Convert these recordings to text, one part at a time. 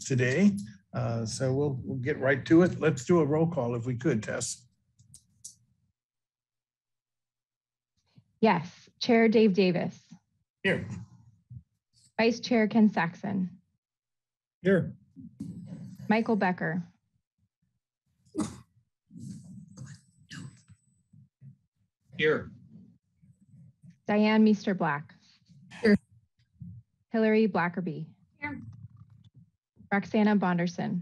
today. So we'll get right to it. Let's do a roll call if we could, Tess. Yes. Chair Dave Davis. Here. Vice Chair Ken Saxon. Here. Michael Becker. Here. Diane Meester Black. Here. Hillary Blackerby. Here. Roxana Bonderson.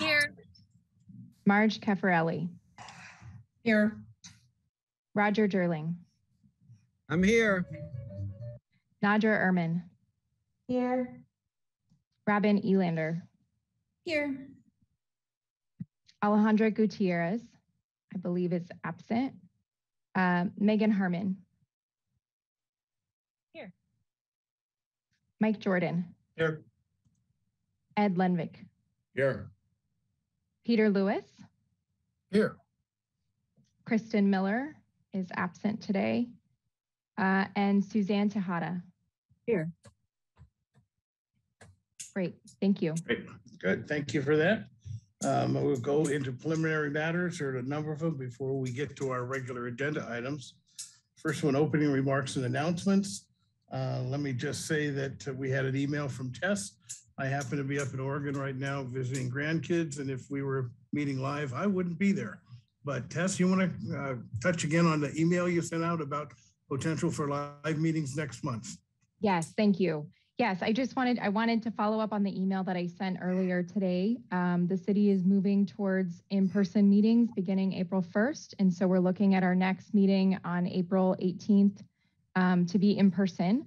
Here. Marge Caffarelli. Here. Roger Durling. I'm here. Nadra Ehrman. Here. Robin Elander. Here. Alejandra Gutierrez, I believe is absent. Megan Harmon. Here. Mike Jordan. Here. Ed Lenvik. Here. Peter Lewis. Here. Kristen Miller is absent today. And Suzanne Tejada. Here. Great, thank you. Great, good, thank you for that. We'll go into preliminary matters, or a number of them, before we get to our regular agenda items. First one, opening remarks and announcements. Let me just say that we had an email from Tess. I happen to be up in Oregon right now visiting grandkids, and if we were meeting live, I wouldn't be there. But Tess, you want to touch again on the email you sent out about potential for live meetings next month? Yes, thank you. Yes, I wanted to follow up on the email that I sent earlier today. The city is moving towards in-person meetings beginning April 1st. And so we're looking at our next meeting on April 18th to be in person.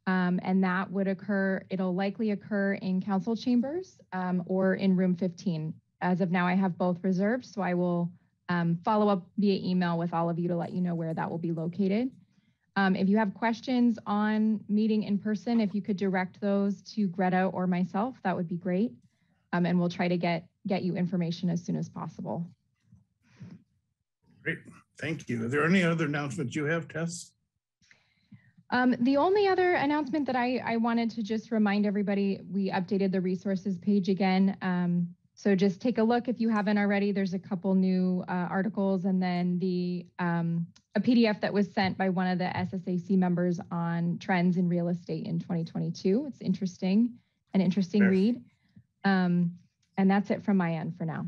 And that would occur, it'll likely occur in council chambers or in room 15. As of now, I have both reserved. So I will follow up via email with all of you to let you know where that will be located. If you have questions on meeting in person, if you could direct those to Greta or myself, that would be great. And we'll try to get you information as soon as possible. Great, thank you. Are there any other announcements you have, Tess? The only other announcement that I wanted to just remind everybody, we updated the resources page again. So just take a look if you haven't already. There's a couple new articles, and then a PDF that was sent by one of the SSAC members on trends in real estate in 2022. It's interesting, an interesting read. And that's it from my end for now.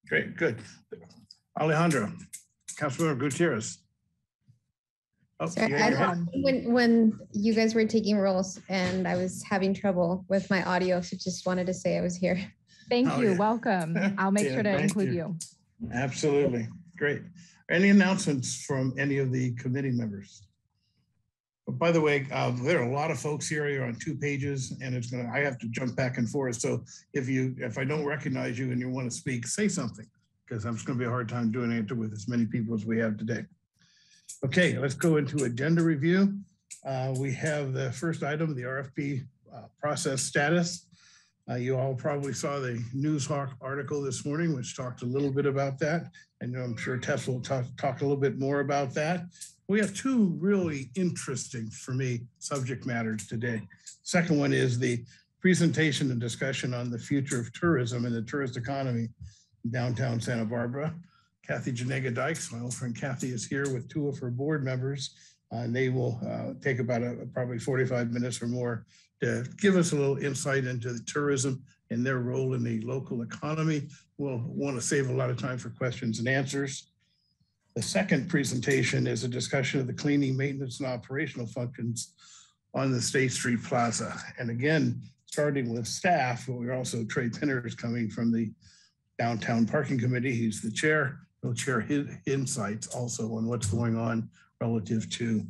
Great, good. Alejandro, Councilmember Gutierrez. Oh, Sorry, when you guys were taking rolls and I was having trouble with my audio, so just wanted to say I was here. Thank you. Yeah. Welcome. I'll make sure to include you. Absolutely. Great. Any announcements from any of the committee members? But by the way, there are a lot of folks here. You're on 2 pages, and I have to jump back and forth. So if I don't recognize you and you want to speak, say something, because it's going to be a hard time doing it with as many people as we have today. Okay, let's go into agenda review. We have the first item, the RFP process status. You all probably saw the news article this morning, which talked a little bit about that. I know I'm sure Tess will talk a little bit more about that. We have 2 really interesting, for me, subject matters today. Second one is the presentation and discussion on the future of tourism and the tourist economy in downtown Santa Barbara. Kathy Janega Dykes, my old friend Kathy, is here with 2 of her board members, and they will take about probably 45 minutes or more to give us a little insight into the tourism and their role in the local economy. We'll want to save a lot of time for questions and answers. The second presentation is a discussion of the cleaning, maintenance, and operational functions on the State Street Plaza. And again, starting with staff, but we're also Trey Pinner is coming from the Downtown Parking Committee. He's the chair. He'll share his insights also on what's going on relative to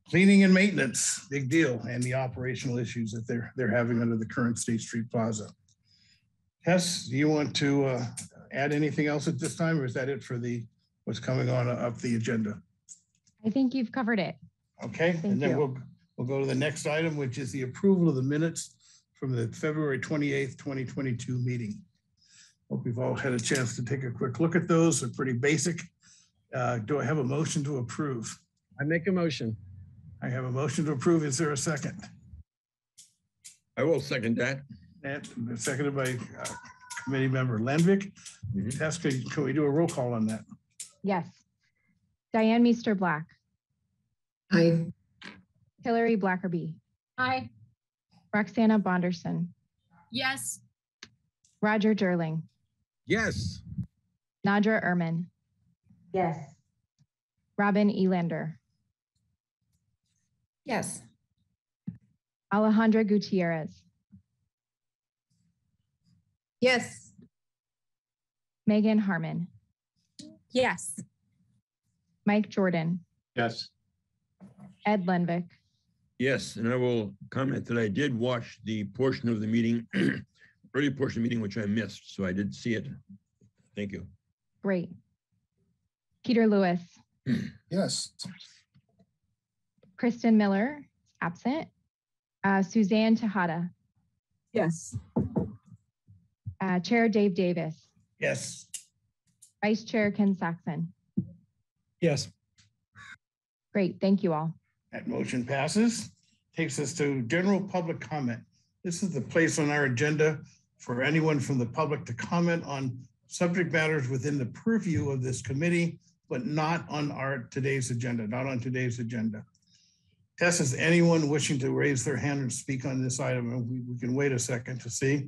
cleaning and maintenance, big deal, and the operational issues that they're having under the current State Street Plaza. Tess, do you want to add anything else at this time, or is that it for what's coming on up the agenda? I think you've covered it. Okay, and then we'll go to the next item, which is the approval of the minutes from the February 28th, 2022 meeting. Hope you've all had a chance to take a quick look at those. They're pretty basic. Do I have a motion to approve? I make a motion. I have a motion to approve. Is there a second? I will second that. And seconded by committee member Landvik. Tess, can we do a roll call on that? Yes. Diane Meester Black. Aye. Hillary Blackerby. Aye. Roxana Bonderson. Yes. Roger Durling. Yes. Nadra Ehrman. Yes. Robin Elander. Yes. Alejandra Gutierrez. Yes. Megan Harmon. Yes. Mike Jordan. Yes. Ed Lenvik. Yes, and I will comment that I did watch the portion of the meeting, early portion of the meeting, which I missed, so I did see it. Thank you. Great. Peter Lewis. Yes. Kristen Miller, absent. Suzanne Tejada. Yes. Chair Dave Davis. Yes. Vice Chair Ken Saxon. Yes. Great, thank you all. That motion passes. Takes us to general public comment. This is the place on our agenda for anyone from the public to comment on subject matters within the purview of this committee, but not on today's agenda, not on today's agenda. Tess, is anyone wishing to raise their hand and speak on this item? And we can wait a second to see.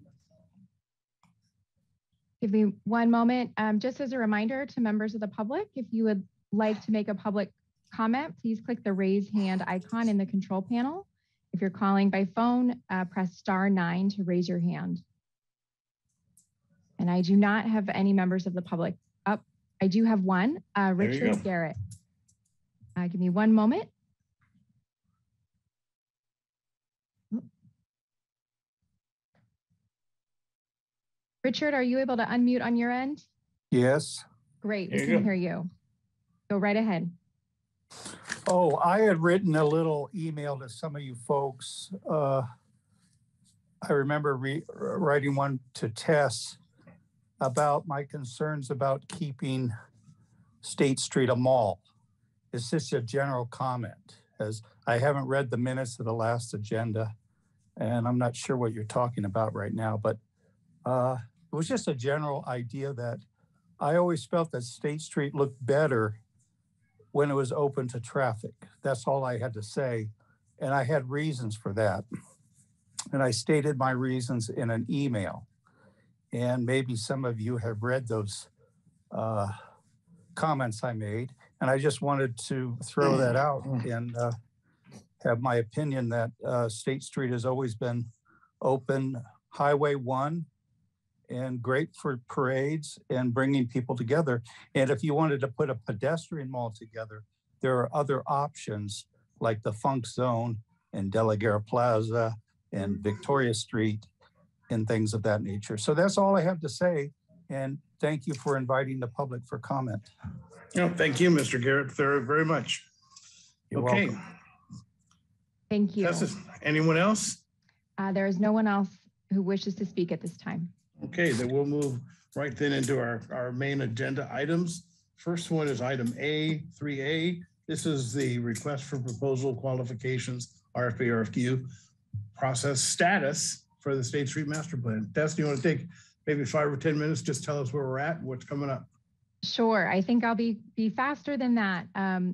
Give me one moment. Just as a reminder to members of the public, if you would like to make a public comment, please click the raise hand icon in the control panel. If you're calling by phone, press *9 to raise your hand. And I do not have any members of the public up. I do have one, Richard Garrett. Give me one moment. Richard, are you able to unmute on your end? Yes. Great, we There you can go. hear you. Go right ahead. Oh, I had written a little email to some of you folks. I remember writing one to Tess about my concerns about keeping State Street a mall. It's just a general comment, as I haven't read the minutes of the last agenda, and I'm not sure what you're talking about right now, but it was just a general idea that I always felt that State Street looked better when it was open to traffic. That's all I had to say. And I had reasons for that. And I stated my reasons in an email. And maybe some of you have read those comments I made. And I just wanted to throw that out and have my opinion that State Street has always been open, Highway 1, and great for parades and bringing people together. And if you wanted to put a pedestrian mall together, there are other options like the Funk Zone and De La Guerra Plaza and Victoria Street and things of that nature. So that's all I have to say. And thank you for inviting the public for comment. No, thank you, Mr. Garrett, very much. You're Okay. welcome. Thank you. Tess, anyone else? There is no one else who wishes to speak at this time. Okay, then we'll move right then into our main agenda items. First one is item A, 3A. This is the request for proposal qualifications, RFP, RFQ, process status for the State Street Master Plan. Tess, do you want to take maybe 5 or 10 minutes? Just tell us where we're at, what's coming up. Sure, I think I'll be faster than that.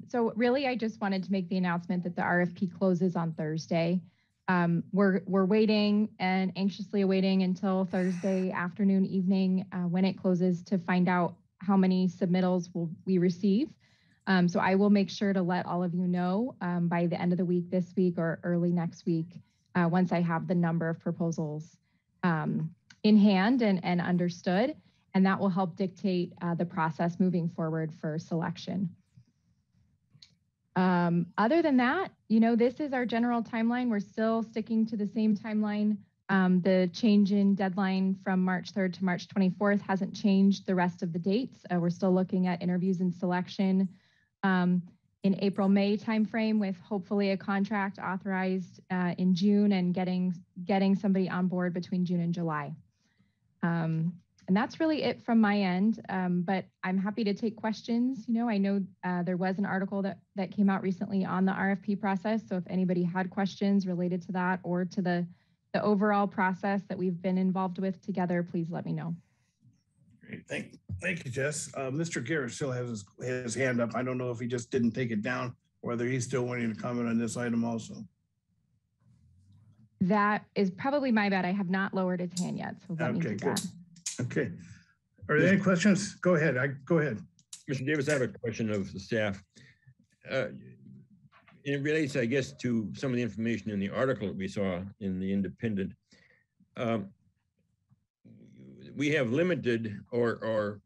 So really, I just wanted to make the announcement that the RFP closes on Thursday. We're waiting and anxiously awaiting until Thursday afternoon, evening, when it closes to find out how many submittals we receive. So I will make sure to let all of you know by the end of the week this week or early next week, once I have the number of proposals in hand and understood. And that will help dictate the process moving forward for selection. Other than that, this is our general timeline. We're still sticking to the same timeline. The change in deadline from March 3rd to March 24th hasn't changed the rest of the dates. We're still looking at interviews and selection in April-May timeframe, with hopefully a contract authorized in June and getting somebody on board between June and July. And that's really it from my end, but I'm happy to take questions. I know there was an article that came out recently on the RFP process. So if anybody had questions related to that or to the the overall process that we've been involved with together, please let me know. Great, thank you, Jess. Mr. Garrett still has his hand up. I don't know if he just didn't take it down, or whether he's still wanting to comment on this item also. That is probably my bad. I have not lowered his hand yet, so let me do that. Okay. Are there any questions? Go ahead. Go ahead. Mr. Davis, I have a question of the staff. It relates, I guess, to some of the information in the article that we saw in the Independent. We have limited or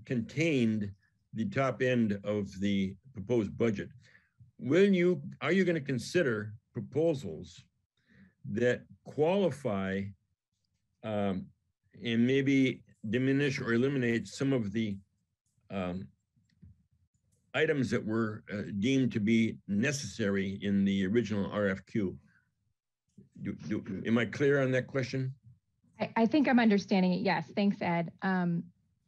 contained the top end of the proposed budget. Are you going to consider proposals that qualify and maybe diminish or eliminate some of the items that were deemed to be necessary in the original RFQ? Am I clear on that question? I think I'm understanding it. Yes. Thanks, Ed.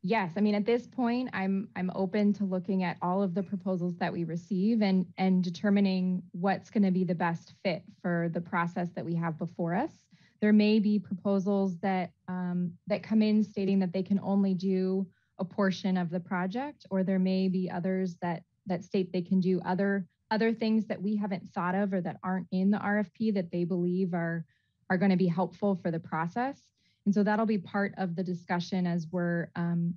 Yes. I mean, at this point, I'm open to looking at all of the proposals that we receive and determining what's going to be the best fit for the process that we have before us. There may be proposals that that come in stating that they can only do a portion of the project, or there may be others that state they can do other things that we haven't thought of or that aren't in the RFP that they believe are going to be helpful for the process. And so that'll be part of the discussion as we're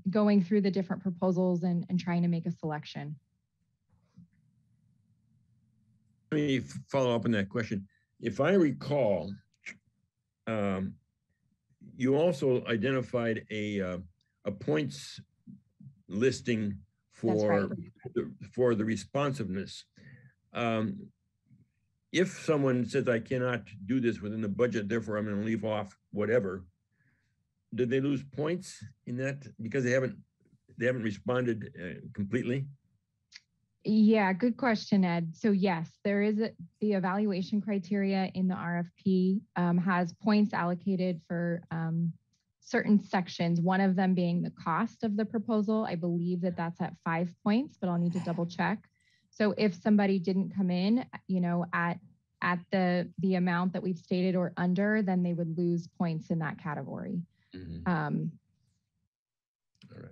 going through the different proposals and trying to make a selection. Let me follow up on that question. If I recall, you also identified a points listing for the responsiveness. If someone says I cannot do this within the budget, therefore I'm going to leave off whatever, did they lose points in that because they haven't responded completely? Yeah, good question, Ed. So yes, there is the evaluation criteria in the RFP has points allocated for certain sections, one of them being the cost of the proposal. I believe that that's at 5 points, but I'll need to double check. So if somebody didn't come in, at the amount that we've stated or under, then they would lose points in that category. Mm-hmm. All right.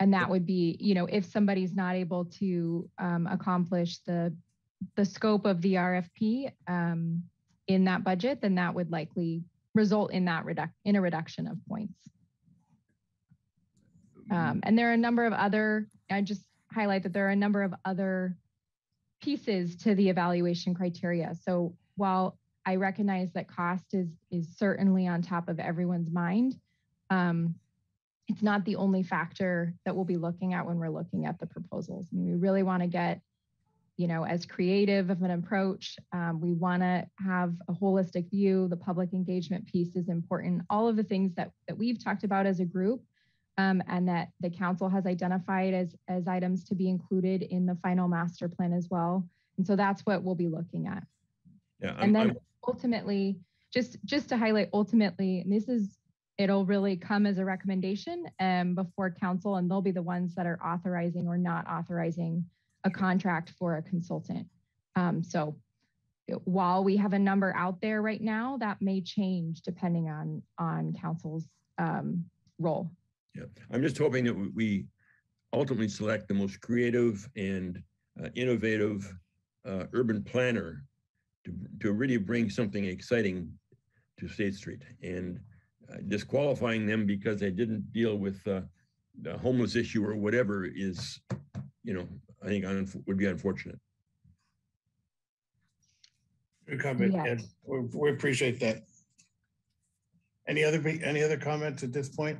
And that would be, if somebody's not able to accomplish the scope of the RFP in that budget, then that would likely result in that a reduction of points. And there are a number of other, I just highlight that there are a number of other pieces to the evaluation criteria. So while I recognize that cost is certainly on top of everyone's mind, it's not the only factor that we'll be looking at when we're looking at the proposals. I mean, we really want to get, as creative of an approach. We want to have a holistic view. The public engagement piece is important. All of the things that we've talked about as a group and that the council has identified as items to be included in the final master plan as well. And so that's what we'll be looking at. Yeah, and then ultimately, just to highlight, ultimately, and it'll really come as a recommendation before council, and they'll be the ones that are authorizing or not authorizing a contract for a consultant. So while we have a number out there right now, that may change depending on council's role. Yeah, I'm just hoping that we ultimately select the most creative and innovative urban planner to really bring something exciting to State Street, and disqualifying them because they didn't deal with the homeless issue or whatever is, I think would be unfortunate. Good comment, Ed. We appreciate that. Any other comments at this point?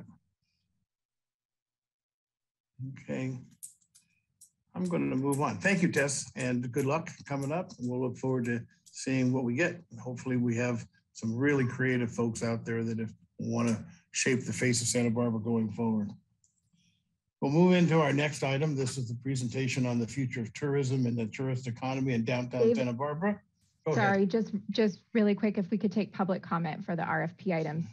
Okay. I'm going to move on. Thank you, Tess, and good luck coming up. We'll look forward to seeing what we get. Hopefully we have some really creative folks out there that want to shape the face of Santa Barbara going forward. We'll move into our next item. This is the presentation on the future of tourism and the tourist economy in downtown Santa Barbara. Sorry, just really quick, if we could take public comment for the RFP items,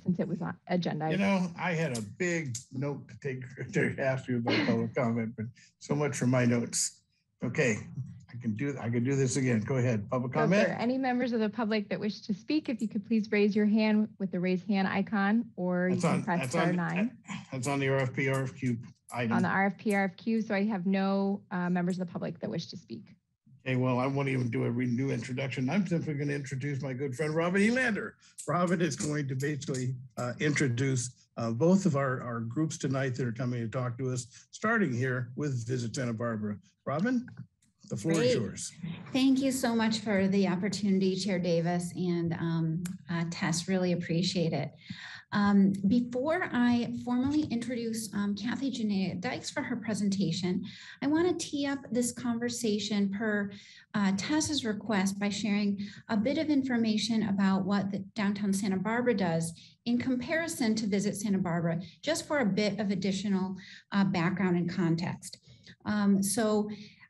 since it was on agenda. I had a big note to ask you about public comment, but so much for my notes. Okay, I can do this again. Go ahead. Public So if there comment? are any members of the public that wish to speak, if you could please raise your hand with the raise hand icon, or you can press star 9 That's on the RFQ item. on the RFQ. So I have no members of the public that wish to speak. Okay, well, I won't even do a new introduction. I'm simply going to introduce my good friend, Robin Elander. Robin is going to basically introduce both of our groups tonight that are coming to talk to us, starting here with Visit Santa Barbara. Robin, the floor is yours. Thank you so much for the opportunity, Chair Davis and Tess, really appreciate it. Before I formally introduce Kathy Janaea Dykes for her presentation, I want to tee up this conversation per Tess's request by sharing a bit of information about what the downtown Santa Barbara does in comparison to Visit Santa Barbara, just for a bit of additional background and context.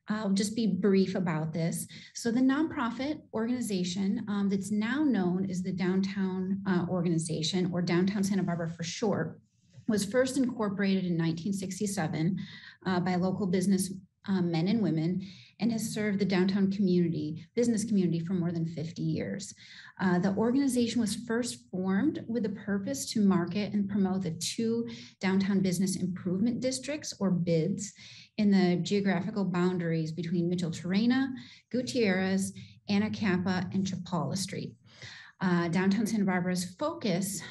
I'll just be brief about this. So the nonprofit organization that's now known as the Downtown Organization, or Downtown Santa Barbara for short, was first incorporated in 1967 by local business men and women, and has served the downtown business community for more than 50 years. The organization was first formed with the purpose to market and promote the 2 downtown business improvement districts, or BIDs, in the geographical boundaries between Mitchell-Terrena, Gutierrez, Anacapa, and Chapala Street. Downtown Santa Barbara's focus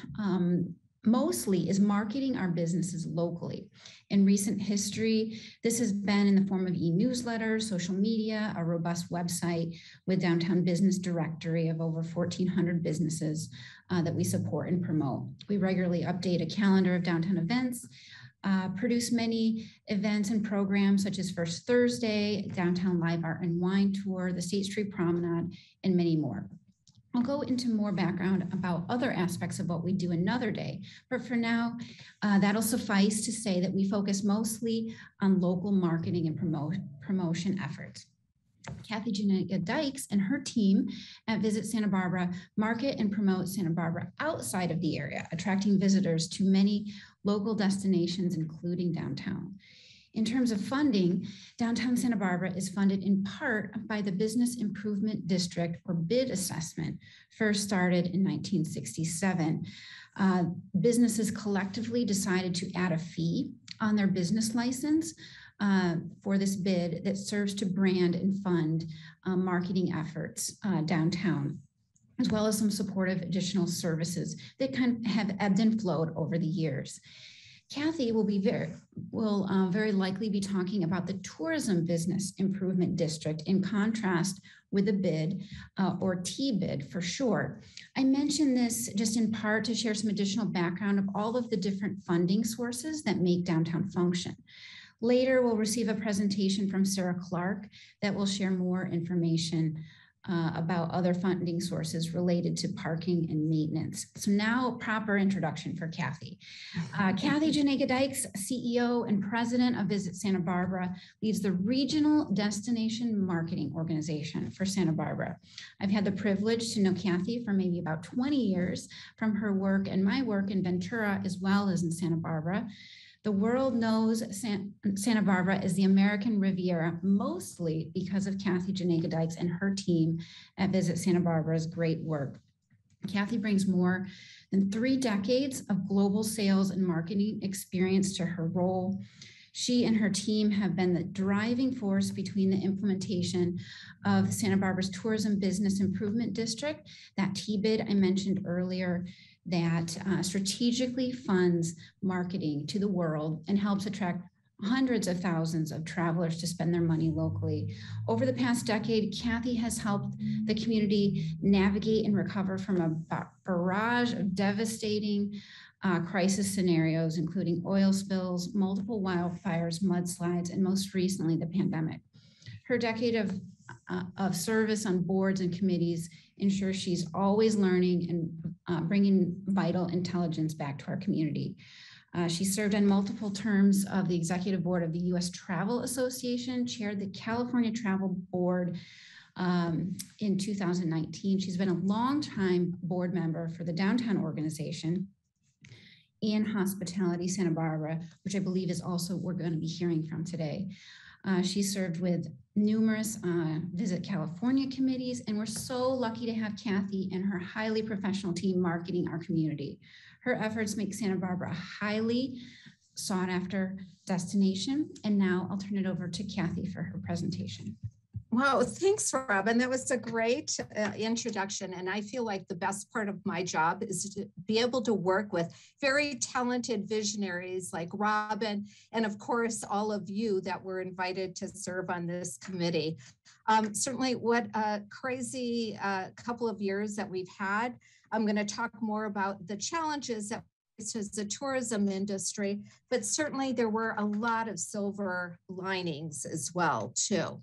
mostly is marketing our businesses locally. In recent history, this has been in the form of e-newsletters, social media, a robust website with downtown business directory of over 1,400 businesses that we support and promote. We regularly update a calendar of downtown events, produce many events and programs such as First Thursday, Downtown Live Art and Wine Tour, the State Street Promenade, and many more. I'll go into more background about other aspects of what we do another day, but for now, that'll suffice to say that we focus mostly on local marketing and promotion efforts. Kathy Janaea Dykes and her team at Visit Santa Barbara market and promote Santa Barbara outside of the area, attracting visitors to many local destinations, including downtown. In terms of funding, Downtown Santa Barbara is funded in part by the Business Improvement District, or BID assessment, first started in 1967. Businesses collectively decided to add a fee on their business license for this bid that serves to brand and fund marketing efforts downtown, as well as some supportive additional services that kind of have ebbed and flowed over the years. Kathy will very likely be talking about the Tourism Business Improvement District in contrast with the BID, or T-BID for short. I mention this just in part to share some additional background of all of the different funding sources that make downtown function. Later, we'll receive a presentation from Sarah Clark that will share more information about other funding sources related to parking and maintenance. So now, proper introduction for Kathy. Kathy Janaea Dykes, CEO and President of Visit Santa Barbara, leads the Regional Destination Marketing Organization for Santa Barbara. I've had the privilege to know Kathy for maybe about 20 years from her work and my work in Ventura, as well as in Santa Barbara. The world knows Santa Barbara is the American Riviera, mostly because of Kathy Janaea Dykes and her team at Visit Santa Barbara's great work. Kathy brings more than 3 decades of global sales and marketing experience to her role. She and her team have been the driving force between the implementation of Santa Barbara's Tourism Business Improvement District, that T-BID I mentioned earlier, that strategically funds marketing to the world and helps attract hundreds of thousands of travelers to spend their money locally. Over the past decade, Kathy has helped the community navigate and recover from a barrage of devastating crisis scenarios, including oil spills, multiple wildfires, mudslides, and most recently, the pandemic. Her decade of service on boards and committees ensures she's always learning and bringing vital intelligence back to our community. She served on multiple terms of the executive board of the U.S. Travel Association, chaired the California Travel Board in 2019. She's been a longtime board member for the Downtown Organization and Hospitality Santa Barbara, which I believe is also what we're going to be hearing from today. She served with numerous Visit California committees, and we're so lucky to have Kathy and her highly professional team marketing our community. Her efforts make Santa Barbara a highly sought after destination. And now I'll turn it over to Kathy for her presentation. Wow, thanks, Robin. That was a great introduction. And I feel like the best part of my job is to be able to work with very talented visionaries like Robin, and of course, all of you that were invited to serve on this committee. Certainly what a crazy couple of years that we've had. I'm going to talk more about the challenges that as the tourism industry, but certainly there were a lot of silver linings as well, too.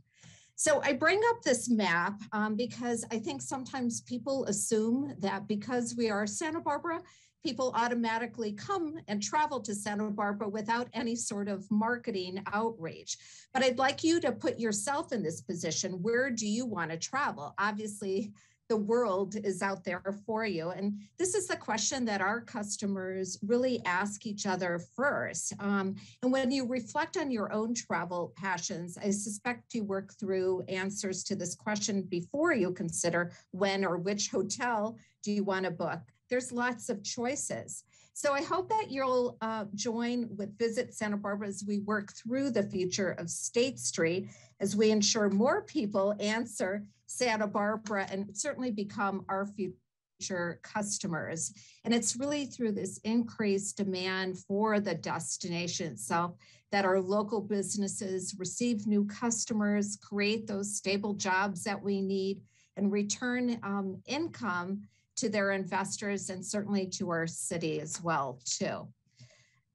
So I bring up this map because I think sometimes people assume that because we are Santa Barbara, people automatically come and travel to Santa Barbara without any sort of marketing outreach. But I'd like you to put yourself in this position. Where do you want to travel? Obviously, the world is out there for you. And this is the question that our customers really ask each other first. And when you reflect on your own travel passions, I suspect you work through answers to this question before you consider when or which hotel do you want to book. There's lots of choices. So I hope that you'll join with Visit Santa Barbara as we work through the future of State Street, as we ensure more people answer Santa Barbara and certainly become our future customers. And it's really through this increased demand for the destination itself that our local businesses receive new customers, create those stable jobs that we need, and return income to their investors and certainly to our city as well, too.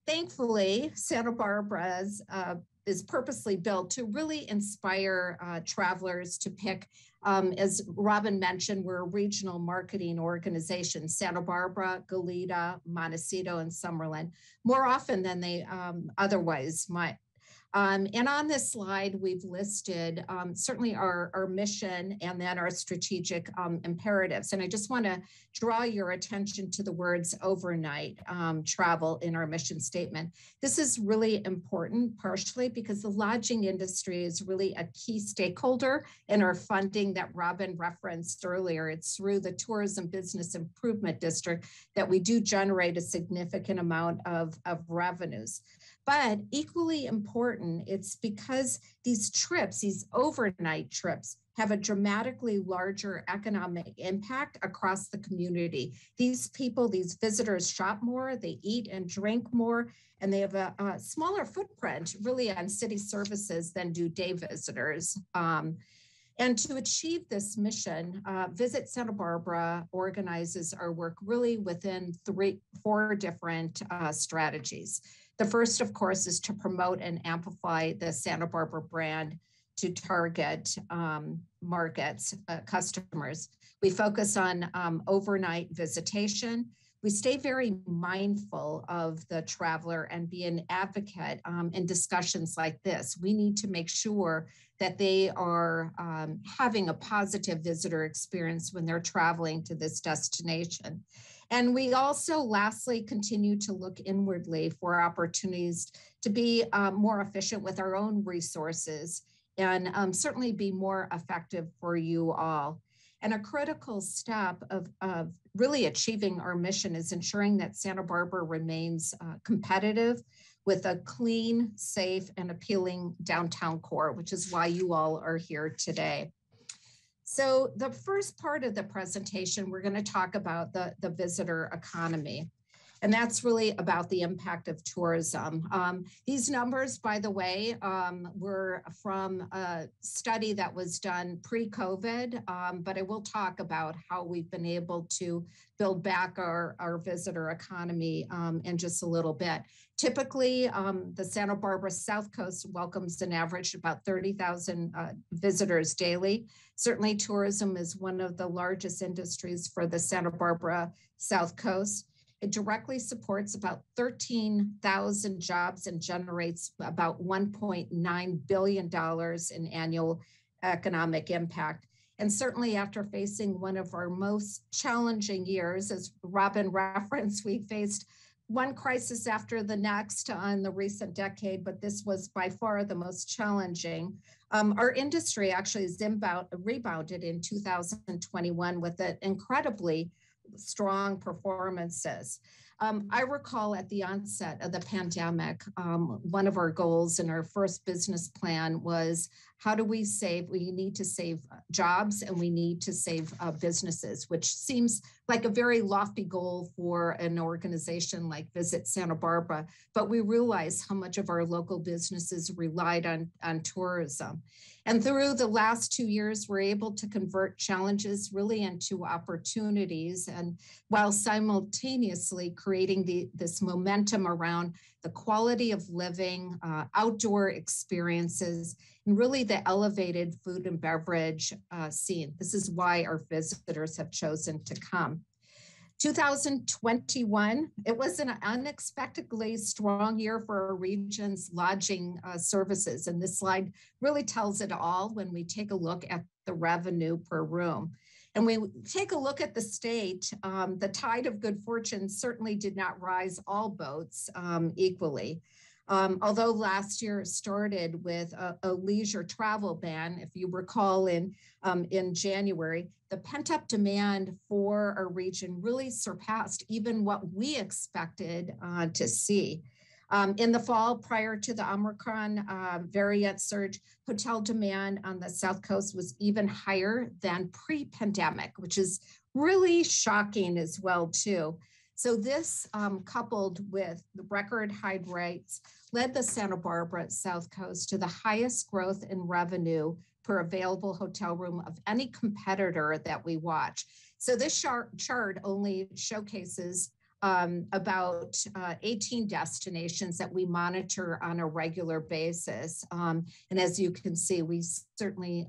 Thankfully, Santa Barbara is purposely built to really inspire travelers to pick. As Robin mentioned, we're a regional marketing organization, Santa Barbara, Goleta, Montecito, and Summerlin, more often than they otherwise might. And on this slide, we've listed certainly our mission and then our strategic imperatives. And I just want to draw your attention to the words overnight travel in our mission statement. This is really important, partially because the lodging industry is really a key stakeholder in our funding that Robin referenced earlier. It's through the Tourism Business Improvement District that we do generate a significant amount of revenues. But equally important, it's because these trips, these overnight trips, have a dramatically larger economic impact across the community. These people, these visitors shop more, they eat and drink more, and they have a smaller footprint really on city services than do day visitors. And to achieve this mission, Visit Santa Barbara organizes our work really within four different strategies. The first, of course, is to promote and amplify the Santa Barbara brand to target markets, customers. We focus on overnight visitation. We stay very mindful of the traveler and be an advocate in discussions like this. We need to make sure that they are having a positive visitor experience when they're traveling to this destination. And we also, lastly, continue to look inwardly for opportunities to be more efficient with our own resources and certainly be more effective for you all. And a critical step of really achieving our mission is ensuring that Santa Barbara remains competitive with a clean, safe, and appealing downtown core, which is why you all are here today. So the first part of the presentation, we're going to talk about the visitor economy. And that's really about the impact of tourism. These numbers, by the way, were from a study that was done pre-COVID, but I will talk about how we've been able to build back our visitor economy in just a little bit. Typically, the Santa Barbara South Coast welcomes an average about 30,000 visitors daily. Certainly, tourism is one of the largest industries for the Santa Barbara South Coast. It directly supports about 13,000 jobs and generates about $1.9 billion in annual economic impact. And certainly after facing one of our most challenging years, as Robin referenced, we faced one crisis after the next on the recent decade, but this was by far the most challenging. Our industry actually has rebounded in 2021 with an incredibly strong performances. I recall at the onset of the pandemic, one of our goals in our first business plan was, how do we save? We need to save jobs and we need to save businesses, which seems like a very lofty goal for an organization like Visit Santa Barbara, but we realize how much of our local businesses relied on tourism. And through the last 2 years, we're able to convert challenges really into opportunities, and while simultaneously creating this momentum around the quality of living, outdoor experiences, and really the elevated food and beverage scene. This is why our visitors have chosen to come. 2021, it was an unexpectedly strong year for our region's lodging services. And this slide really tells it all when we take a look at the revenue per room. And we take a look at the state, the tide of good fortune certainly did not rise all boats equally. Although last year started with a leisure travel ban, if you recall in January, the pent-up demand for our region really surpassed even what we expected to see. In the fall, prior to the Omicron variant surge, hotel demand on the South Coast was even higher than pre-pandemic, which is really shocking as well too. So this, coupled with the record high rates, led the Santa Barbara South Coast to the highest growth in revenue per available hotel room of any competitor that we watch. So this chart only showcases about 18 destinations that we monitor on a regular basis. And as you can see, we certainly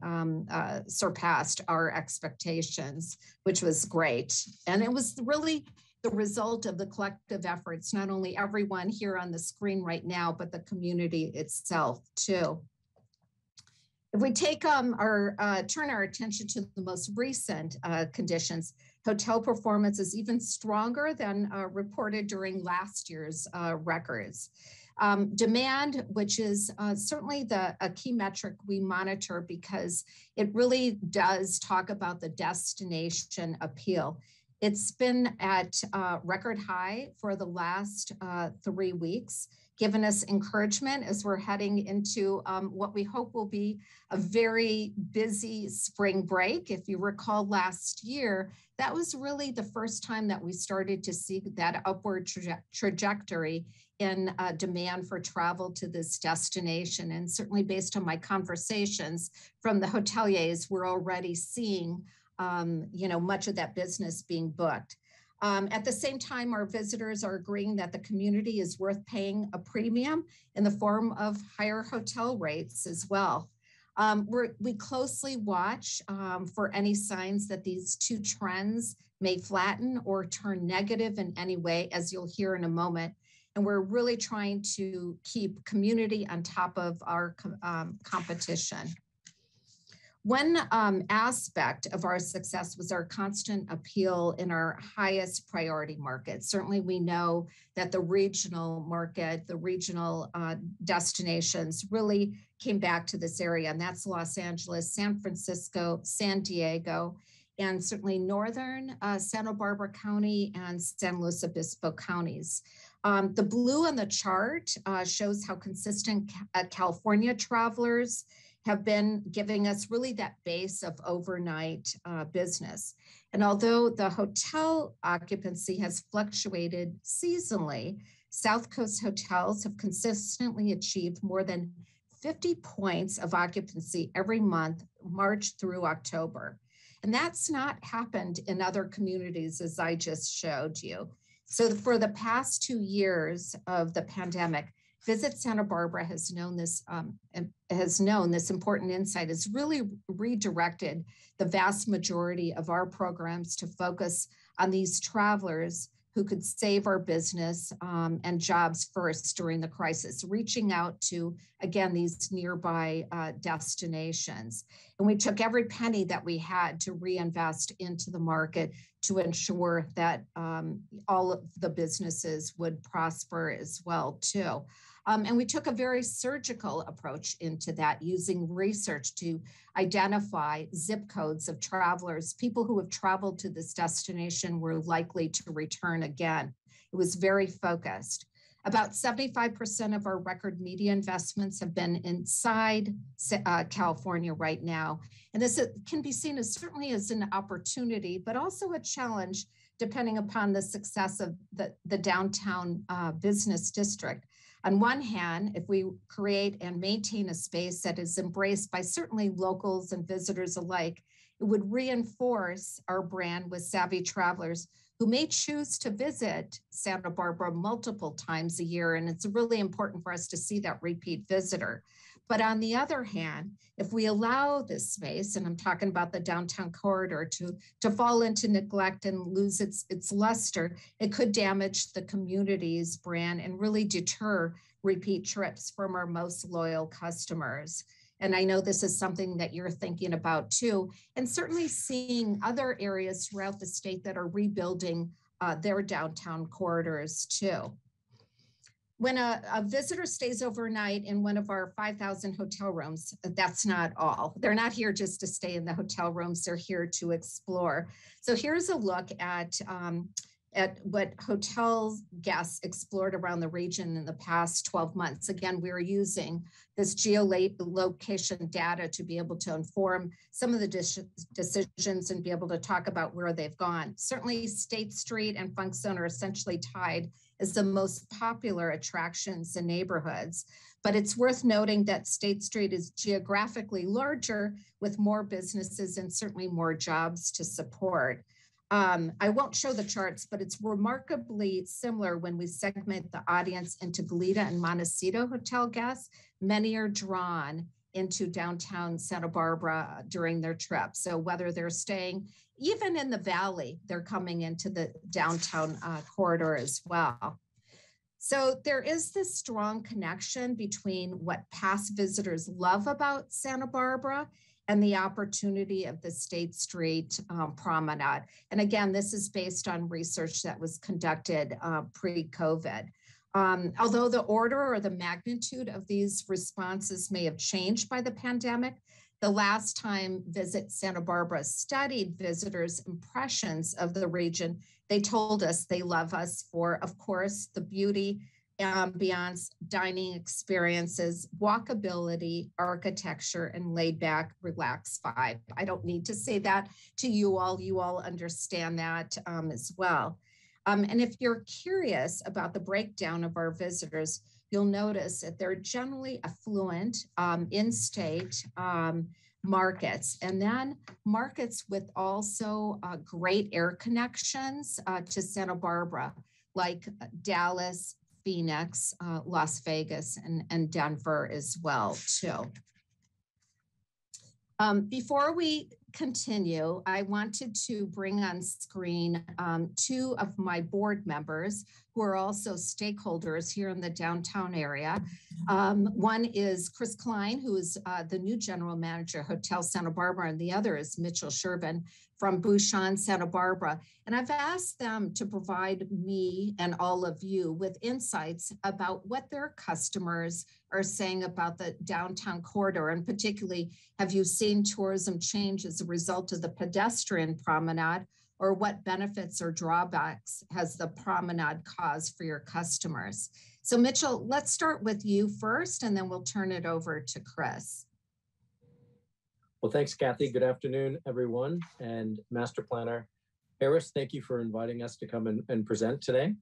surpassed our expectations, which was great. And it was really the result of the collective efforts, not only everyone here on the screen right now, but the community itself too. If we take turn our attention to the most recent conditions, hotel performance is even stronger than reported during last year's records. Demand, which is certainly a key metric we monitor because it really does talk about the destination appeal. It's been at record high for the last 3 weeks, giving us encouragement as we're heading into what we hope will be a very busy spring break. If you recall last year, that was really the first time that we started to see that upward trajectory in demand for travel to this destination. And certainly based on my conversations from the hoteliers, we're already seeing much of that business being booked. At the same time, our visitors are agreeing that the community is worth paying a premium in the form of higher hotel rates as well. We closely watch for any signs that these two trends may flatten or turn negative in any way, as you'll hear in a moment. And we're really trying to keep community on top of our competition. One aspect of our success was our constant appeal in our highest priority markets. Certainly we know that the regional market, the regional destinations really came back to this area, and that's Los Angeles, San Francisco, San Diego, and certainly northern Santa Barbara County and San Luis Obispo counties. The blue on the chart shows how consistent California travelers have been giving us really that base of overnight business. And although the hotel occupancy has fluctuated seasonally, South Coast hotels have consistently achieved more than 50 points of occupancy every month, March through October. And that's not happened in other communities, as I just showed you. So for the past 2 years of the pandemic, Visit Santa Barbara has known this important insight, has really redirected the vast majority of our programs to focus on these travelers who could save our business and jobs first during the crisis, reaching out to, again, these nearby destinations. And we took every penny that we had to reinvest into the market to ensure that all of the businesses would prosper as well too. And we took a very surgical approach into that, using research to identify zip codes of travelers. People who have traveled to this destination were likely to return again. It was very focused. About 75% of our record media investments have been inside California right now. And this can be seen as certainly as an opportunity, but also a challenge depending upon the success of the downtown business district. On one hand, if we create and maintain a space that is embraced by certainly locals and visitors alike, it would reinforce our brand with savvy travelers who may choose to visit Santa Barbara multiple times a year. And it's really important for us to see that repeat visitor. But on the other hand, if we allow this space, and I'm talking about the downtown corridor, to fall into neglect and lose its luster, it could damage the community's brand and really deter repeat trips from our most loyal customers. And I know this is something that you're thinking about too, and certainly seeing other areas throughout the state that are rebuilding their downtown corridors too. When a visitor stays overnight in one of our 5,000 hotel rooms, that's not all. They're not here just to stay in the hotel rooms, they're here to explore. So here's a look at what hotel guests explored around the region in the past 12 months. Again, we're using this geolocation data to be able to inform some of the decisions and be able to talk about where they've gone. Certainly State Street and Funk Zone are essentially tied as the most popular attractions and neighborhoods. But it's worth noting that State Street is geographically larger with more businesses and certainly more jobs to support. I won't show the charts, but it's remarkably similar when we segment the audience into Goleta and Montecito hotel guests. Many are drawn into downtown Santa Barbara during their trip. So whether they're staying even in the valley, they're coming into the downtown corridor as well. So there is this strong connection between what past visitors love about Santa Barbara and the opportunity of the State Street Promenade. And again, this is based on research that was conducted pre-COVID. Although the order or the magnitude of these responses may have changed by the pandemic, the last time Visit Santa Barbara studied visitors' impressions of the region, they told us they love us for, of course, the beauty, ambiance, dining experiences, walkability, architecture, and laid back, relaxed vibe. I don't need to say that to you all understand that as well. And if you're curious about the breakdown of our visitors, you'll notice that they're generally affluent in-state markets, and then markets with also great air connections to Santa Barbara, like Dallas, Phoenix, Las Vegas, and Denver as well, too. Before we continue, I wanted to bring on screen two of my board members who are also stakeholders here in the downtown area. One is Chris Klein, who is the new general manager, Hotel Santa Barbara, and the other is Mitchell Shervin from Bouchon Santa Barbara. And I've asked them to provide me and all of you with insights about what their customers are saying about the downtown corridor, and particularly, have you seen tourism change as a result of the pedestrian promenade, or what benefits or drawbacks has the promenade caused for your customers? So Mitchell, let's start with you first, and then we'll turn it over to Chris. Well, thanks, Kathy. Good afternoon, everyone. And Master Planner Harris, thank you for inviting us to come and present today.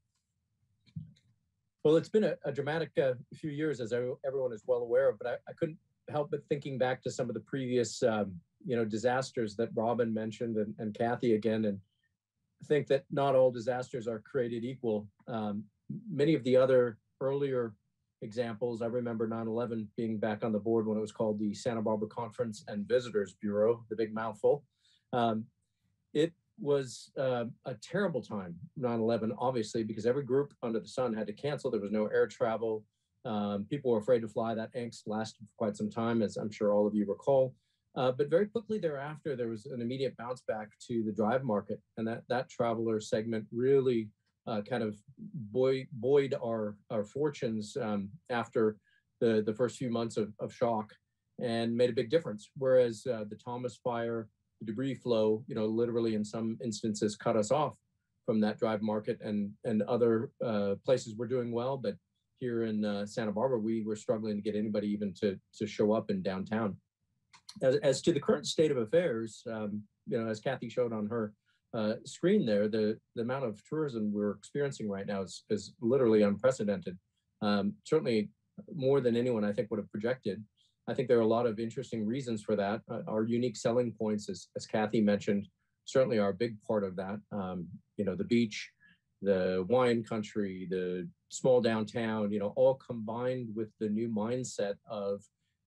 Well, it's been a dramatic few years, as everyone is well aware of, but I couldn't help but thinking back to some of the previous disasters that Robin mentioned and Kathy again, and think that not all disasters are created equal. Many of the other earlier examples, I remember 9/11 being back on the board when it was called the Santa Barbara Conference and Visitors Bureau, the big mouthful. It was a terrible time, 9/11, obviously, because every group under the sun had to cancel. There was no air travel. People were afraid to fly. That angst lasted for quite some time, as I'm sure all of you recall. But very quickly thereafter, there was an immediate bounce back to the drive market, and that traveler segment really kind of buoyed our fortunes after the first few months of shock, and made a big difference. Whereas the Thomas fire, the debris flow, literally in some instances cut us off from that drive market, and other places were doing well, but here in Santa Barbara, we were struggling to get anybody even to show up in downtown. As to the current state of affairs, as Kathy showed on her screen there, the amount of tourism we're experiencing right now is literally unprecedented. Certainly more than anyone I think would have projected. I think there are a lot of interesting reasons for that. Our unique selling points, as Kathy mentioned, certainly are a big part of that. The beach, the wine country, the small downtown, all combined with the new mindset of,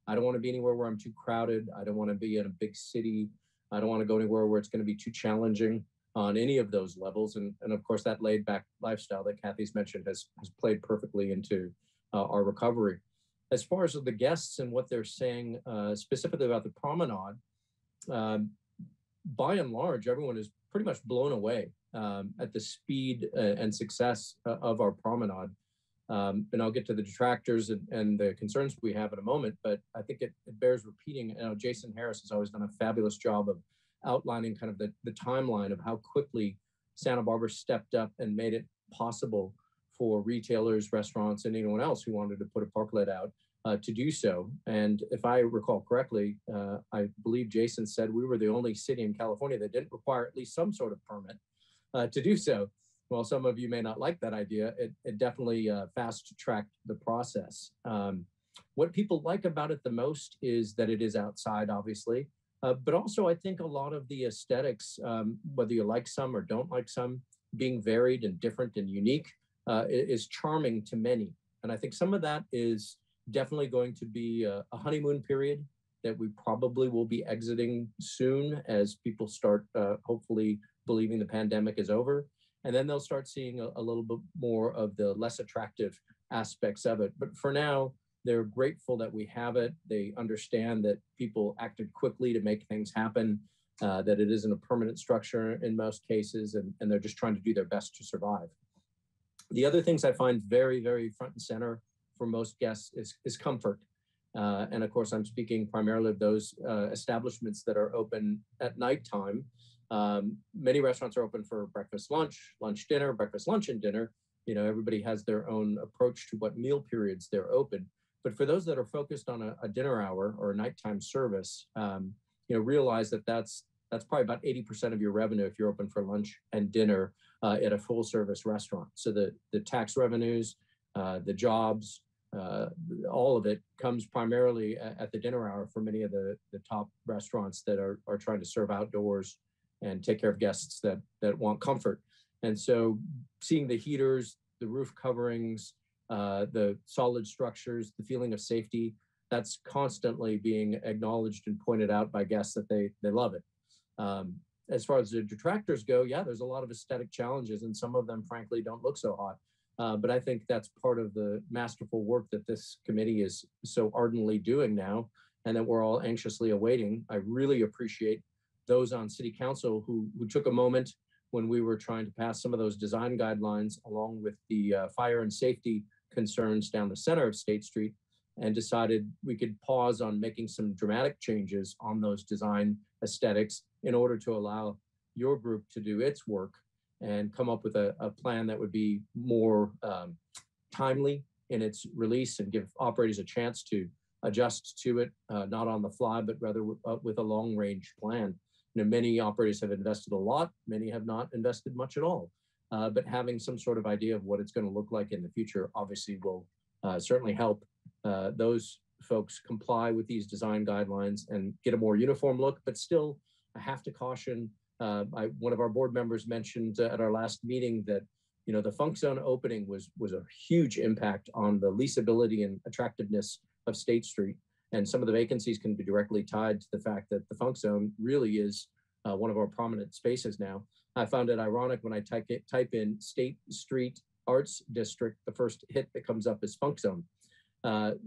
I don't want to be anywhere where I'm too crowded. I don't want to be in a big city. I don't want to go anywhere where it's going to be too challenging on any of those levels. And of course, that laid back lifestyle that Kathy's mentioned has played perfectly into our recovery. As far as the guests and what they're saying specifically about the Promenade, by and large, everyone is pretty much blown away at the speed and success of our Promenade. And I'll get to the detractors and the concerns we have in a moment, but I think it bears repeating. Jason Harris has always done a fabulous job of outlining kind of the timeline of how quickly Santa Barbara stepped up and made it possible for retailers, restaurants, and anyone else who wanted to put a parklet out to do so. And if I recall correctly, I believe Jason said we were the only city in California that didn't require at least some sort of permit to do so. Well, some of you may not like that idea. It definitely fast-tracked the process. What people like about it the most is that it is outside, obviously, but also I think a lot of the aesthetics, whether you like some or don't like some, being varied and different and unique is charming to many. And I think some of that is definitely going to be a honeymoon period that we probably will be exiting soon as people start hopefully believing the pandemic is over. And then they'll start seeing a little bit more of the less attractive aspects of it. But for now, they're grateful that we have it. They understand that people acted quickly to make things happen, that it isn't a permanent structure in most cases, and they're just trying to do their best to survive. The other things I find very, very front and center for most guests is comfort. And of course, I'm speaking primarily of those establishments that are open at nighttime. Many restaurants are open for breakfast, lunch, dinner, breakfast, lunch, and dinner. Everybody has their own approach to what meal periods they're open. But for those that are focused on a dinner hour or a nighttime service, realize that that's probably about 80% of your revenue if you're open for lunch and dinner at a full service restaurant. So the tax revenues, the jobs, all of it comes primarily at the dinner hour for many of the top restaurants that are trying to serve outdoors and take care of guests that want comfort. And so seeing the heaters, the roof coverings, the solid structures, the feeling of safety, that's constantly being acknowledged and pointed out by guests that they love it. As far as the detractors go, yeah, there's a lot of aesthetic challenges, and some of them, frankly, don't look so hot. But I think that's part of the masterful work that this committee is so ardently doing now, and that we're all anxiously awaiting. I really appreciate those on City Council who took a moment when we were trying to pass some of those design guidelines along with the fire and safety concerns down the center of State Street, and decided we could pause on making some dramatic changes on those design aesthetics in order to allow your group to do its work and come up with a plan that would be more timely in its release and give operators a chance to adjust to it, not on the fly, but rather with a long range plan. Many operators have invested a lot, many have not invested much at all, but having some sort of idea of what it's going to look like in the future obviously will certainly help those folks comply with these design guidelines and get a more uniform look. But still, I have to caution, one of our board members mentioned at our last meeting that the Funk Zone opening was a huge impact on the leasability and attractiveness of State Street. And some of the vacancies can be directly tied to the fact that the Funk Zone really is one of our prominent spaces now. I found it ironic when I type in State Street Arts District, the first hit that comes up is Funk Zone.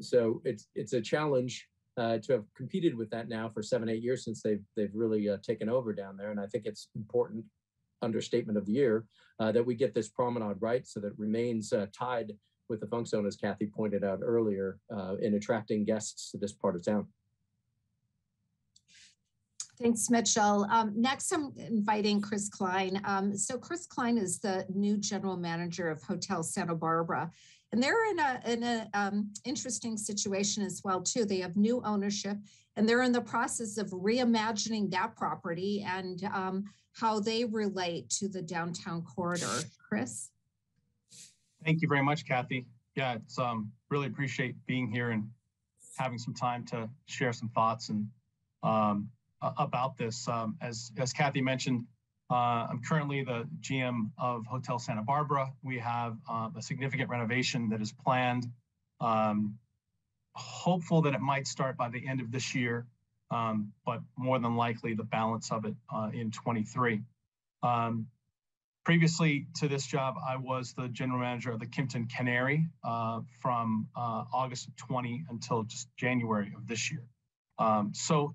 So it's a challenge to have competed with that now for 7-8 years since they've really taken over down there. And I think it's important, understatement of the year, that we get this promenade right so that it remains tied with the funk zone, as Kathy pointed out earlier, in attracting guests to this part of town. Thanks, Mitchell. Next, I'm inviting Chris Klein. So Chris Klein is the new general manager of Hotel Santa Barbara. And they're in a interesting situation as well, too. They have new ownership, and they're in the process of reimagining that property and how they relate to the downtown corridor. Chris? Thank you very much, Kathy. Yeah, it's really appreciate being here and having some time to share some thoughts and about this. As Kathy mentioned, I'm currently the GM of Hotel Santa Barbara. We have a significant renovation that is planned. Hopeful that it might start by the end of this year, but more than likely the balance of it in 23. Previously to this job, I was the general manager of the Kimpton Canary from August of 20 until just January of this year. So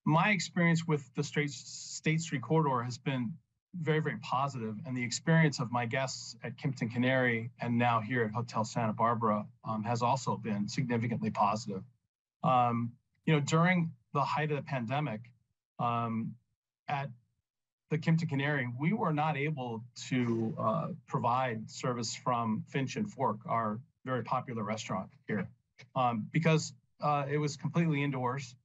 my experience with the State Street corridor has been very, very positive, and the experience of my guests at Kimpton Canary and now here at Hotel Santa Barbara has also been significantly positive. During the height of the pandemic, at the Kimpton Canary, we were not able to provide service from Finch and Fork, our very popular restaurant here, because it was completely indoors.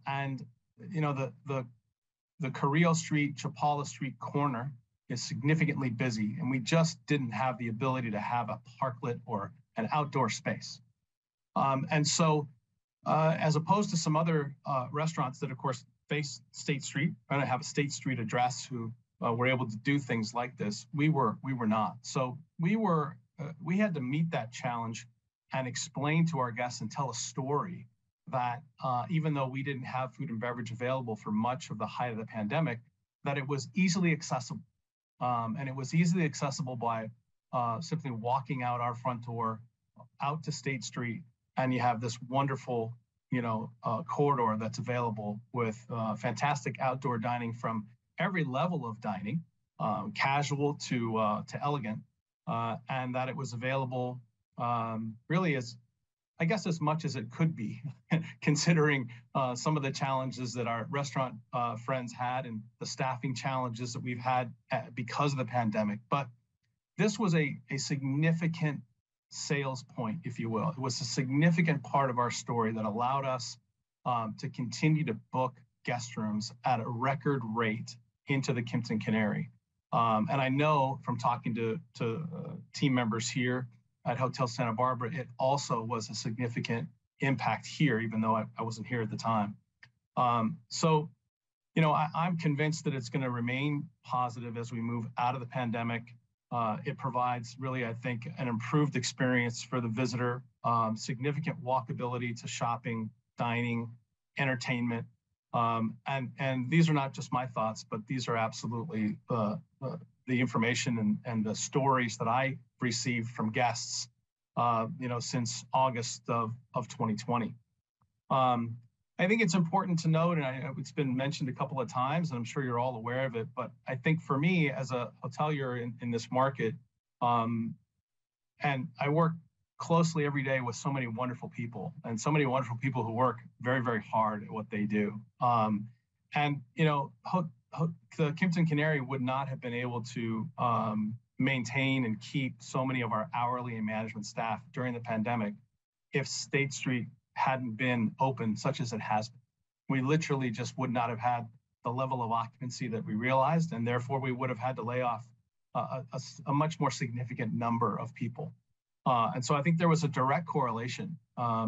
And the Carrillo Street, Chapala Street corner is significantly busy, and we just didn't have the ability to have a parklet or an outdoor space. And so, as opposed to some other restaurants that, of course, face State Street, and have a State Street address, who were able to do things like this, we were not. So we had to meet that challenge and explain to our guests and tell a story that even though we didn't have food and beverage available for much of the height of the pandemic, that it was easily accessible. And it was easily accessible by simply walking out our front door, out to State Street, and you have this wonderful, corridor that's available with fantastic outdoor dining from every level of dining, casual to elegant, and that it was available really as much as it could be, considering some of the challenges that our restaurant friends had and the staffing challenges that we've had because of the pandemic. But this was a significant sales point, if you will. It was a significant part of our story that allowed us to continue to book guest rooms at a record rate into the Kimpton Canary. And I know from talking to team members here at Hotel Santa Barbara, it also was a significant impact here, even though I wasn't here at the time. So, I'm convinced that it's going to remain positive as we move out of the pandemic. It provides really, I think, an improved experience for the visitor, significant walkability to shopping, dining, entertainment. And these are not just my thoughts, but these are absolutely the information and the stories that I received from guests, since August of 2020. I think it's important to note, and it's been mentioned a couple of times, and I'm sure you're all aware of it, but I think for me as a hotelier in this market, and I work closely every day with so many wonderful people and so many wonderful people who work very, very hard at what they do. The Kimpton Canary would not have been able to maintain and keep so many of our hourly and management staff during the pandemic if State Street hadn't been open such as it has been. We literally just would not have had the level of occupancy that we realized, and therefore we would have had to lay off a much more significant number of people. And so I think there was a direct correlation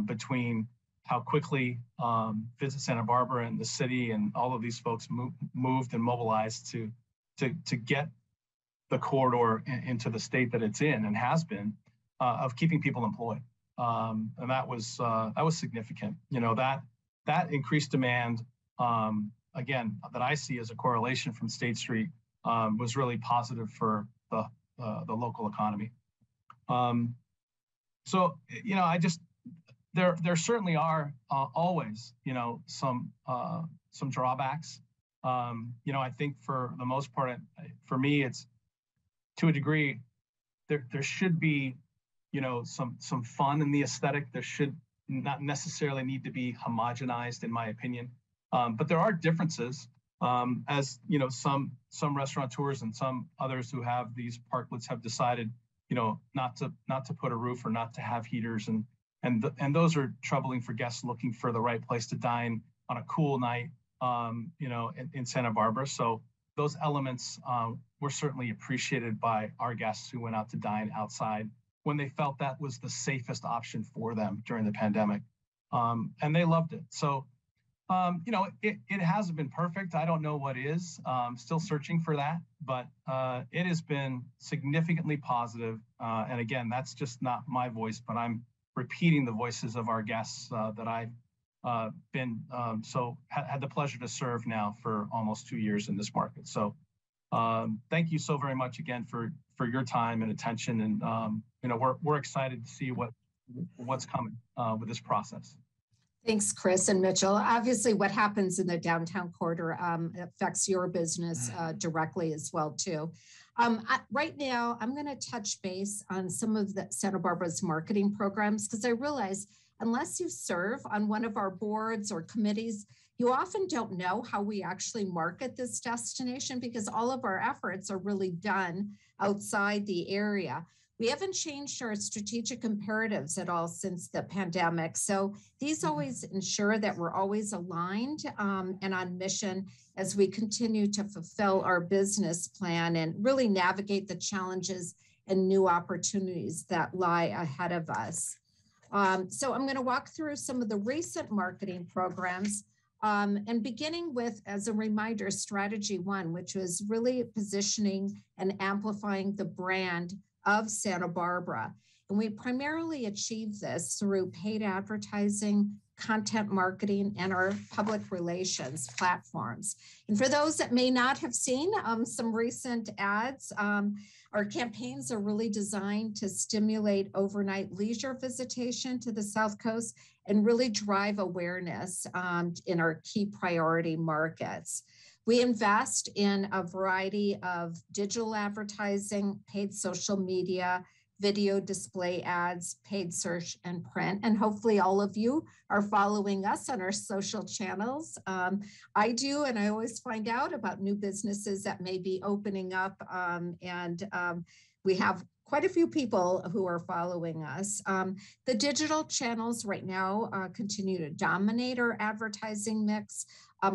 between how quickly Visit Santa Barbara and the city and all of these folks moved and mobilized to get the corridor into the state that it's in and has been of keeping people employed. And that was significant. That increased demand, again, that I see as a correlation from State Street, was really positive for the local economy. So, there certainly are always, some drawbacks. I think for the most part, for me, it's to a degree, there should be, some fun in the aesthetic. There should not necessarily need to be homogenized, in my opinion. But there are differences, as some restaurateurs and some others who have these parklets have decided, not to put a roof or not to have heaters, and those are troubling for guests looking for the right place to dine on a cool night, in Santa Barbara. So those elements were certainly appreciated by our guests who went out to dine outside when they felt that was the safest option for them during the pandemic. And they loved it. So, it hasn't been perfect. I don't know what is. Still searching for that, but it has been significantly positive. And again, that's just not my voice, but I'm repeating the voices of our guests that I've had the pleasure to serve now for almost 2 years in this market. So thank you so very much again for your time and attention. And we're excited to see what's coming with this process. Thanks, Chris and Mitchell. Obviously, what happens in the downtown corridor affects your business directly as well, too. Right now, I'm going to touch base on some of the Santa Barbara's marketing programs, because I realize unless you serve on one of our boards or committees, you often don't know how we actually market this destination, because all of our efforts are really done outside the area. We haven't changed our strategic imperatives at all since the pandemic. So these always ensure that we're always aligned and on mission as we continue to fulfill our business plan and really navigate the challenges and new opportunities that lie ahead of us. So I'm going to walk through some of the recent marketing programs and beginning with, as a reminder, Strategy 1, which was really positioning and amplifying the brand of Santa Barbara. And we primarily achieved this through paid advertising, content marketing, and our public relations platforms. And for those that may not have seen some recent ads, our campaigns are really designed to stimulate overnight leisure visitation to the South Coast and really drive awareness in our key priority markets. We invest in a variety of digital advertising, paid social media, video display ads, paid search, and print. And hopefully all of you are following us on our social channels. I do, and I always find out about new businesses that may be opening up. We have quite a few people who are following us. The digital channels right now continue to dominate our advertising mix,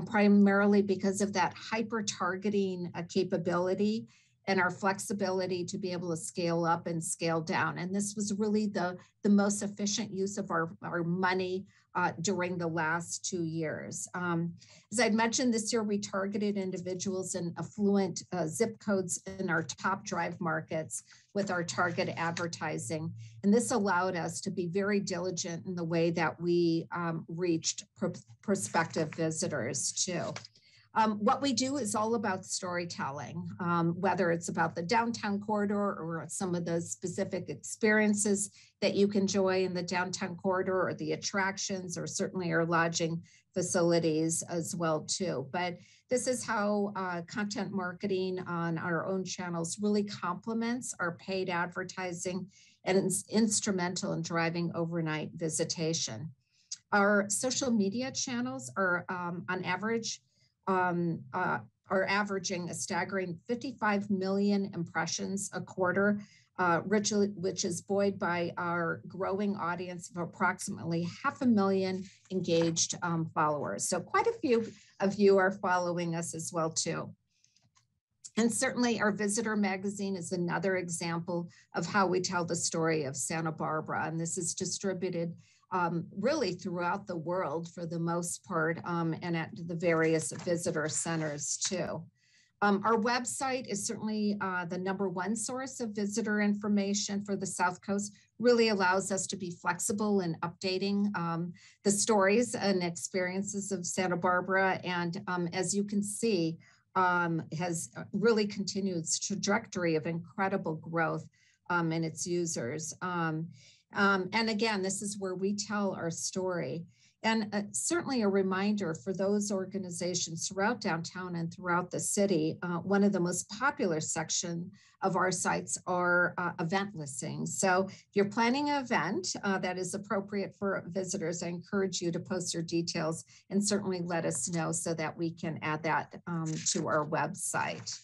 primarily because of that hyper-targeting capability and our flexibility to be able to scale up and scale down. And this was really the most efficient use of our money during the last 2 years. As I mentioned, this year we targeted individuals in affluent zip codes in our top drive markets with our target advertising. And this allowed us to be very diligent in the way that we reached prospective visitors too. What we do is all about storytelling, whether it's about the downtown corridor or some of the specific experiences that you can enjoy in the downtown corridor, or the attractions, or certainly our lodging facilities as well too. But this is how content marketing on our own channels really complements our paid advertising and is instrumental in driving overnight visitation. Our social media channels are on average are averaging a staggering 55 million impressions a quarter, which is buoyed by our growing audience of approximately 500,000 engaged followers. So quite a few of you are following us as well too. And certainly our visitor magazine is another example of how we tell the story of Santa Barbara. And this is distributed really throughout the world for the most part, and at the various visitor centers too. Our website is certainly the #1 source of visitor information for the South Coast. Really allows us to be flexible in updating the stories and experiences of Santa Barbara. And as you can see, has really continued its trajectory of incredible growth in its users. And again, this is where we tell our story. And certainly a reminder for those organizations throughout downtown and throughout the city, one of the most popular section of our sites are event listings. So if you're planning an event that is appropriate for visitors, I encourage you to post your details and certainly let us know so that we can add that to our website.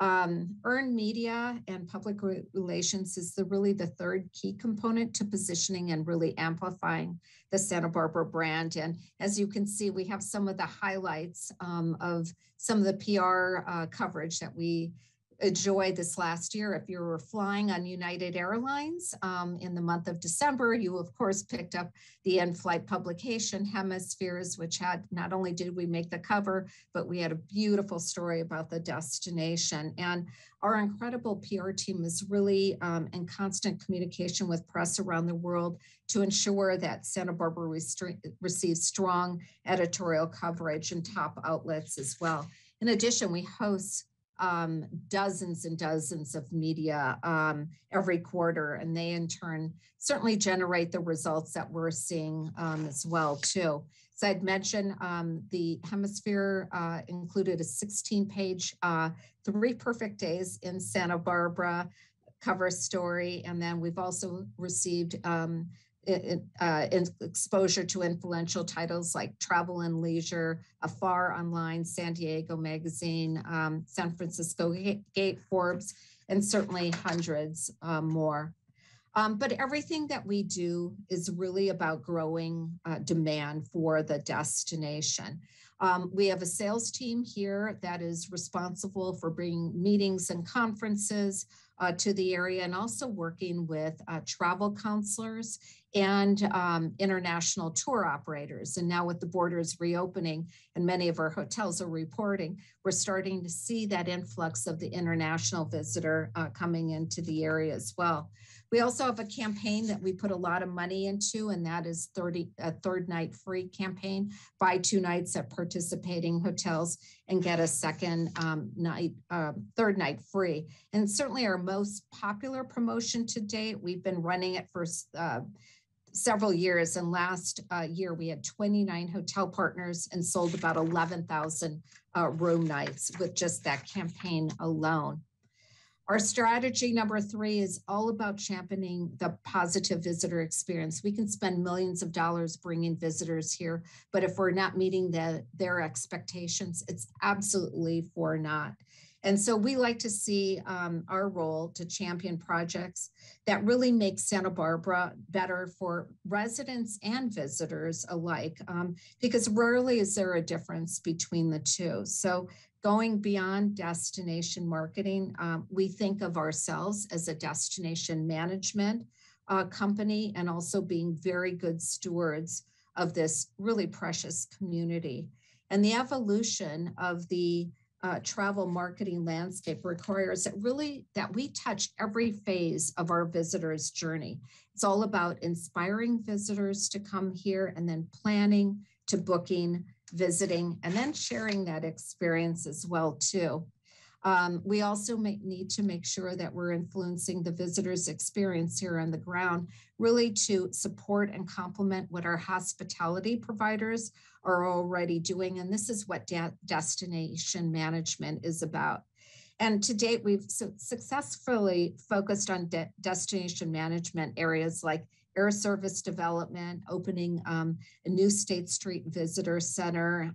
Earned media and public relations is really the third key component to positioning and really amplifying the Santa Barbara brand. And as you can see, we have some of the highlights of some of the PR coverage that we enjoyed this last year. If you were flying on United Airlines in the month of December, you of course picked up the in-flight publication Hemispheres, which had, not only did we make the cover, but we had a beautiful story about the destination. And our incredible PR team is really in constant communication with press around the world to ensure that Santa Barbara receives strong editorial coverage and top outlets as well. In addition, we host dozens and dozens of media every quarter, and they in turn certainly generate the results that we're seeing as well too. So I'd mentioned the Hemisphere included a 16-page 3 Perfect Days in Santa Barbara cover story, and then we've also received exposure to influential titles like Travel and Leisure, Afar Online, San Diego Magazine, San Francisco Gate, Forbes, and certainly hundreds more. But everything that we do is really about growing demand for the destination. We have a sales team here that is responsible for bringing meetings and conferences to the area, and also working with travel counselors and international tour operators. And now with the borders reopening and many of our hotels are reporting, we're starting to see that influx of the international visitor coming into the area as well. We also have a campaign that we put a lot of money into, and that is a third night free campaign. Buy 2 nights at participating hotels and get a third night free. And certainly our most popular promotion to date, we've been running it for several years. And last year we had 29 hotel partners and sold about 11,000 room nights with just that campaign alone. Our strategy number 3 is all about championing the positive visitor experience. We can spend millions of dollars bringing visitors here, but if we're not meeting their expectations, it's absolutely for naught. And so we like to see our role to champion projects that really make Santa Barbara better for residents and visitors alike, because rarely is there a difference between the two. So going beyond destination marketing, we think of ourselves as a destination management company, and also being very good stewards of this really precious community. And the evolution of the travel marketing landscape requires that we touch every phase of our visitors' journey. It's all about inspiring visitors to come here, and then planning to booking, visiting, and then sharing that experience as well too. We also need to make sure that we're influencing the visitor's experience here on the ground, really to support and complement what our hospitality providers are already doing. And this is what destination management is about. And to date, we've successfully focused on destination management areas like air service development, opening a new State Street Visitor Center,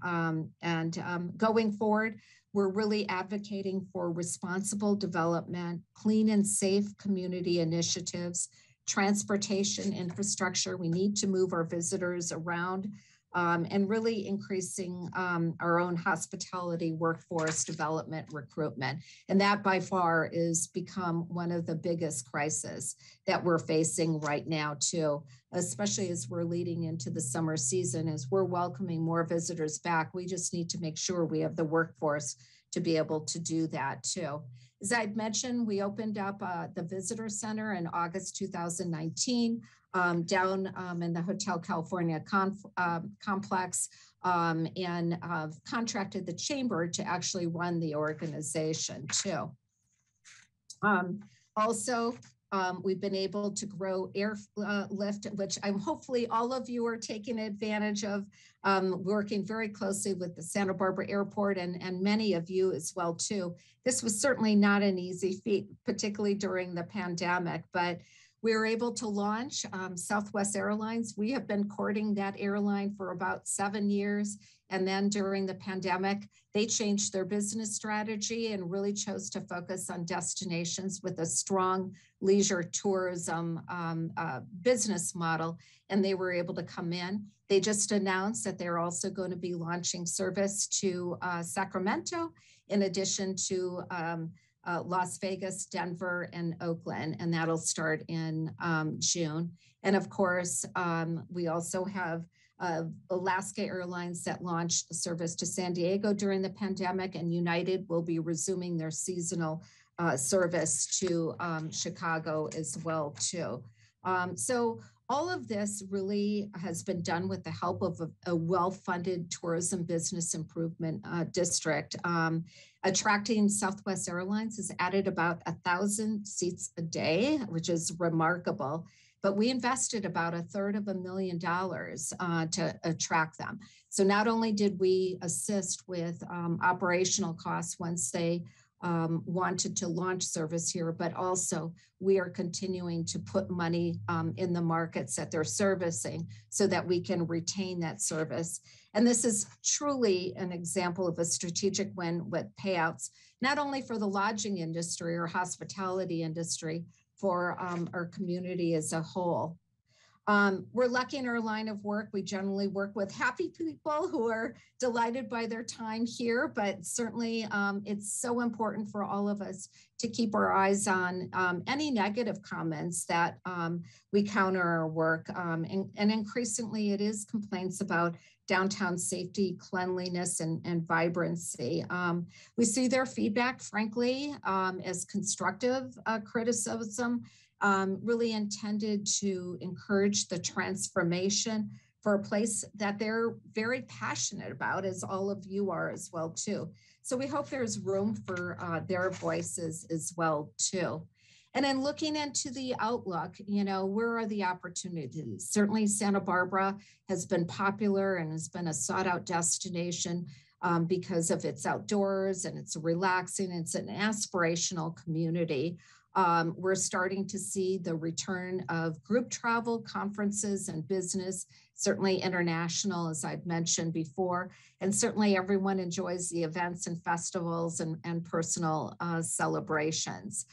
and going forward, we're really advocating for responsible development, clean and safe community initiatives, transportation infrastructure. We need to move our visitors around, and really increasing our own hospitality workforce development recruitment. And that by far is become one of the biggest crises that we're facing right now too, especially as we're leading into the summer season. As we're welcoming more visitors back, we just need to make sure we have the workforce to be able to do that too. As I'd mentioned, we opened up the Visitor Center in August 2019 down in the Hotel California complex, and contracted the chamber to actually run the organization too. Also, We've been able to grow airlift, which I'm hopefully all of you are taking advantage of, working very closely with the Santa Barbara Airport and many of you as well too. This was certainly not an easy feat, particularly during the pandemic, but we were able to launch Southwest Airlines. We have been courting that airline for about 7 years. And then during the pandemic, they changed their business strategy and really chose to focus on destinations with a strong leisure tourism business model. And they were able to come in. They just announced that they're also going to be launching service to Sacramento, in addition to Las Vegas, Denver, and Oakland, and that'll start in June. And of course, we also have Alaska Airlines that launched service to San Diego during the pandemic, and United will be resuming their seasonal service to Chicago as well too. So all of this really has been done with the help of a well-funded tourism business improvement district. Attracting Southwest Airlines has added about 1,000 seats a day, which is remarkable. But we invested about $250,000 to attract them. So not only did we assist with operational costs once they wanted to launch service here, but also we are continuing to put money in the markets that they're servicing so that we can retain that service. And this is truly an example of a strategic win with payouts, not only for the lodging industry or hospitality industry, for our community as a whole. We're lucky in our line of work. We generally work with happy people who are delighted by their time here, but certainly it's so important for all of us to keep our eyes on any negative comments that we counter our work. And increasingly it is complaints about downtown safety, cleanliness, and vibrancy. We see their feedback, frankly, as constructive criticism, really intended to encourage the transformation for a place that they're very passionate about, as all of you are as well too. So we hope there's room for their voices as well too. And then looking into the outlook, you know, where are the opportunities? Certainly Santa Barbara has been popular and has been a sought out destination because of its outdoors, and it's relaxing, it's an aspirational community. We're starting to see the return of group travel, conferences, and business, certainly international, as I've mentioned before. And certainly everyone enjoys the events and festivals and personal celebrations.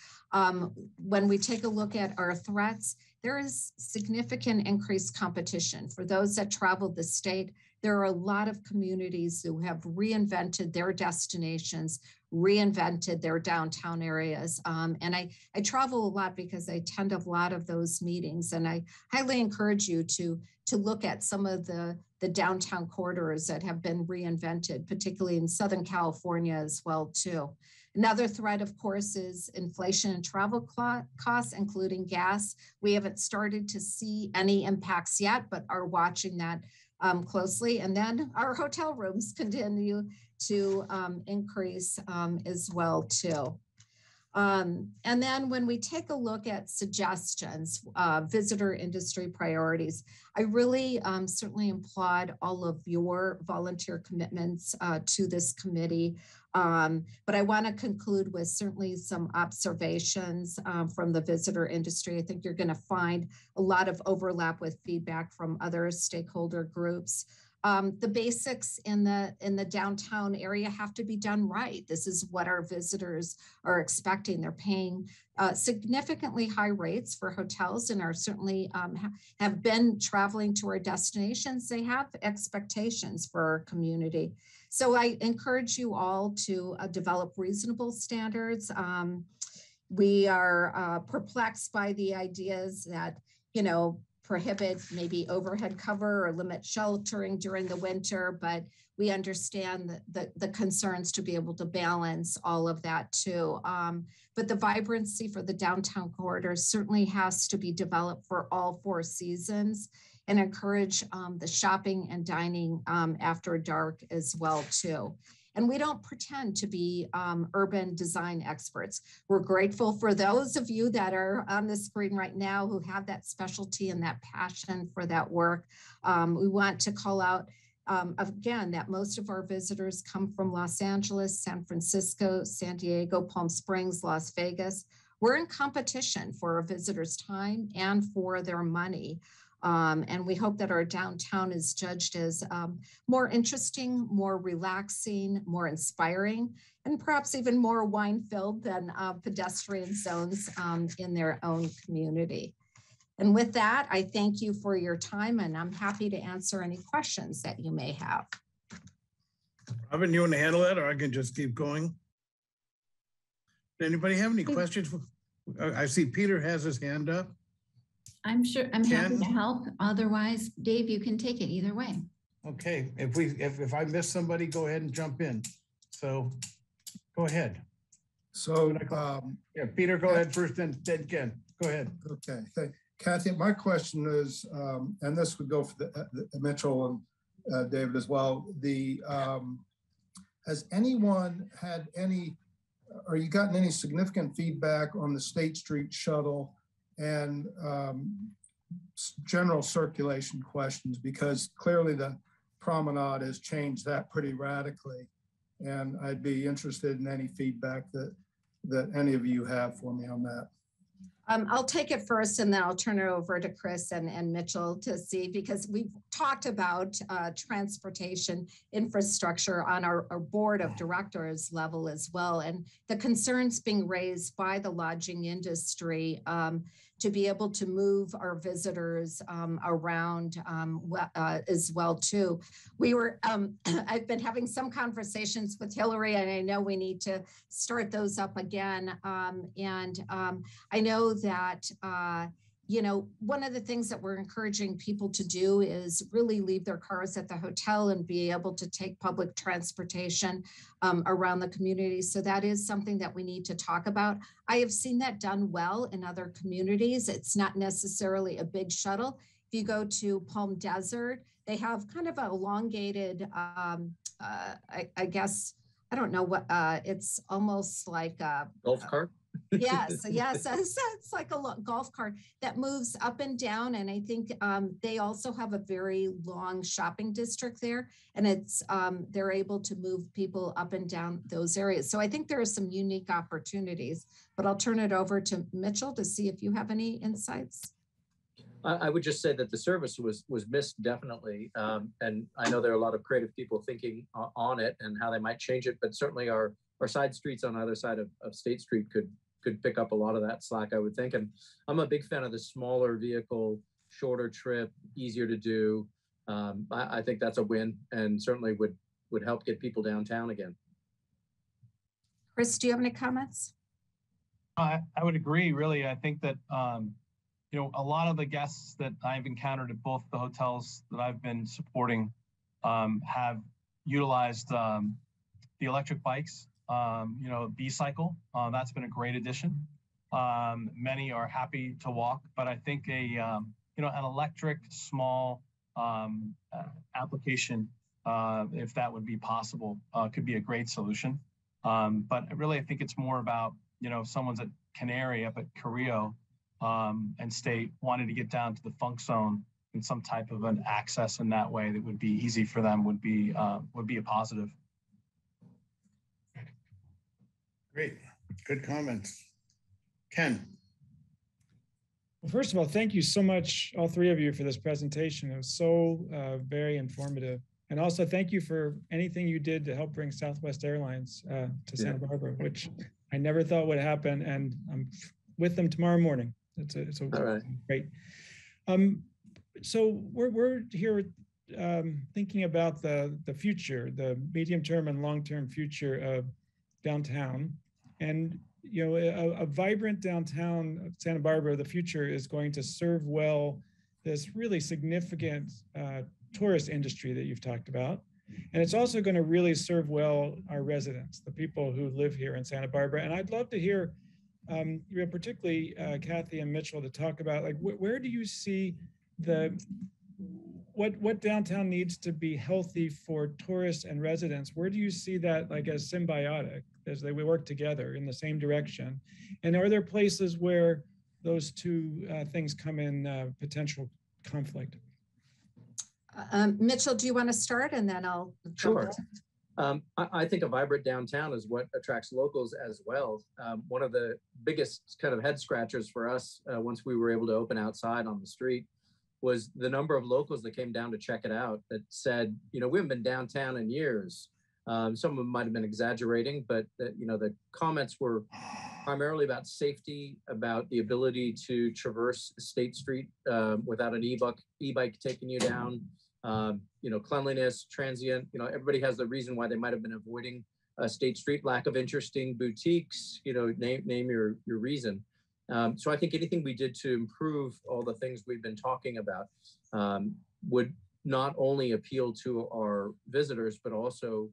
When we take a look at our threats, there is significant increased competition. For those that travel the state, there are a lot of communities who have reinvented their destinations, reinvented their downtown areas. And I travel a lot because I attend a lot of those meetings, and I highly encourage you to look at some of the downtown corridors that have been reinvented, particularly in Southern California as well too. Another threat, of course, is inflation and travel costs, including gas. We haven't started to see any impacts yet, but are watching that closely. And then our hotel rooms continue to increase as well too. And then when we take a look at suggestions, visitor industry priorities, I really certainly applaud all of your volunteer commitments to this committee. But I want to conclude with certainly some observations from the visitor industry. I think you're going to find a lot of overlap with feedback from other stakeholder groups. The basics in the downtown area have to be done right. This is what our visitors are expecting. They're paying significantly high rates for hotels and are certainly have been traveling to our destinations. They have expectations for our community. So I encourage you all to develop reasonable standards. We are perplexed by the ideas that, you know, prohibit maybe overhead cover or limit sheltering during the winter, but we understand the concerns to be able to balance all of that too. But the vibrancy for the downtown corridor certainly has to be developed for all 4 seasons, and encourage the shopping and dining after dark as well too. And we don't pretend to be urban design experts. We're grateful for those of you that are on the screen right now who have that specialty and that passion for that work. We want to call out again, that most of our visitors come from Los Angeles, San Francisco, San Diego, Palm Springs, Las Vegas. We're in competition for our visitors' time and for their money. And we hope that our downtown is judged as more interesting, more relaxing, more inspiring, and perhaps even more wine-filled than pedestrian zones in their own community. And with that, I thank you for your time, and I'm happy to answer any questions that you may have. Robin, you want to handle that, or I can just keep going? Anybody have any questions? I see Peter has his hand up. I'm sure I'm happy to help. Otherwise, Dave, you can take it either way. Okay, if I miss somebody, go ahead and jump in. So go ahead. So yeah, Peter, go ahead first, then Ken. Go ahead. Okay, Kathy, my question is, and this would go for the Mitchell and David as well. Has anyone had any, or you gotten any significant feedback on the State Street shuttle and general circulation questions? Because clearly the Promenade has changed that pretty radically. And I'd be interested in any feedback that any of you have for me on that. I'll take it first, and then I'll turn it over to Chris and Mitchell to see, because we've talked about transportation infrastructure on our board of directors level as well, and the concerns being raised by the lodging industry to be able to move our visitors around as well too. We were, I've been having some conversations with Hillary, and I know we need to start those up again. I know that, you know, one of the things that we're encouraging people to do is really leave their cars at the hotel and be able to take public transportation around the community. So that is something that we need to talk about. I have seen that done well in other communities. It's not necessarily a big shuttle. If you go to Palm Desert, they have kind of an elongated, I guess, I don't know what, it's almost like a golf cart. Yes, it's like a golf cart that moves up and down. And I think they also have a very long shopping district there, and it's they're able to move people up and down those areas. So I think there are some unique opportunities, but I'll turn it over to Mitchell to see if you have any insights. I would just say that the service was missed definitely. And I know there are a lot of creative people thinking on it and how they might change it, but certainly our side streets on either side of State Street could pick up a lot of that slack, I would think. And I'm a big fan of the smaller vehicle, shorter trip, easier to do. I think that's a win, and certainly would help get people downtown again. Chris, do you have any comments? I would agree, really. I think that, you know, a lot of the guests that I've encountered at both the hotels that I've been supporting have utilized the electric bikes. You know, B-cycle, that's been a great addition. Many are happy to walk, but I think you know, an electric small application, if that would be possible, could be a great solution. But really, I think it's more about, you know, if someone's at Canary up at Carrillo and State wanting to get down to the Funk Zone, and some type of an access in that way that would be easy for them would be a positive. Great, good comments. Ken. Well, first of all, thank you so much, all three of you, for this presentation. It was so very informative. And also thank you for anything you did to help bring Southwest Airlines to Santa Barbara, which I never thought would happen. And I'm with them tomorrow morning. It's great. So we're here thinking about the future, the medium-term and long-term future of downtown. And, you know, a vibrant downtown of Santa Barbara, the future is going to serve well this really significant tourist industry that you've talked about. And it's also going to really serve well our residents, the people who live here in Santa Barbara. And I'd love to hear, you know, particularly Kathy and Mitchell, to talk about, like, where do you see what downtown needs to be healthy for tourists and residents? Where do you see that like as symbiotic as they work together in the same direction? And are there places where those two things come in potential conflict? Mitchell, do you want to start and then I'll jump Sure. I think a vibrant downtown is what attracts locals as well. One of the biggest kind of head scratchers for us once we were able to open outside on the street was the number of locals that came down to check it out that said, you know, we haven't been downtown in years. Some of them might have been exaggerating, but you know, the comments were primarily about safety, about the ability to traverse State Street without an e-bike taking you down. You know, cleanliness, transient, you know, everybody has the reason why they might have been avoiding State Street, lack of interesting boutiques, you know, name your reason. So I think anything we did to improve all the things we've been talking about would not only appeal to our visitors, but also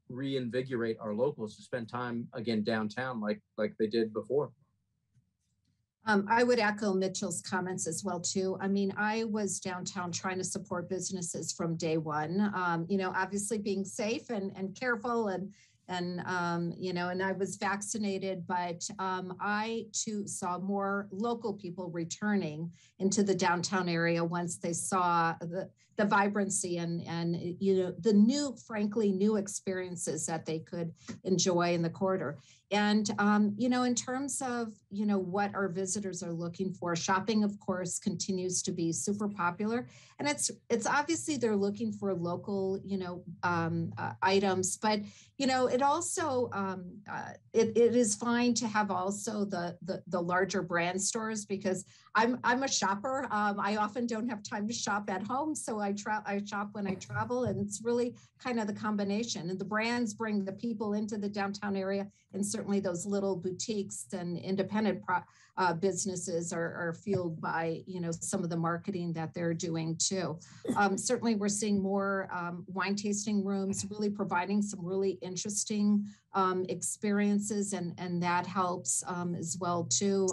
reinvigorate our locals to spend time again downtown like they did before. I would echo Mitchell's comments as well too. I mean, I was downtown trying to support businesses from day one, you know, obviously being safe and careful and you know, and I was vaccinated, but I too saw more local people returning into the downtown area once they saw the vibrancy and you know, the frankly new experiences that they could enjoy in the corridor. And, you know, in terms of, you know, what our visitors are looking for, shopping, of course, continues to be super popular. And it's obviously they're looking for local, you know, items, but, you know, it also, it is fine to have also the larger brand stores because I'm a shopper. I often don't have time to shop at home. So I shop when I travel, and it's really kind of the combination. And the brands bring the people into the downtown area, and certainly those little boutiques and independent businesses are fueled by, you know, some of the marketing that they're doing too. Certainly we're seeing more wine tasting rooms, really providing some really interesting experiences, and that helps as well too.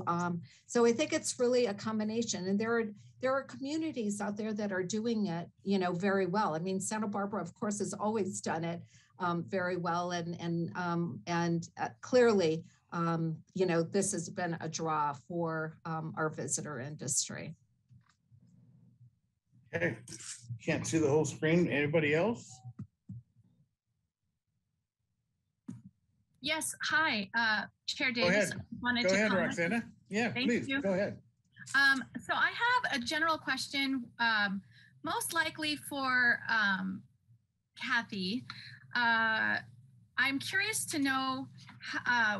So I think it's really a combination, and there are communities out there that are doing it, you know, very well. I mean, Santa Barbara, of course, has always done it very well, and clearly, you know, this has been a draw for our visitor industry. Okay, can't see the whole screen. Anybody else? Yes, hi, Chair Go Davis. ahead. Wanted Go to ahead, comment. Roxana. Yeah, Thank please, you. go ahead. So I have a general question, most likely for Kathy. I'm curious to know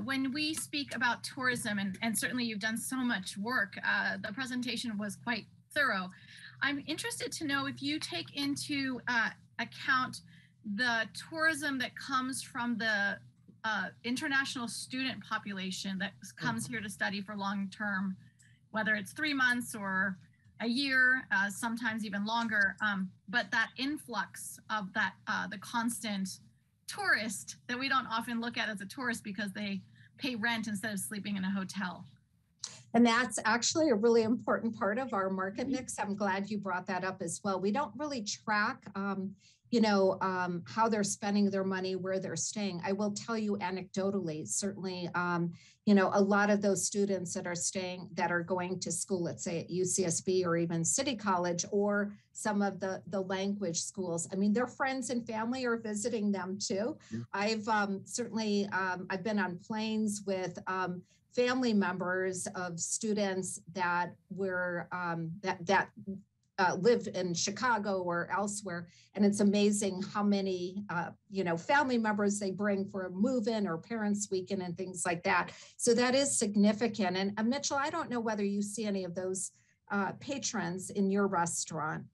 when we speak about tourism, and certainly you've done so much work, the presentation was quite thorough. I'm interested to know if you take into account the tourism that comes from the international student population that comes here to study for long-term, whether it's 3 months or a year, sometimes even longer, but that influx of that, the constant tourist that we don't often look at as a tourist because they pay rent instead of sleeping in a hotel. And that's actually a really important part of our market mix. I'm glad you brought that up as well. We don't really track, you know, how they're spending their money, where they're staying. I will tell you anecdotally, certainly, you know, a lot of those students that are staying, that are going to school, let's say at UCSB or even City College or some of the language schools, I mean, their friends and family are visiting them too. I've certainly, I've been on planes with family members of students that were, live in Chicago or elsewhere. And it's amazing how many, you know, family members they bring for a move-in or parents' weekend and things like that. So that is significant. And Mitchell, I don't know whether you see any of those patrons in your restaurant.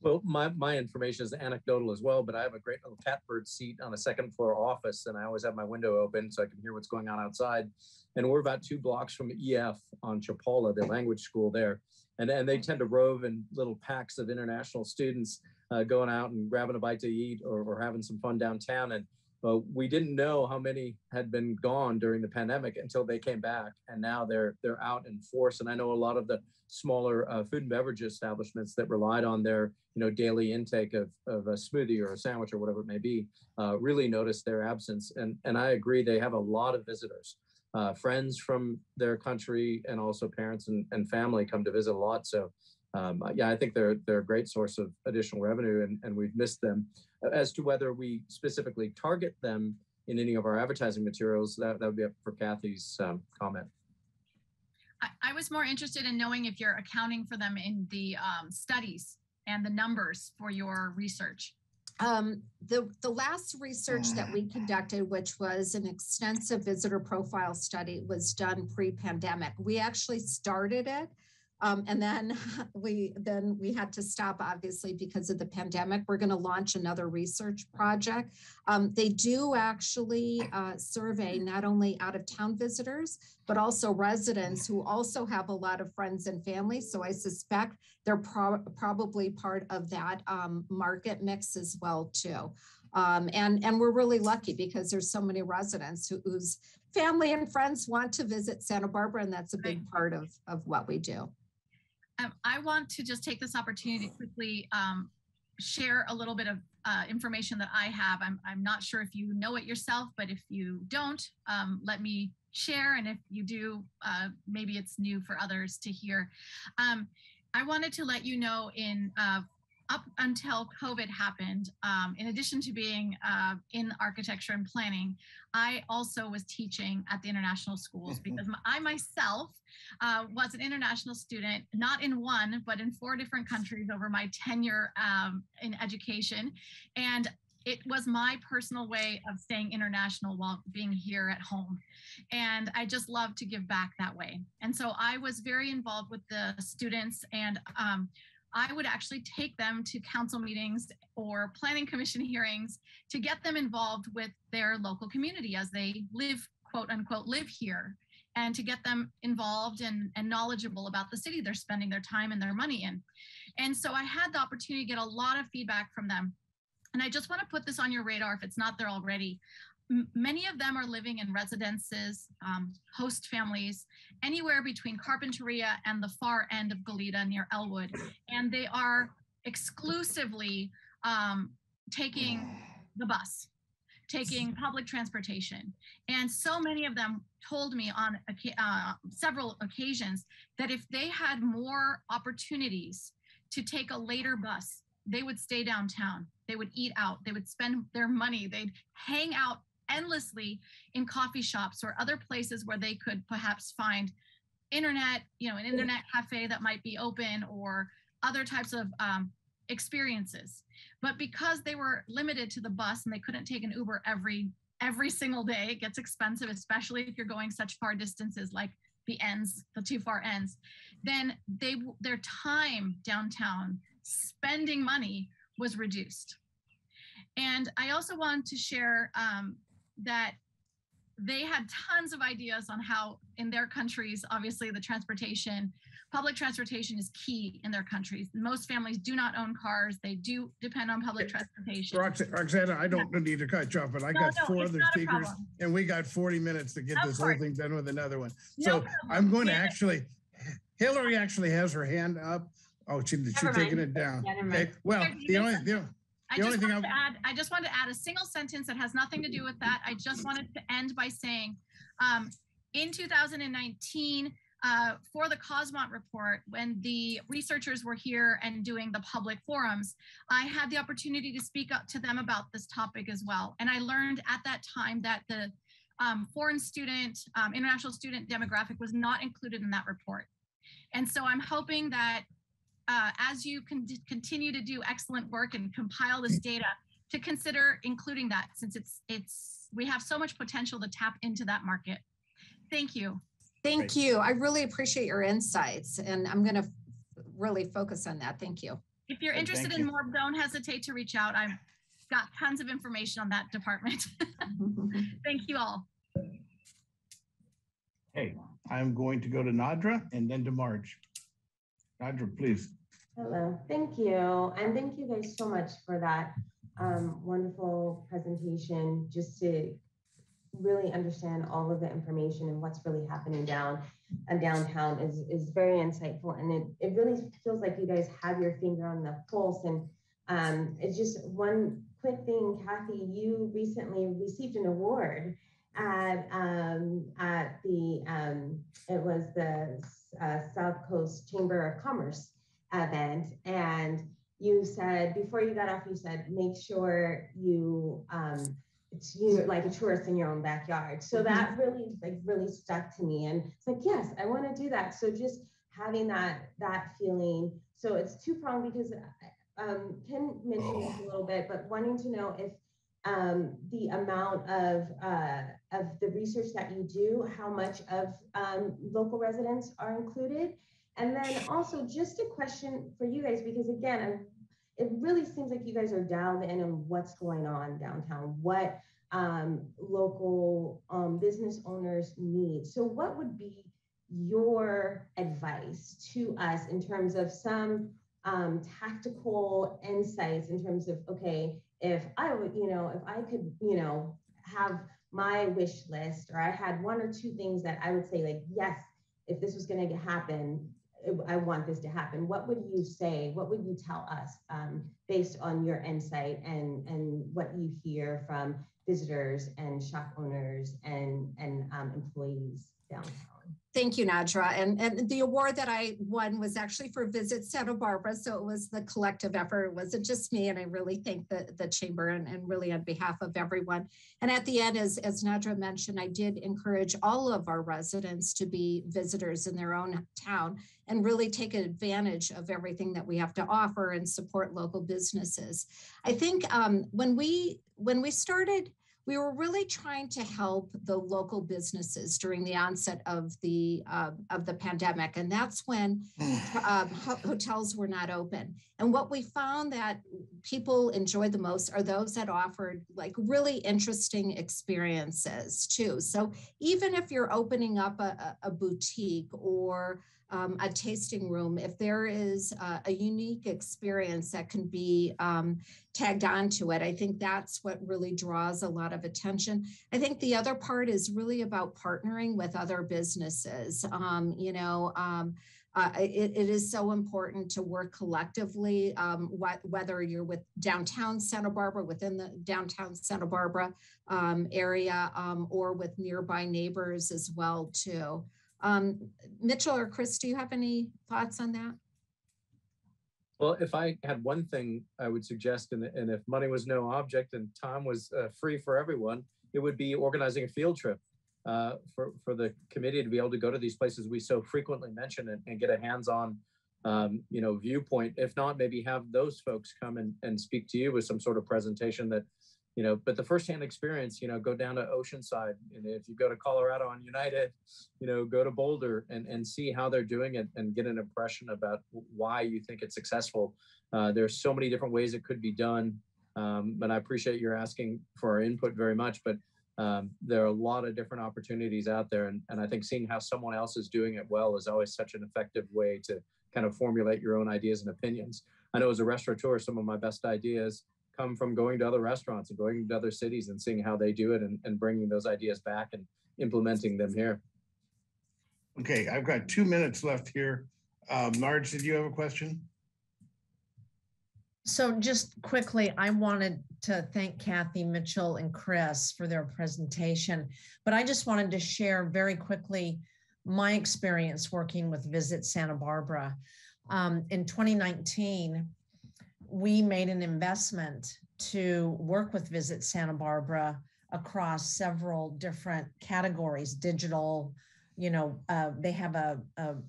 Well, my information is anecdotal as well, but I have a great little catbird seat on a second floor office, and I always have my window open so I can hear what's going on outside. And we're about 2 blocks from EF on Chapala, the language school there. And they tend to rove in little packs of international students going out and grabbing a bite to eat or having some fun downtown. And we didn't know how many had been gone during the pandemic until they came back, and now they're out in force. And I know a lot of the smaller food and beverage establishments that relied on their daily intake of a smoothie or a sandwich or whatever it may be really noticed their absence. And I agree, they have a lot of visitors, friends from their country, and also parents and family come to visit a lot. So yeah, I think they're a great source of additional revenue, and we've missed them. As to whether we specifically target them in any of our advertising materials, that would be up for Kathy's comment. I was more interested in knowing if you're accounting for them in the studies and the numbers for your research. The last research that we conducted, which was an extensive visitor profile study, was done pre-pandemic. We actually started it. And then we had to stop, obviously, because of the pandemic. We're going to launch another research project. They do actually survey not only out-of-town visitors, but also residents who also have a lot of friends and family. So I suspect they're probably part of that market mix as well, too. And we're really lucky because there's so many residents whose family and friends want to visit Santa Barbara, and that's a big part of what we do. I want to just take this opportunity to quickly share a little bit of information that I have. I'm not sure if you know it yourself, but if you don't, let me share. And if you do, maybe it's new for others to hear. I wanted to let you know up until COVID happened, in addition to being in architecture and planning, I also was teaching at the international schools because I myself was an international student, not in one, but in 4 different countries over my tenure in education. And it was my personal way of staying international while being here at home. And I just love to give back that way. And so I was very involved with the students, and I would actually take them to council meetings or planning commission hearings to get them involved with their local community as they live, quote unquote, live here, and to get them involved and knowledgeable about the city they're spending their time and their money in. And so I had the opportunity to get a lot of feedback from them. And I just want to put this on your radar if it's not there already. Many of them are living in residences, host families, anywhere between Carpinteria and the far end of Goleta near Elwood. And they are exclusively taking the bus, taking public transportation. And so many of them told me on several occasions that if they had more opportunities to take a later bus, they would stay downtown, they would eat out, they would spend their money, they'd hang out endlessly in coffee shops or other places where they could perhaps find internet, an internet cafe that might be open, or other types of experiences. But because they were limited to the bus and they couldn't take an Uber every single day, it gets expensive, especially if you're going such far distances like the 2 far ends, then their time downtown spending money was reduced. And I also wanted to share that they had tons of ideas on how in their countries, obviously public transportation is key in their countries. Most families do not own cars. They do depend on public transportation. Roxana, I don't need to cut you off, but I got 4 other speakers and we got 40 minutes to get this whole thing done with another one. So I'm going to Hillary actually has her hand up. Oh, she's taking it down. Okay. Well, I just wanted to add a single sentence that has nothing to do with that. I just wanted to end by saying, in 2019, for the Cosmont report, when the researchers were here and doing the public forums, I had the opportunity to speak up to them about this topic as well. And I learned at that time that the foreign student, international student demographic was not included in that report. And so I'm hoping that as you can continue to do excellent work and compile this data, to consider including that, since we have so much potential to tap into that market. Thank you. Thank you. I really appreciate your insights, and I'm going to really focus on that. Thank you. If you're interested in more, don't hesitate to reach out. I've got tons of information on that department. Thank you all. Hey, I'm going to go to Nadra and then to Marge. Nadra, please. Hello, thank you. And thank you guys so much for that wonderful presentation just to really understand all of the information and what's really happening downtown is very insightful. And it really feels like you guys have your finger on the pulse. And it's just one quick thing, Kathy, you recently received an award at the, it was the South Coast Chamber of Commerce event. And you said, before you got off, you said, make sure you, it's you like a tourist in your own backyard. So that really stuck to me. And it's like, yes, I want to do that. So just having that feeling. So it's two-pronged because Ken mentioned this a little bit, but wanting to know if the amount of the research that you do, how much of local residents are included. And then also just a question for you guys, because again, it really seems like you guys are dialed in on what's going on downtown, what local business owners need. So what would be your advice to us in terms of some tactical insights in terms of, okay, if I would, if I could, have my wish list, or I had one or two things that I would say like, yes, if this was going to happen, I want this to happen. What would you say? What would you tell us based on your insight and what you hear from visitors and shop owners and employees downtown? Thank you, Nadra. And the award that I won was actually for Visit Santa Barbara. So it was the collective effort. It wasn't just me. And I really thank the Chamber and really on behalf of everyone. And at the end, as Nadra mentioned, I did encourage all of our residents to be visitors in their own town and really take advantage of everything that we have to offer and support local businesses. I think when we started, we were really trying to help the local businesses during the onset of the pandemic, and that's when hotels were not open. And what we found that people enjoyed the most are those that offered like really interesting experiences too. So even if you're opening up a boutique or a tasting room, if there is a unique experience that can be tagged onto it, I think that's what really draws a lot of attention. I think the other part is really about partnering with other businesses. It is so important to work collectively, whether you're with downtown Santa Barbara, within the downtown Santa Barbara area, or with nearby neighbors as well too. Mitchell or Chris, do you have any thoughts on that? Well, if I had one thing I would suggest, and if money was no object and time was free for everyone, it would be organizing a field trip for the committee to be able to go to these places we so frequently mention and get a hands-on viewpoint. If not, maybe have those folks come and speak to you with some sort of presentation that, but the firsthand experience, go down to Oceanside, and if you go to Colorado on United, go to Boulder and see how they're doing it and get an impression about why you think it's successful. There's so many different ways it could be done. And I appreciate your asking for our input very much, but there are a lot of different opportunities out there. And I think seeing how someone else is doing it well is always such an effective way to kind of formulate your own ideas and opinions. I know as a restaurateur, some of my best ideas come from going to other restaurants and going to other cities and seeing how they do it and bringing those ideas back and implementing them here. Okay, I've got 2 minutes left here. Marge, did you have a question? So just quickly, I wanted to thank Kathy, Mitchell, and Chris for their presentation, but I just wanted to share very quickly my experience working with Visit Santa Barbara. In 2019, we made an investment to work with Visit Santa Barbara across several different categories, digital, they have a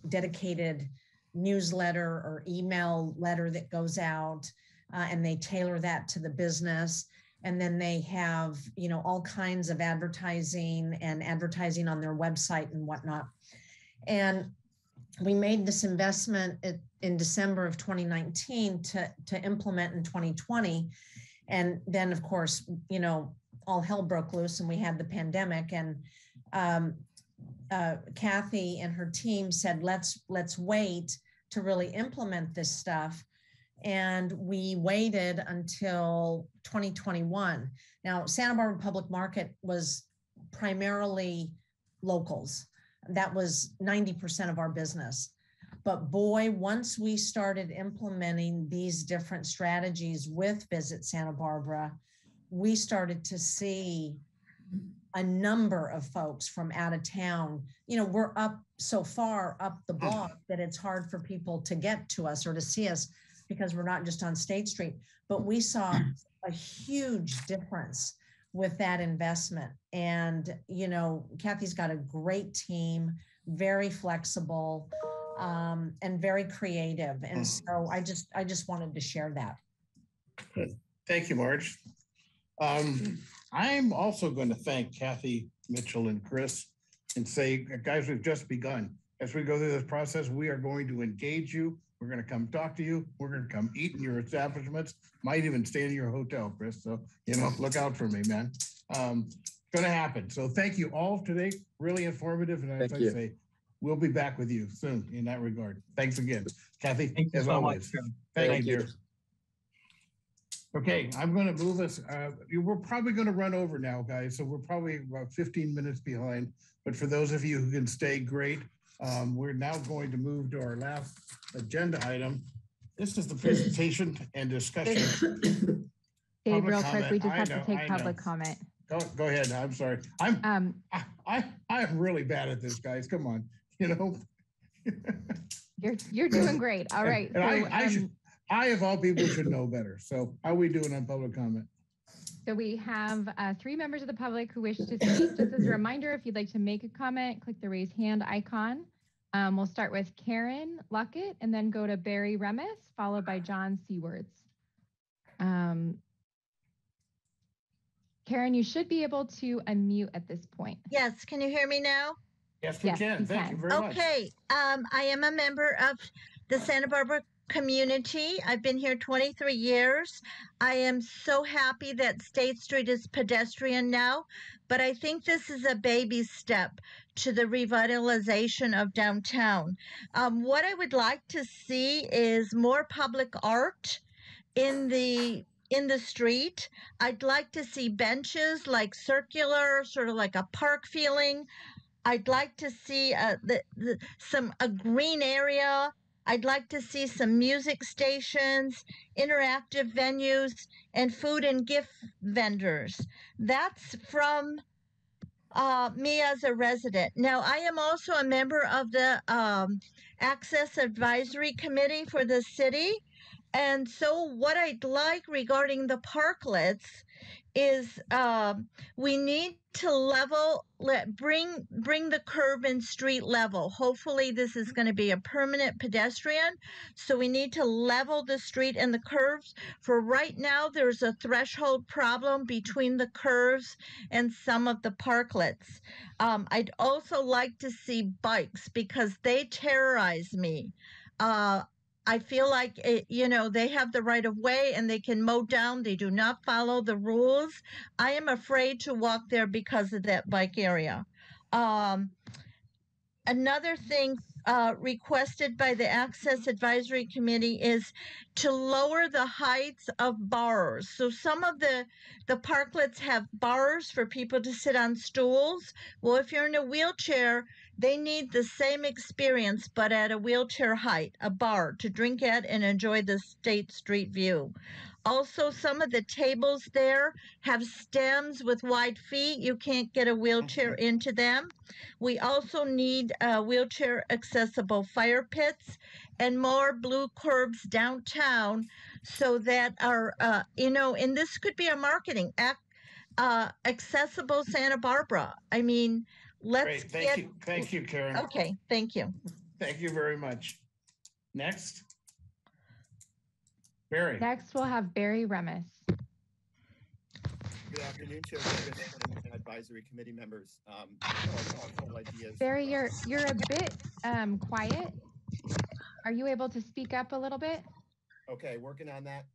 dedicated newsletter or email letter that goes out and they tailor that to the business. And then they have, all kinds of advertising and advertising on their website and whatnot. And we made this investment in December of 2019 to implement in 2020. And then of course, all hell broke loose and we had the pandemic, and Kathy and her team said, let's wait to really implement this stuff. and we waited until 2021. Now, Santa Barbara Public Market was primarily locals. That was 90% of our business. But boy, once we started implementing these different strategies with Visit Santa Barbara, we started to see a number of folks from out of town. You know, we're up so far up the block that it's hard for people to get to us or to see us because we're not just on State Street. But we saw a huge difference with that investment. And, you know, Kathy's got a great team, very flexible, and very creative. And so I just wanted to share that. Good. Thank you, Marge. I'm also going to thank Kathy, Mitchell, and Chris and say, guys, we've just begun. As we go through this process, we are going to engage you. We're going to come talk to you. We're going to come eat in your establishments, might even stay in your hotel, Chris. So, you know, look out for me, man. It's going to happen. So thank you all today. Really informative. And as I say, we'll be back with you soon in that regard. Thanks again. Kathy, Thank you as so always. much. Thank you, dear. Okay, I'm going to move us. We're probably going to run over now, guys. So we're probably about 15 minutes behind. But for those of you who can stay, great. We're now going to move to our last agenda item. This is the presentation and discussion. Dave, real quick, we just have to take public comment. Go ahead. I'm sorry. I'm really bad at this, guys. Come on, you know. You're doing great. All right. And so, I of all people should know better. So how are we doing on public comment? So we have 3 members of the public who wish to speak. Just as a reminder, if you'd like to make a comment, click the raise hand icon. We'll start with Karen Luckett and then go to Barry Remis, followed by John Seawards. Karen, you should be able to unmute at this point. Yes, can you hear me now? Yes, we can. Thank you very much. Okay, I am a member of the Santa Barbara community. I've been here 23 years. I am so happy that State Street is pedestrian now, but I think this is a baby step to the revitalization of downtown. What I would like to see is more public art in the street. I'd like to see benches like circular, sort of like a park feeling. I'd like to see a green area. I'd like to see some music stations, interactive venues, and food and gift vendors. That's from me as a resident. Now, I am also a member of the Access Advisory Committee for the city. And so what I'd like regarding the parklets is we need to bring the curb and street level. Hopefully this is going to be a permanent pedestrian. So we need to level the street and the curves. For right now, there's a threshold problem between the curves and some of the parklets. I'd also like to see bikes because they terrorize me. I feel like, they have the right of way and they can mow down. They do not follow the rules. I am afraid to walk there because of that bike area. Another thing requested by the Access Advisory Committee is to lower the heights of bars. So some of the parklets have bars for people to sit on stools. Well, if you're in a wheelchair, they need the same experience, but at a wheelchair height, a bar to drink at and enjoy the State Street view. Also, some of the tables there have stems with wide feet. You can't get a wheelchair into them. We also need wheelchair accessible fire pits and more blue curbs downtown so that our, and this could be a marketing accessible Santa Barbara. I mean, let's Great. Thank you, Karen. Okay, thank you. Thank you very much. Next. Barry. Next, we'll have Barry Remis. Good afternoon, Chair Davis and Advisory Committee members. Barry, you're a bit quiet. Are you able to speak up a little bit? Okay, working on that.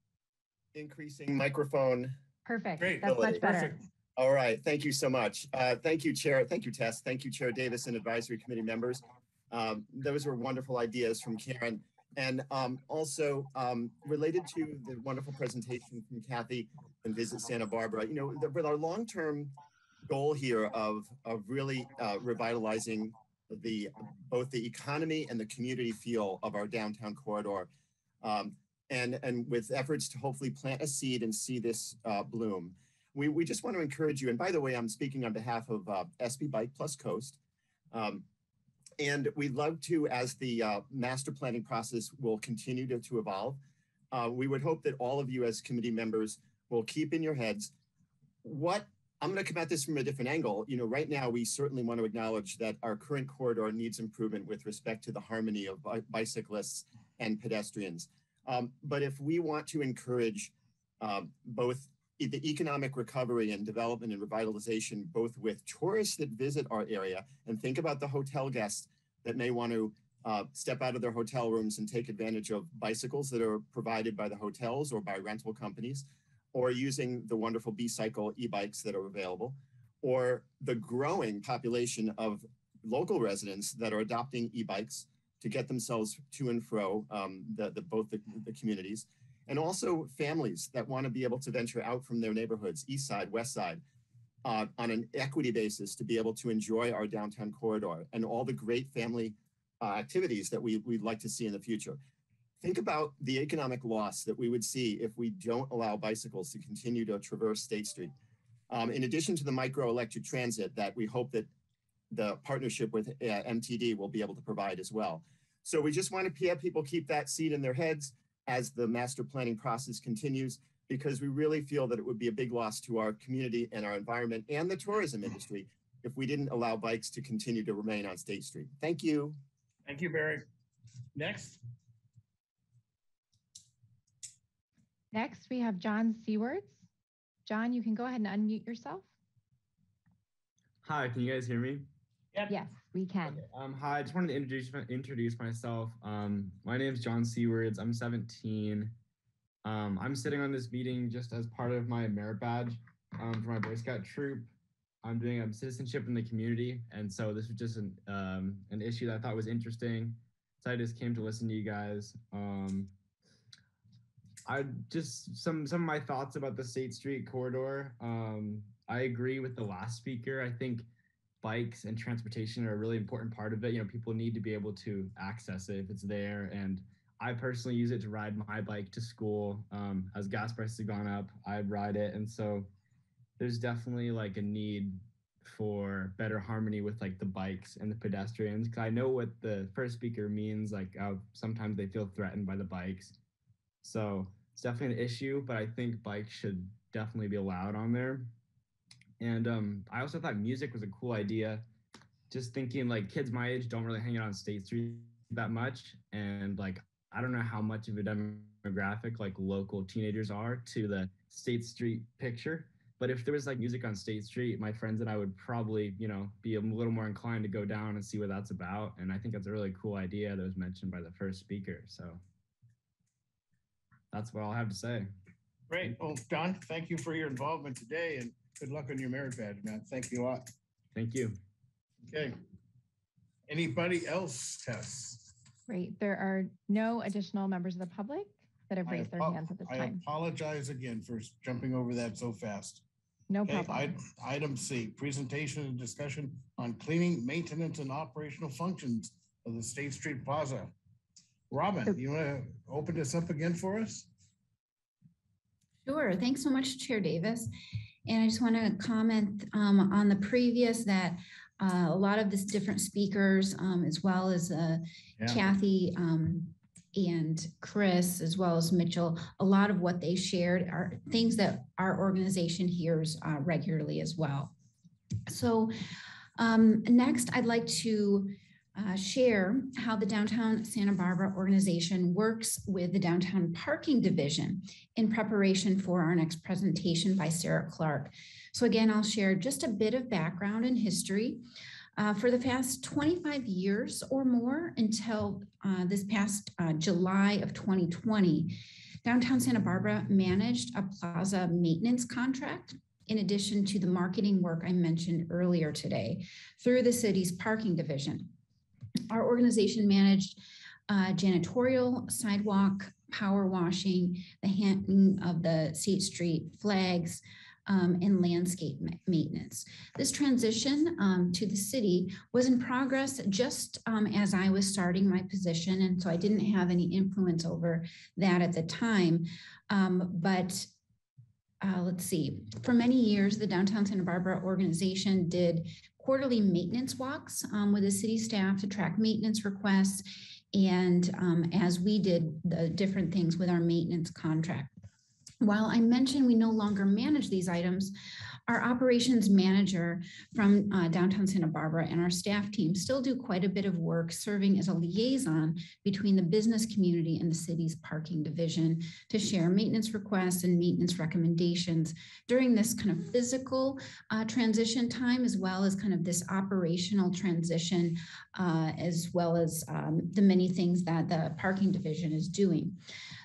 Increasing microphone. Perfect. Great. That's much better. Perfect. All right. Thank you so much. Thank you, Chair. Thank you, Tess. Thank you, Chair Davis and Advisory Committee members. Those were wonderful ideas from Karen. And also related to the wonderful presentation from Kathy and Visit Santa Barbara, you know, with our long-term goal here of really revitalizing both the economy and the community feel of our downtown corridor, and with efforts to hopefully plant a seed and see this bloom. We just want to encourage you, and by the way, I'm speaking on behalf of SB Bike Plus Coast, and we'd love to, as the master planning process will continue to evolve, we would hope that all of you as committee members will keep in your heads I'm going to come at this from a different angle. You know, right now, we certainly want to acknowledge that our current corridor needs improvement with respect to the harmony of bicyclists and pedestrians. But if we want to encourage both the economic recovery and development and revitalization, both with tourists that visit our area, and think about the hotel guests that may want to step out of their hotel rooms and take advantage of bicycles that are provided by the hotels or by rental companies, or using the wonderful B-Cycle e-bikes that are available, or the growing population of local residents that are adopting e-bikes to get themselves to and fro both the communities, and also families that want to be able to venture out from their neighborhoods, east side, west side, on an equity basis to be able to enjoy our downtown corridor and all the great family activities that we'd like to see in the future. Think about the economic loss that we would see if we don't allow bicycles to continue to traverse State Street. In addition to the micro electric transit that we hope that the partnership with MTD will be able to provide as well. So we just want to have people keep that seed in their heads as the master planning process continues, because we really feel that it would be a big loss to our community and our environment and the tourism industry if we didn't allow bikes to continue to remain on State Street. Thank you. Thank you, Barry. Next. Next, we have John Seawards. John, you can go ahead and unmute yourself. Hi, can you guys hear me? Yep. Yes, we can. Okay. Hi, I just wanted to introduce myself. My name is John Seawards. I'm 17. I'm sitting on this meeting just as part of my merit badge for my Boy Scout troop. I'm doing citizenship in the community, and so this was just an issue that I thought was interesting. So I just came to listen to you guys. I just some of my thoughts about the State Street corridor. I agree with the last speaker. I think bikes and transportation are a really important part of it. You know, people need to be able to access it if it's there. And I personally use it to ride my bike to school. As gas prices have gone up, I ride it. And so there's definitely like a need for better harmony with like the bikes and the pedestrians. Cause I know what the first speaker means, like sometimes they feel threatened by the bikes. So it's definitely an issue, but I think bikes should definitely be allowed on there. And I also thought music was a cool idea. Just thinking like kids my age don't really hang out on State Street that much. And like, I don't know how much of a demographic like local teenagers are to the State Street picture. But if there was like music on State Street, my friends and I would probably, you know, be a little more inclined to go down and see what that's about. And I think that's a really cool idea that was mentioned by the first speaker. So that's what I'll have to say. Great. Well, John, thank you for your involvement today, and good luck on your merit badge, man. Thank you a lot. Thank you. Okay. Anybody else, Tess? Great. There are no additional members of the public that have raised their hands at this time. I apologize again for jumping over that so fast. No problem. Item C, presentation and discussion on cleaning, maintenance, and operational functions of the State Street Plaza. Robin, you want to open this up again for us? Sure. Thanks so much, Chair Davis. And I just want to comment on the previous that a lot of the different speakers, as well as Kathy and Chris, as well as Mitchell, a lot of what they shared are things that our organization hears regularly as well. So next, I'd like to share how the Downtown Santa Barbara organization works with the Downtown Parking Division in preparation for our next presentation by Sarah Clark. So again, I'll share just a bit of background and history. For the past 25 years or more, until this past July of 2020, Downtown Santa Barbara managed a plaza maintenance contract in addition to the marketing work I mentioned earlier today through the city's parking division. Our organization managed janitorial, sidewalk, power washing, the hanging of the State Street flags, and landscape maintenance. This transition to the city was in progress just as I was starting my position, and so I didn't have any influence over that at the time. Let's see, for many years, the Downtown Santa Barbara organization did quarterly maintenance walks with the city staff to track maintenance requests, and as we did the different things with our maintenance contract. While I mentioned we no longer manage these items, our operations manager from downtown Santa Barbara and our staff team still do quite a bit of work serving as a liaison between the business community and the city's parking division to share maintenance requests and maintenance recommendations during this kind of physical transition time, as well as kind of this operational transition, as well as the many things that the parking division is doing.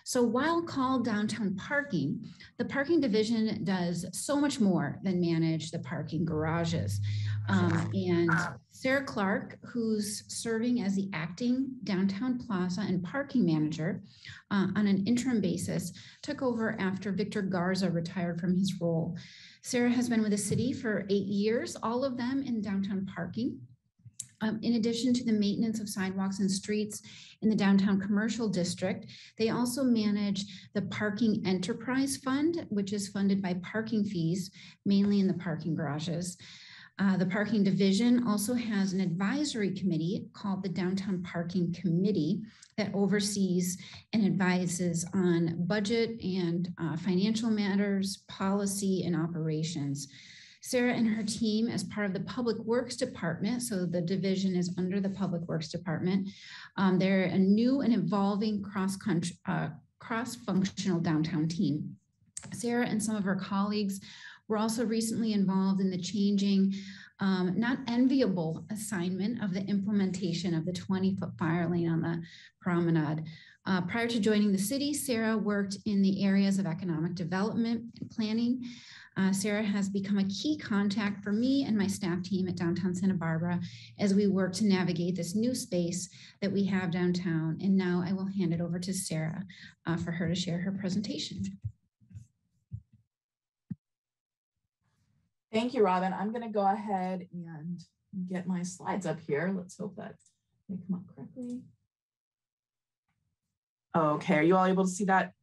So while called downtown parking, the parking division does so much more than manage the parking garages. And Sarah Clark, who's serving as the acting downtown plaza and parking manager on an interim basis, took over after Victor Garza retired from his role. Sarah has been with the city for 8 years, all of them in downtown parking. In addition to the maintenance of sidewalks and streets in the downtown commercial district, they also manage the Parking Enterprise Fund, which is funded by parking fees, mainly in the parking garages. The parking division also has an advisory committee called the Downtown Parking Committee that oversees and advises on budget and financial matters, policy, and operations. Sarah and her team, as part of the Public Works Department, so the division is under the Public Works Department, they're a new and evolving cross-functional downtown team. Sarah and some of her colleagues were also recently involved in the changing, not enviable assignment of the implementation of the 20-foot fire lane on the Promenade. Prior to joining the city, Sarah worked in the areas of economic development and planning. Sarah has become a key contact for me and my staff team at downtown Santa Barbara as we work to navigate this new space that we have downtown. And now I will hand it over to Sarah for her to share her presentation. Thank you, Robin. I'm going to go ahead and get my slides up here. Let's hope that they come up correctly. Okay, are you all able to see that?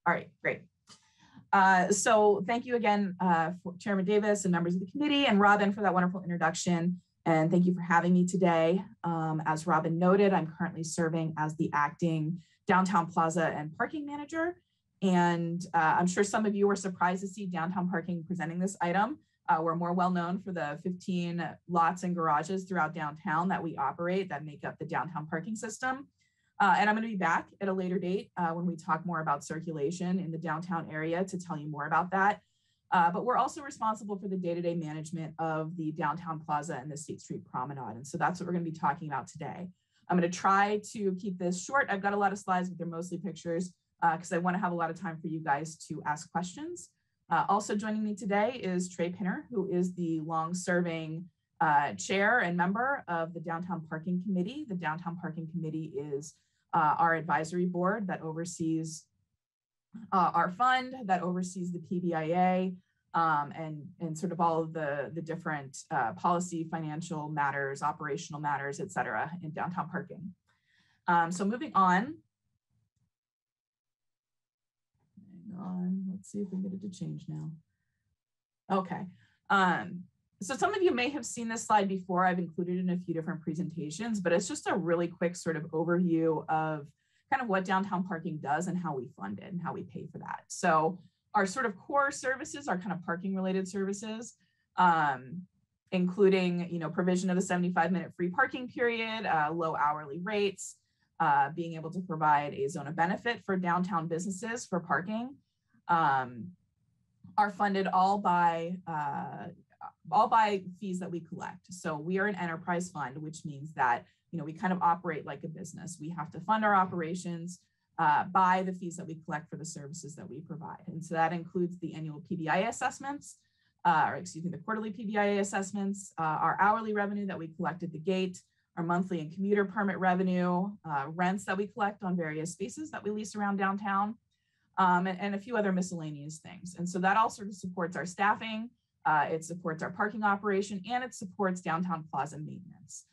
All right, great. So thank you again, for Chairman Davis and members of the committee and Robin for that wonderful introduction. And thank you for having me today. As Robin noted, I'm currently serving as the acting downtown plaza and parking manager. And I'm sure some of you were surprised to see downtown parking presenting this item. We're more well known for the 15 lots and garages throughout downtown that we operate that make up the downtown parking system. And I'm going to be back at a later date when we talk more about circulation in the downtown area to tell you more about that. But we're also responsible for the day-to-day management of the downtown plaza and the State Street Promenade. And so that's what we're going to be talking about today. I'm going to try to keep this short. I've got a lot of slides, but they're mostly pictures because I want to have a lot of time for you guys to ask questions. Also joining me today is Trey Pinner, who is the long-serving chair and member of the Downtown Parking Committee. The Downtown Parking Committee is our advisory board that oversees our fund, that oversees the PBIA, and sort of all of the different policy, financial matters, operational matters, et cetera, in downtown parking. So moving on. Hang on, let's see if we can get it to change now. Okay. So some of you may have seen this slide before. I've included it in a few different presentations, but it's just a really quick sort of overview of kind of what downtown parking does and how we fund it and how we pay for that. So our sort of core services are kind of parking related services, including, you know, provision of a 75-minute free parking period, low hourly rates, being able to provide a zone of benefit for downtown businesses for parking, are funded all by fees that we collect. So we are an enterprise fund, which means that, you know, we kind of operate like a business. We have to fund our operations by the fees that we collect for the services that we provide. And so that includes the annual PBIA assessments, or excuse me, the quarterly PBIA assessments, our hourly revenue that we collect at the gate, our monthly and commuter permit revenue, rents that we collect on various spaces that we lease around downtown, and a few other miscellaneous things. And so that all sort of supports our staffing, it supports our parking operation, and it supports downtown plaza maintenance.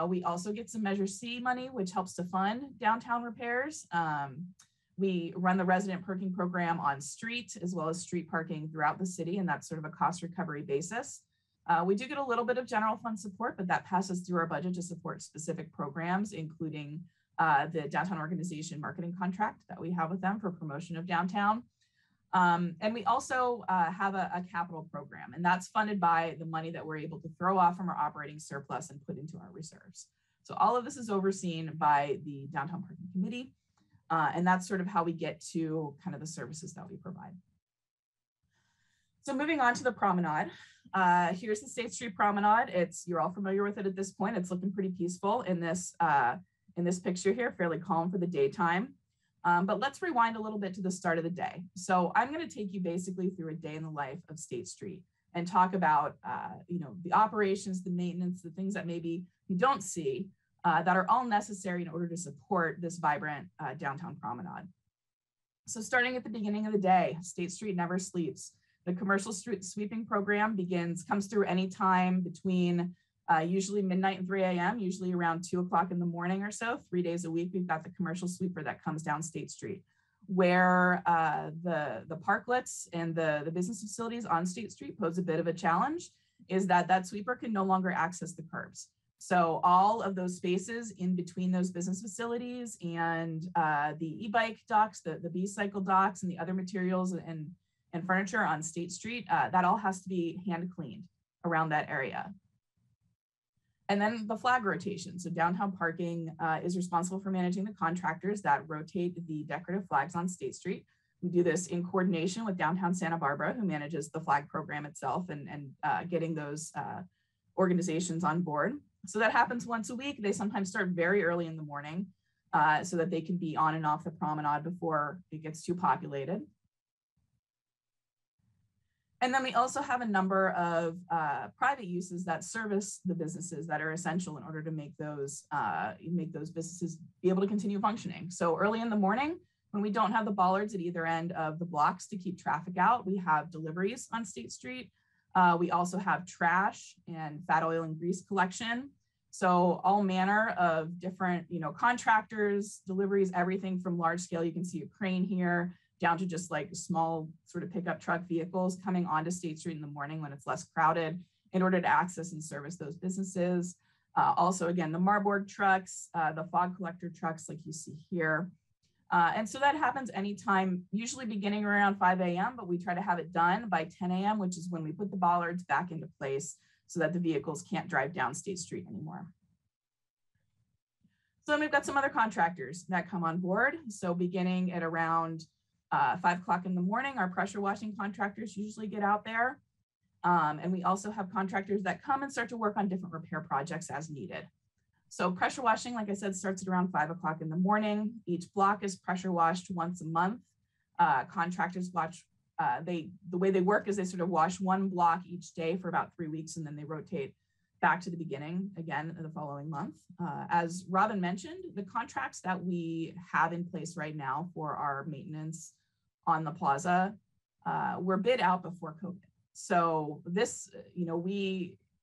We also get some Measure C money, which helps to fund downtown repairs. We run the resident parking program on street as well as street parking throughout the city, and that's sort of a cost recovery basis. We do get a little bit of general fund support, but that passes through our budget to support specific programs, including the downtown organization marketing contract that we have with them for promotion of downtown. And we also have a capital program, and that's funded by the money that we're able to throw off from our operating surplus and put into our reserves. So all of this is overseen by the Downtown Parking Committee, and that's sort of how we get to kind of the services that we provide. So moving on to the promenade. Here's the State Street Promenade. You're all familiar with it at this point. It's looking pretty peaceful in this picture here, fairly calm for the daytime. But let's rewind a little bit to the start of the day. So I'm going to take you basically through a day in the life of State Street and talk about the operations, the maintenance, the things that maybe you don't see that are all necessary in order to support this vibrant downtown promenade. So starting at the beginning of the day, State Street never sleeps. The commercial street sweeping program comes through anytime between usually midnight and 3 a.m., usually around 2 o'clock in the morning or so. 3 days a week, we've got the commercial sweeper that comes down State Street, where the parklets and the business facilities on State Street pose a bit of a challenge, is that sweeper can no longer access the curbs. So all of those spaces in between those business facilities and the e-bike docks, the B-cycle docks, and the other materials and furniture on State Street, that all has to be hand cleaned around that area. And then the flag rotation. So downtown parking is responsible for managing the contractors that rotate the decorative flags on State Street. We do this in coordination with downtown Santa Barbara, who manages the flag program itself and getting those organizations on board. So that happens once a week. They sometimes start very early in the morning so that they can be on and off the promenade before it gets too populated. And then we also have a number of private uses that service the businesses that are essential in order to make those businesses be able to continue functioning. So early in the morning, when we don't have the bollards at either end of the blocks to keep traffic out, we have deliveries on State Street. We also have trash and fat oil and grease collection. So all manner of different, contractors, deliveries, everything from large scale. You can see a crane here, down to just like small sort of pickup truck vehicles coming onto State Street in the morning when it's less crowded in order to access and service those businesses. Also, again, the Marburg trucks, the fog collector trucks like you see here. And so that happens anytime, usually beginning around 5 a.m., but we try to have it done by 10 a.m., which is when we put the bollards back into place so that the vehicles can't drive down State Street anymore. So then we've got some other contractors that come on board. So beginning at around 5 o'clock in the morning, our pressure washing contractors usually get out there. And we also have contractors that come and start to work on different repair projects as needed. So pressure washing, like I said, starts at around 5 o'clock in the morning. Each block is pressure washed once a month. Contractors watch, the way they work is they sort of wash one block each day for about 3 weeks, and then they rotate back to the beginning again the following month. As Robin mentioned, the contracts that we have in place right now for our maintenance on the plaza were bid out before COVID. So this,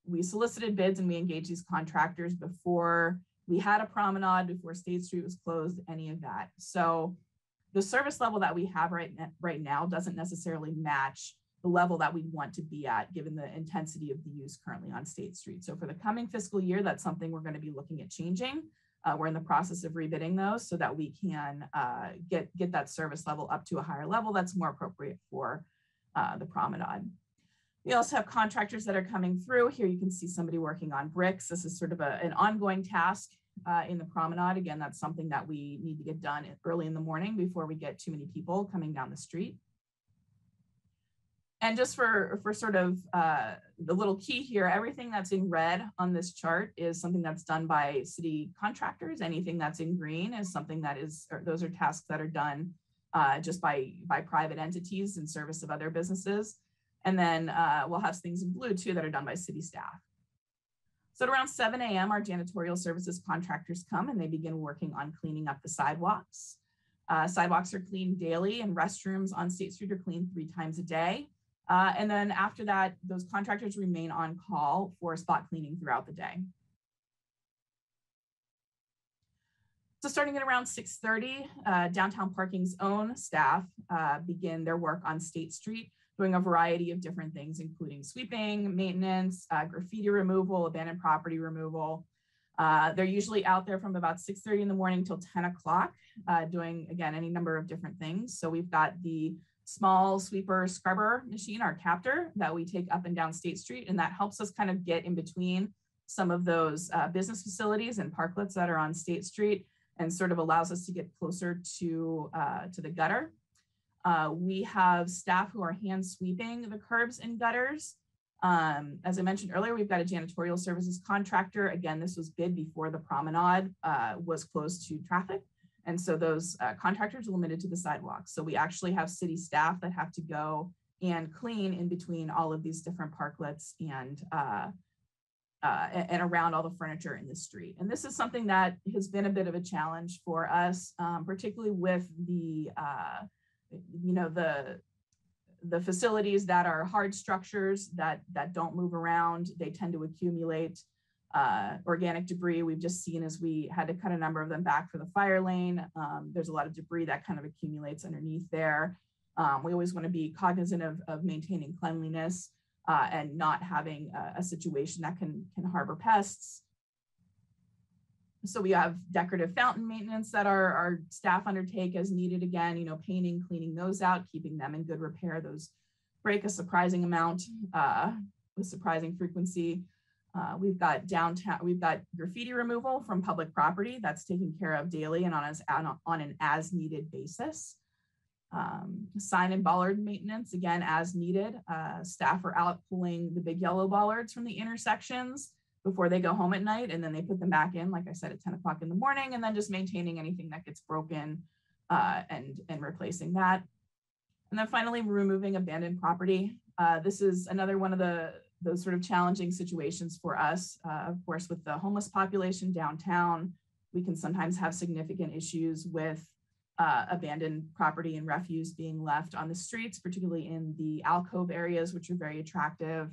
we solicited bids and we engaged these contractors before we had a promenade, before State Street was closed, any of that. So the service level that we have right now doesn't necessarily match the level that we want to be at, given the intensity of the use currently on State Street. So for the coming fiscal year, that's something we're going to be looking at changing. We're in the process of rebidding those so that we can get that service level up to a higher level that's more appropriate for the promenade. We also have contractors that are coming through. Here you can see somebody working on bricks. This is sort of an ongoing task in the promenade. Again, that's something that we need to get done early in the morning before we get too many people coming down the street. And just for sort of the little key here, everything that's in red on this chart is something that's done by city contractors. Anything that's in green is something that those are tasks that are done just by private entities in service of other businesses. And then we'll have things in blue too that are done by city staff. So at around 7 a.m., our janitorial services contractors come and they begin working on cleaning up the sidewalks. Sidewalks are cleaned daily and restrooms on State Street are cleaned 3 times a day. And then after that, those contractors remain on call for spot cleaning throughout the day. So starting at around 6:30, downtown parking's own staff begin their work on State Street, doing a variety of different things, including sweeping, maintenance, graffiti removal, abandoned property removal. They're usually out there from about 6:30 in the morning till 10 o'clock, doing, again, any number of different things. So we've got the small sweeper scrubber machine, our captor, that we take up and down State Street, and that helps us kind of get in between some of those business facilities and parklets that are on State Street, and sort of allows us to get closer to the gutter. We have staff who are hand sweeping the curbs and gutters. As I mentioned earlier, we've got a janitorial services contractor. Again, this was bid before the promenade was closed to traffic. And so those contractors are limited to the sidewalks. So we actually have city staff that have to go and clean in between all of these different parklets and around all the furniture in the street. And this is something that has been a bit of a challenge for us, particularly with the, the facilities that are hard structures that don't move around. They tend to accumulate organic debris. We've just seen as we had to cut a number of them back for the fire lane. There's a lot of debris that kind of accumulates underneath there. We always want to be cognizant of maintaining cleanliness and not having a situation that can harbor pests. So we have decorative fountain maintenance that our staff undertake as needed. Again, painting, cleaning those out, keeping them in good repair. Those break a surprising amount with surprising frequency. We've got graffiti removal from public property that's taken care of daily and on an as needed basis. Sign and bollard maintenance, again, as needed. Staff are out pulling the big yellow bollards from the intersections before they go home at night, and then they put them back in, like I said, at 10 o'clock in the morning, and then just maintaining anything that gets broken and replacing that. And then finally, removing abandoned property. This is another one of those sort of challenging situations for us. Of course, with the homeless population downtown, we can sometimes have significant issues with abandoned property and refuse being left on the streets, particularly in the alcove areas, which are very attractive,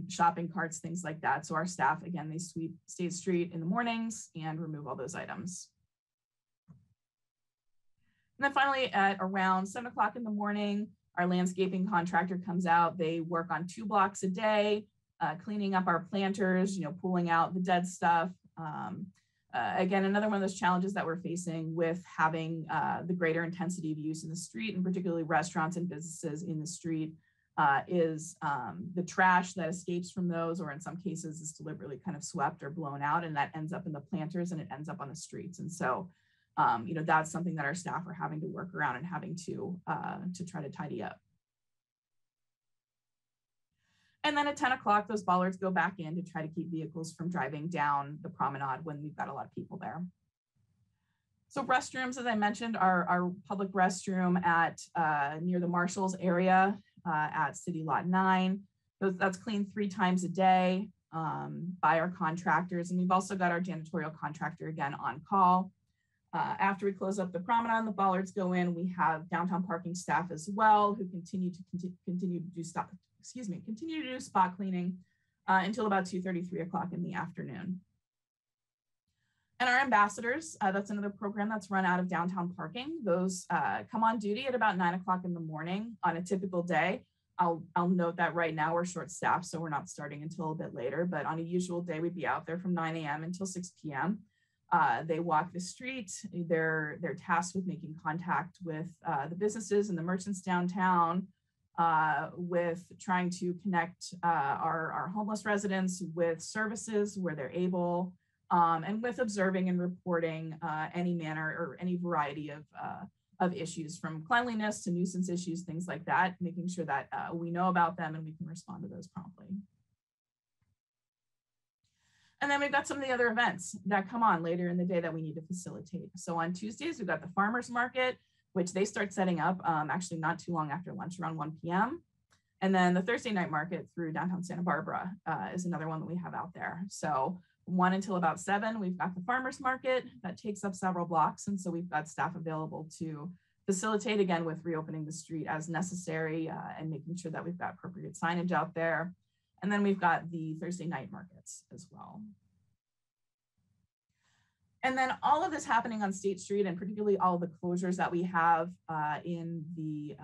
shopping carts, things like that. So our staff, again, they sweep State Street in the mornings and remove all those items. And then finally, at around 7 o'clock in the morning, our landscaping contractor comes out. They work on 2 blocks a day, cleaning up our planters, pulling out the dead stuff. Again, another one of those challenges that we're facing with having the greater intensity of use in the street, and particularly restaurants and businesses in the street, is the trash that escapes from those, or in some cases is deliberately kind of swept or blown out, and that ends up in the planters and it ends up on the streets. And so, that's something that our staff are having to work around and having to try to tidy up. And then at 10 o'clock, those bollards go back in to try to keep vehicles from driving down the promenade when we've got a lot of people there. So restrooms, as I mentioned, our public restroom at near the Marshalls area at City Lot 9. That's cleaned 3 times a day by our contractors. And we've also got our janitorial contractor again on call. After we close up the promenade and the bollards go in, we have downtown parking staff as well who continue to do spot cleaning until about 2:30, 3 o'clock in the afternoon. And our ambassadors, that's another program that's run out of downtown parking. Those come on duty at about 9 o'clock in the morning on a typical day. I'll note that right now we're short staffed, so we're not starting until a bit later, but on a usual day, we'd be out there from 9 a.m. until 6 p.m. They walk the street. They're tasked with making contact with the businesses and the merchants downtown, with trying to connect our homeless residents with services where they're able, and with observing and reporting any manner or any variety of issues, from cleanliness to nuisance issues, things like that, making sure that we know about them and we can respond to those promptly. And then we've got some of the other events that come on later in the day that we need to facilitate. So on Tuesdays, we've got the farmers market, which they start setting up actually not too long after lunch, around 1 p.m. And then the Thursday night market through downtown Santa Barbara is another one that we have out there. So 1 until about 7, we've got the farmers market that takes up several blocks. And so we've got staff available to facilitate, again, with reopening the street as necessary and making sure that we've got appropriate signage out there. And then we've got the Thursday night markets as well. And then all of this happening on State Street, and particularly all of the closures that we have in the,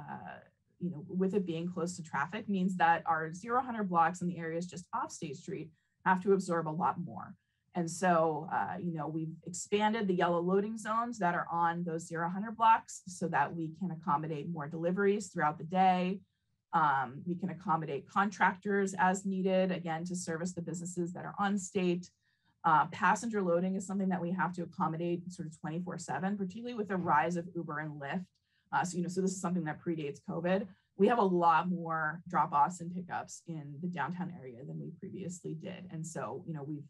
with it being close to traffic, means that our 0-100 blocks in the areas just off State Street have to absorb a lot more. And so, we've expanded the yellow loading zones that are on those 0-100 blocks so that we can accommodate more deliveries throughout the day. We can accommodate contractors as needed, again, to service the businesses that are on State. Passenger loading is something that we have to accommodate sort of 24/7, particularly with the rise of Uber and Lyft. So this is something that predates COVID. We have a lot more drop-offs and pickups in the downtown area than we previously did. And so,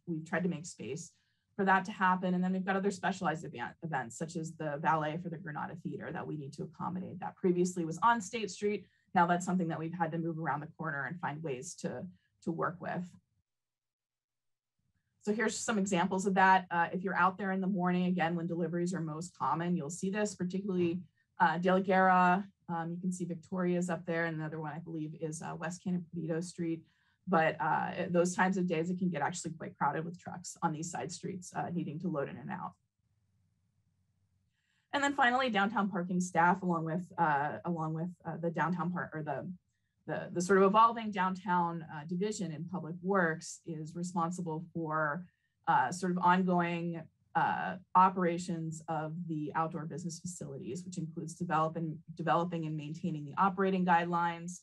we've tried to make space for that to happen. And then we've got other specialized events, such as the ballet for the Granada Theater that we need to accommodate. That previously was on State Street. Now that's something that we've had to move around the corner and find ways to work with. So here's some examples of that. If you're out there in the morning, again, when deliveries are most common, you'll see this, particularly De La Guerra. You can see Victoria's up there, and another one I believe is West Cannon Perdido Street. But at those times of days, it can get actually quite crowded with trucks on these side streets needing to load in and out. And then finally, downtown parking staff, along with the downtown part, or the sort of evolving downtown division in Public Works, is responsible for sort of ongoing operations of the outdoor business facilities, which includes developing and maintaining the operating guidelines,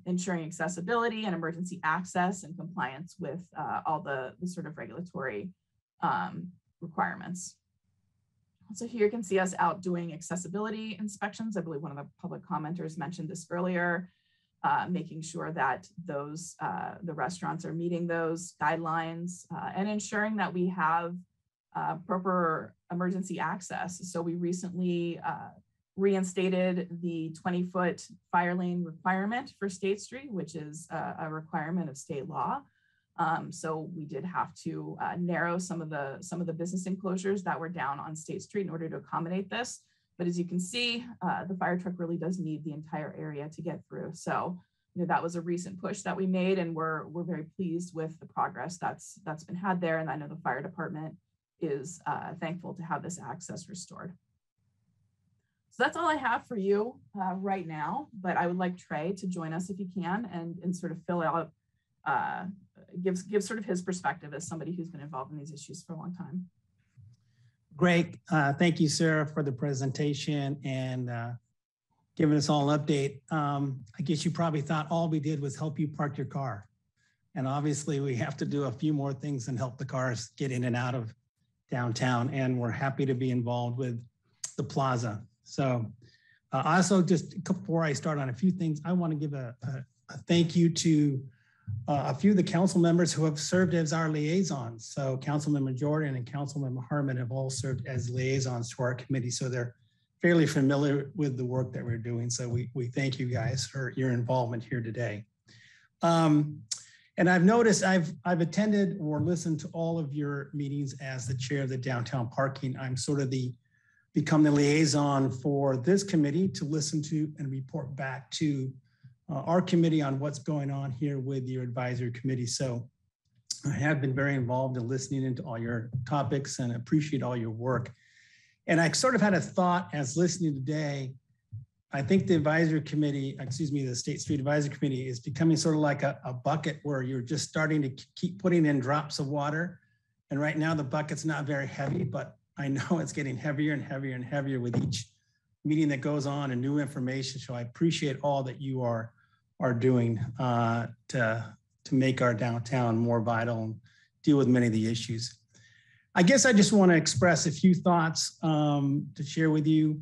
ensuring accessibility and emergency access and compliance with all the sort of regulatory requirements. So here you can see us out doing accessibility inspections. I believe one of the public commenters mentioned this earlier, making sure that the restaurants are meeting those guidelines and ensuring that we have proper emergency access. So we recently reinstated the 20-foot fire lane requirement for State Street, which is a requirement of state law. So we did have to narrow some of the business enclosures that were down on State Street in order to accommodate this. But as you can see, the fire truck really does need the entire area to get through. So that was a recent push that we made, and we're very pleased with the progress that's been had there. And I know the fire department is thankful to have this access restored. So that's all I have for you right now, but I would like Trey to join us if he can and sort of fill out, give sort of his perspective as somebody who's been involved in these issues for a long time. Great. Thank you, Sarah, for the presentation and giving us all an update. I guess you probably thought all we did was help you park your car. And obviously we have to do a few more things and help the cars get in and out of downtown. And we're happy to be involved with the Plaza. So also, just before I start on a few things, I want to give a thank you to a few of the council members who have served as our liaisons. So Councilmember Jordan and Councilmember Harmon have all served as liaisons to our committee. So they're fairly familiar with the work that we're doing. So we thank you guys for your involvement here today. And I've noticed I've attended or listened to all of your meetings as the chair of the downtown parking. I'm sort of become the liaison for this committee to listen to and report back to our committee on what's going on here with your advisory committee. So I have been very involved in listening into all your topics and appreciate all your work. And I sort of had a thought as listening today. I think the advisory committee, the State Street Advisory Committee is becoming sort of like a bucket where you're just starting to keep putting in drops of water. And right now the bucket's not very heavy, but I know it's getting heavier and heavier and heavier with each meeting that goes on and new information. So I appreciate all that you are doing to make our downtown more vital and deal with many of the issues. I guess I just want to express a few thoughts to share with you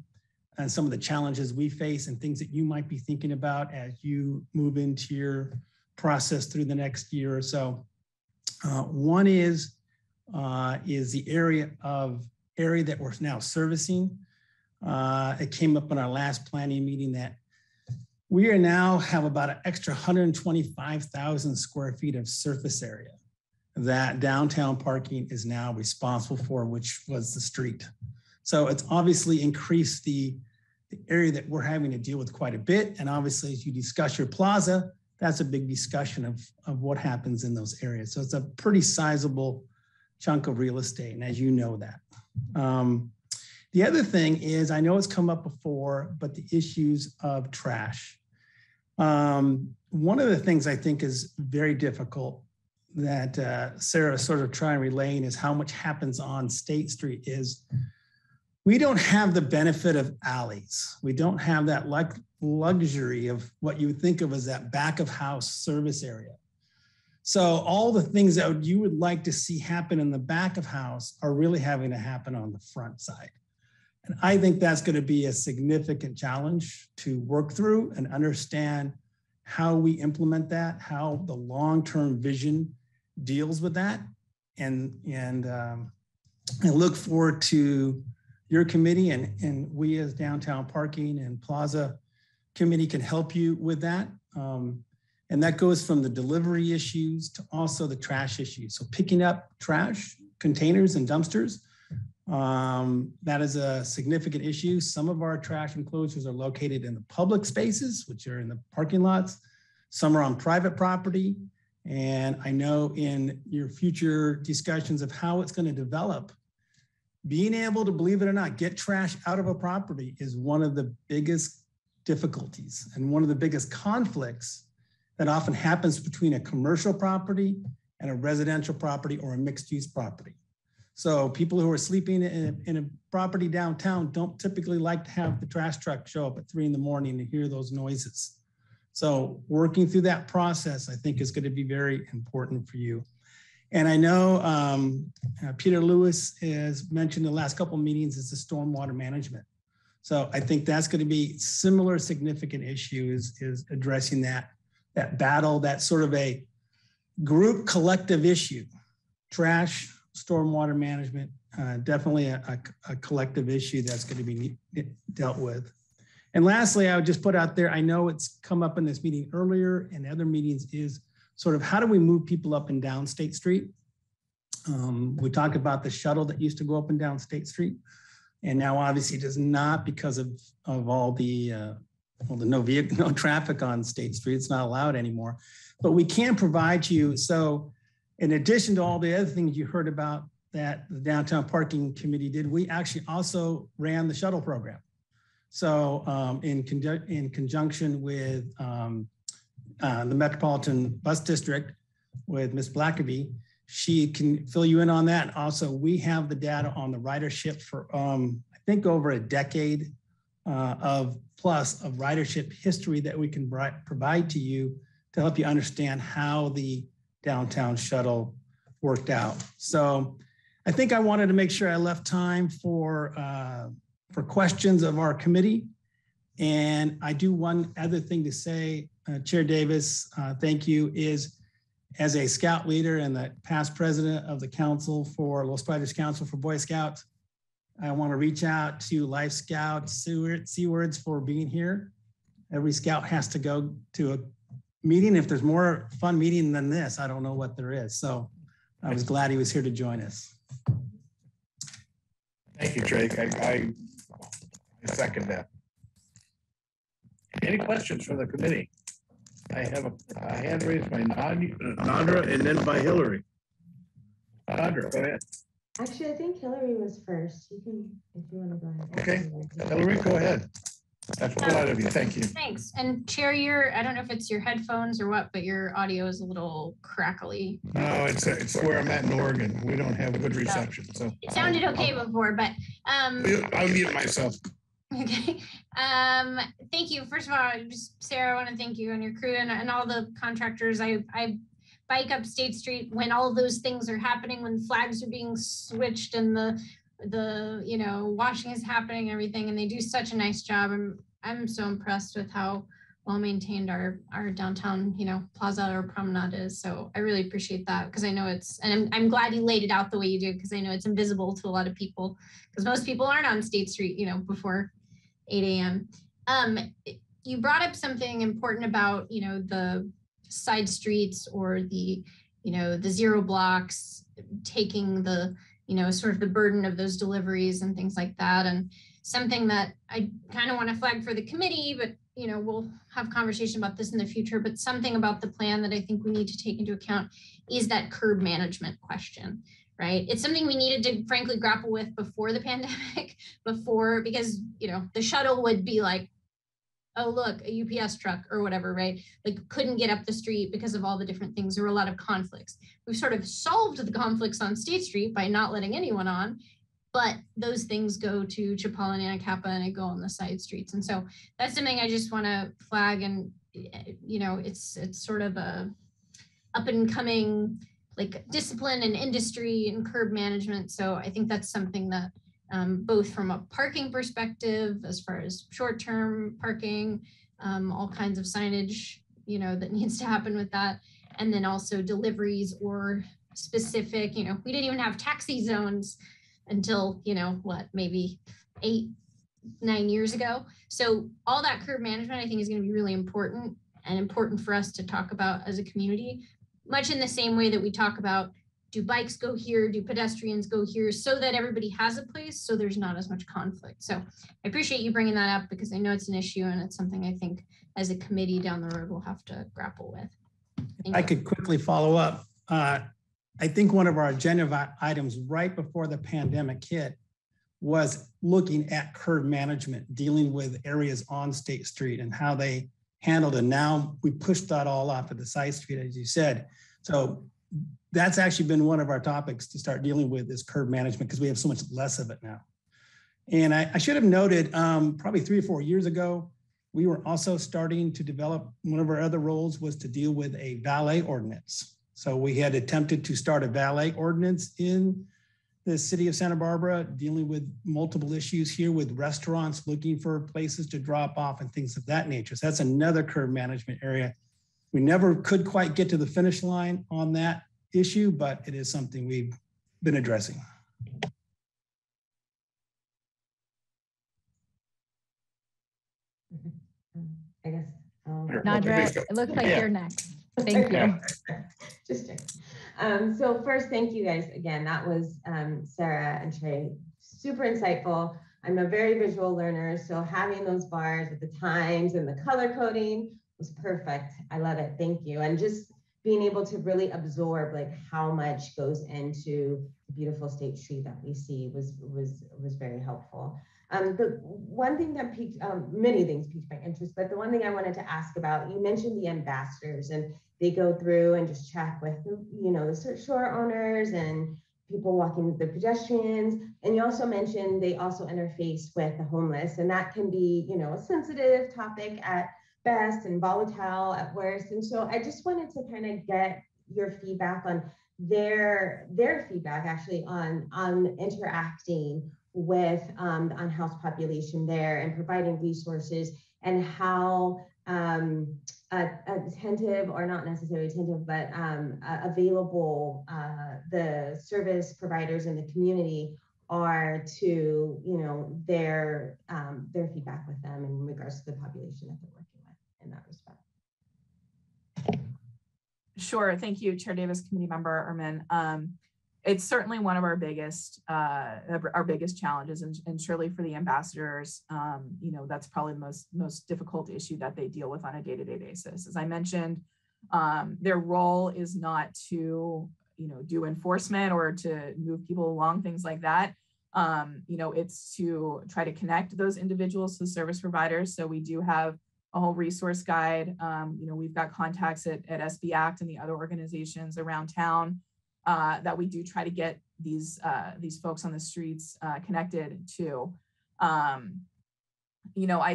and some of the challenges we face and things that you might be thinking about as you move into your process through the next year or so. One is the area that we're now servicing. It came up in our last planning meeting that We are now have about an extra 125,000 square feet of surface area that downtown parking is now responsible for, which was the street. So it's obviously increased the area that we're having to deal with quite a bit. And obviously, as you discuss your plaza, that's a big discussion of what happens in those areas. So it's a pretty sizable chunk of real estate. And as you know that. The other thing is, I know it's come up before, but the issues of trash. One of the things I think is very difficult that Sarah sort of trying relaying is how much happens on State Street is we don't have the benefit of alleys. We don't have that luxury of what you would think of as that back of house service area. So all the things that you would like to see happen in the back of house are really having to happen on the front side. And I think that's going to be a significant challenge to work through and understand how we implement that, how the long-term vision deals with that. And I look forward to your committee and we as Downtown Parking and Plaza Committee can help you with that. And that goes from the delivery issues to also the trash issues. So picking up trash, containers and dumpsters, that is a significant issue. Some of our trash enclosures are located in the public spaces, which are in the parking lots. Some are on private property. And I know in your future discussions of how it's going to develop, being able to, believe it or not, get trash out of a property is one of the biggest difficulties and one of the biggest conflicts that often happens between a commercial property and a residential property or a mixed use property. So people who are sleeping in a property downtown don't typically like to have the trash truck show up at 3 in the morning to hear those noises. So working through that process, I think is going to be very important for you. And I know Peter Lewis has mentioned in the last couple of meetings is the stormwater management. So I think that's going to be similar significant issue is addressing that battle, that sort of a group collective issue. Trash, stormwater management, definitely a collective issue that's going to be dealt with. And lastly, I would just put out there, I know it's come up in this meeting earlier and other meetings is sort of how do we move people up and down State Street? We talked about the shuttle that used to go up and down State Street. And now obviously does not because of all the no traffic on State Street. It's not allowed anymore, but we can provide you. So in addition to all the other things you heard about that the Downtown Parking Committee did, we actually also ran the shuttle program. So in conjunction with the Metropolitan Bus District with Ms. Blackaby, she can fill you in on that. And also we have the data on the ridership for I think over a decade of ridership history that we can provide to you to help you understand how the downtown shuttle worked out. So I think I wanted to make sure I left time for questions of our committee. And I do one other thing to say, Chair Davis, thank you, is as a scout leader and the past president of the council for Los Padres Council for Boy Scouts, I want to reach out to Life Scout Seawards for being here. Every scout has to go to a meeting. If there's more fun meeting than this, I don't know what there is. So I was glad he was here to join us. Thank you, Drake. I second that. Any questions from the committee? I have a hand raised by Nadra and then by Hillary. Nadra, go ahead. Actually, I think Hillary was first. You can, if you want to go ahead. Okay, Hillary, go ahead. That's polite of you. Thank you. Thanks. And Chair, I don't know if it's your headphones or what, but your audio is a little crackly. No, it's where I'm at in Oregon. We don't have a good reception. So it sounded okay before, but I'll mute myself. Okay. Thank you. First of all, Sarah, I want to thank you and your crew and all the contractors. I bike up State Street when all of those things are happening, when flags are being switched and the washing is happening and everything, and they do such a nice job. I'm so impressed with how well maintained our downtown, Plaza or Promenade is. So I really appreciate that because I know and I'm glad you laid it out the way you do because I know it's invisible to a lot of people because most people aren't on State Street, before 8 a.m. you brought up something important about, the side streets or the zero blocks, taking the, sort of the burden of those deliveries and things like that. And something that I kind of want to flag for the committee, but, we'll have conversation about this in the future, but something about the plan that I think we need to take into account is that curb management question, right? It's something we needed to frankly grapple with before the pandemic, because, the shuttle would be like, oh, look, a UPS truck or whatever, right? Like couldn't get up the street because of all the different things. There were a lot of conflicts. We've sort of solved the conflicts on State Street by not letting anyone on, but those things go to Chapala and Anacapa and they go on the side streets. And so that's something I just want to flag. And, it's sort of a up and coming like discipline and industry and curb management. So I think that's something that both from a parking perspective, as far as short-term parking, all kinds of signage, that needs to happen with that. And then also deliveries or specific, we didn't even have taxi zones until, maybe 8-9 years ago. So all that curb management, I think, is going to be really important and important for us to talk about as a community, much in the same way that we talk about, do bikes go here? Do pedestrians go here? So that everybody has a place, so there's not as much conflict. So I appreciate you bringing that up because I know it's an issue and it's something I think as a committee down the road we'll have to grapple with. I could quickly follow up. I think one of our agenda items right before the pandemic hit was looking at curb management, dealing with areas on State Street and how they handled it. Now we pushed that all off to the side street, as you said. So that's actually been one of our topics to start dealing with is curb management because we have so much less of it now. And I should have noted probably 3 or 4 years ago, we were also starting to develop, one of our other roles was to deal with a valet ordinance. So we had attempted to start a valet ordinance in the city of Santa Barbara, dealing with multiple issues here with restaurants looking for places to drop off and things of that nature. So that's another curb management area. We never could quite get to the finish line on that issue, but it is something we've been addressing. I guess. Nadra, it looks like you're next. Thank you. Just so first, thank you guys again. That was Sarah and Trey, super insightful. I'm a very visual learner, so having those bars with the times and the color coding was perfect. I love it. Thank you. And just being able to really absorb like how much goes into the beautiful State Street that we see was very helpful. The one thing that piqued, many things piqued my interest, but the one thing I wanted to ask about, you mentioned the ambassadors and they go through and just check with, the shore owners and people walking, the pedestrians. And you also mentioned they also interface with the homeless, and that can be, a sensitive topic at best and volatile at worst. And so I just wanted to kind of get your feedback on their feedback actually on interacting with the unhoused population there and providing resources and how attentive, or not necessarily attentive, but available the service providers in the community are to their feedback with them in regards to the population that they're working with in that respect. Sure, thank you, Chair Davis, committee member Erman. It's certainly one of our biggest challenges, and surely for the ambassadors, that's probably the most difficult issue that they deal with on a day-to-day basis. As I mentioned, their role is not to do enforcement or to move people along, things like that. It's to try to connect those individuals to service providers. So we do have a whole resource guide. We've got contacts at SB Act and the other organizations around town that we do try to get these folks on the streets connected to. I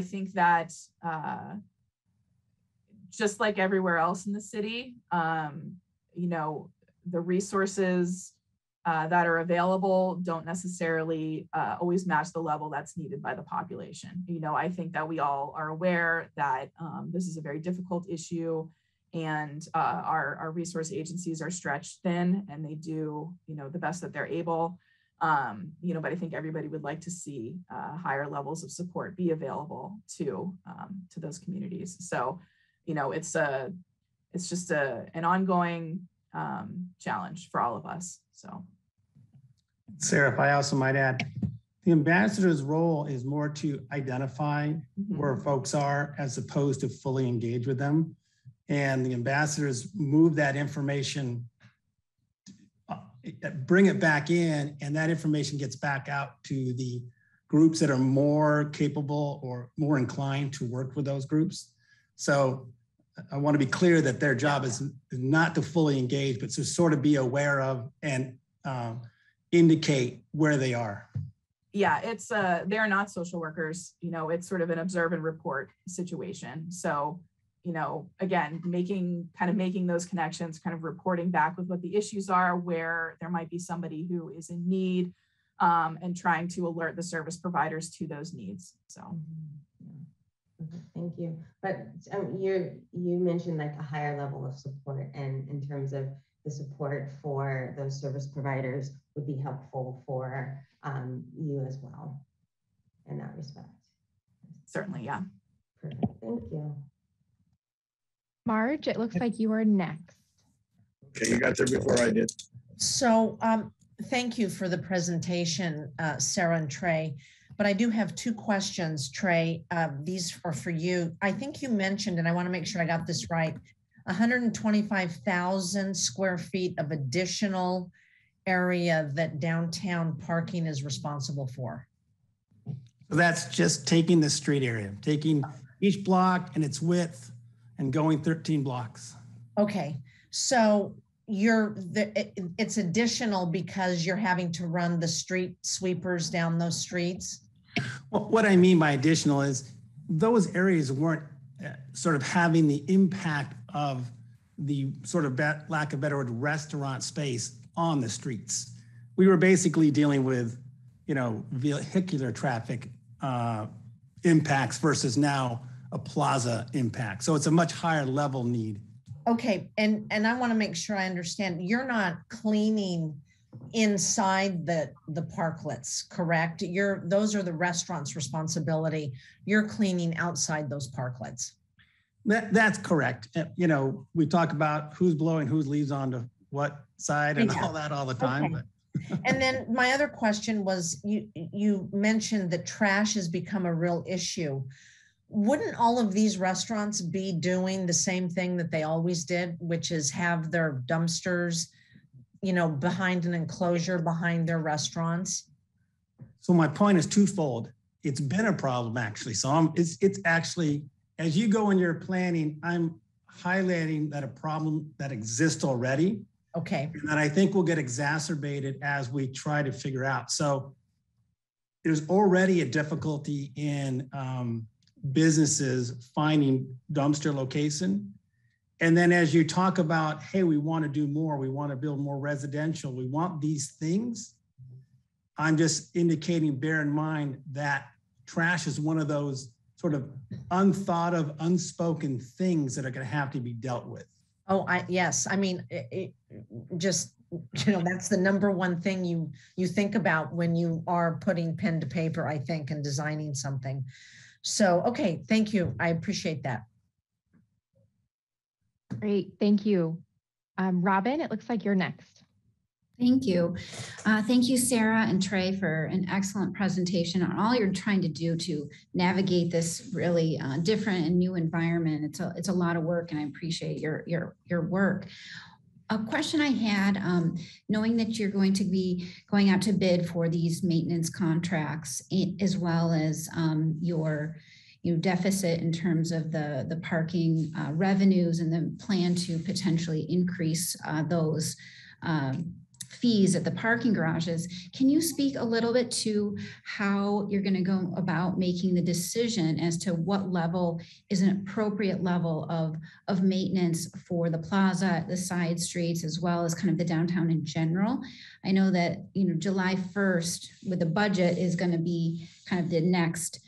think that just like everywhere else in the city, the resources that are available don't necessarily always match the level that's needed by the population. I think that we all are aware that this is a very difficult issue, and our resource agencies are stretched thin, and they do the best that they're able. But I think everybody would like to see higher levels of support be available to those communities. So, it's just an ongoing challenge for all of us. So, Sarah, if I also might add, the ambassador's role is more to identify where folks are as opposed to fully engage with them. And the ambassadors move that information, bring it back in, and that information gets back out to the groups that are more capable or more inclined to work with those groups. So I want to be clear that their job is not to fully engage, but to sort of be aware of and indicate where they are. Yeah, it's they're not social workers. It's sort of an observe and report situation. So, again, making those connections, kind of reporting back with what the issues are, where there might be somebody who is in need, and trying to alert the service providers to those needs. So. Thank you. But you mentioned like a higher level of support, and in terms of the support for those service providers would be helpful for you as well in that respect. Certainly, yeah. Perfect. Thank you. Marge, it looks like you are next. Okay, you got there before I did. So thank you for the presentation, Sarah and Trey. But I do have two questions, Trey. These are for you. I think you mentioned, and I want to make sure I got this right, 125,000 square feet of additional area that downtown parking is responsible for. That's just taking the street area, taking each block and its width and going 13 blocks. Okay, so it's additional because you're having to run the street sweepers down those streets? Well, what I mean by additional is those areas weren't sort of having the impact of the sort of lack of better word, restaurant space on the streets. We were basically dealing with, vehicular traffic impacts versus now a plaza impact. So it's a much higher level need. Okay, and I want to make sure I understand. You're not cleaning inside the parklets, correct? Those are the restaurant's responsibility. You're cleaning outside those parklets. That's correct. We talk about who's blowing whose leaves onto what side and all that all the time. Okay. But. And then my other question was, you mentioned that trash has become a real issue. Wouldn't all of these restaurants be doing the same thing that they always did, which is have their dumpsters, behind an enclosure behind their restaurants? So my point is twofold. It's been a problem actually. So it's actually, as you go in your planning, I'm highlighting that a problem that exists already. Okay. And that I think will get exacerbated as we try to figure out. So there's already a difficulty in businesses finding dumpster location. And then as you talk about, hey, we want to do more, we want to build more residential, we want these things, I'm just indicating, bear in mind that trash is one of those sort of unthought of, unspoken things that are going to have to be dealt with. Oh, yes. I mean, just, that's the number one thing you think about when you are putting pen to paper, I think, and designing something. So, okay, thank you. I appreciate that. Great, thank you. Robin, it looks like you're next. Thank you. Thank you, Sarah and Trey, for an excellent presentation on all you're trying to do to navigate this really different and new environment. It's a lot of work, and I appreciate your work. A question I had, knowing that you're going to be going out to bid for these maintenance contracts, as well as your deficit in terms of the parking revenues and the plan to potentially increase those fees at the parking garages. Can you speak a little bit to how you're going to go about making the decision as to what level is an appropriate level of maintenance for the plaza, the side streets, as well as kind of the downtown in general? I know that, July 1st with the budget is going to be kind of the next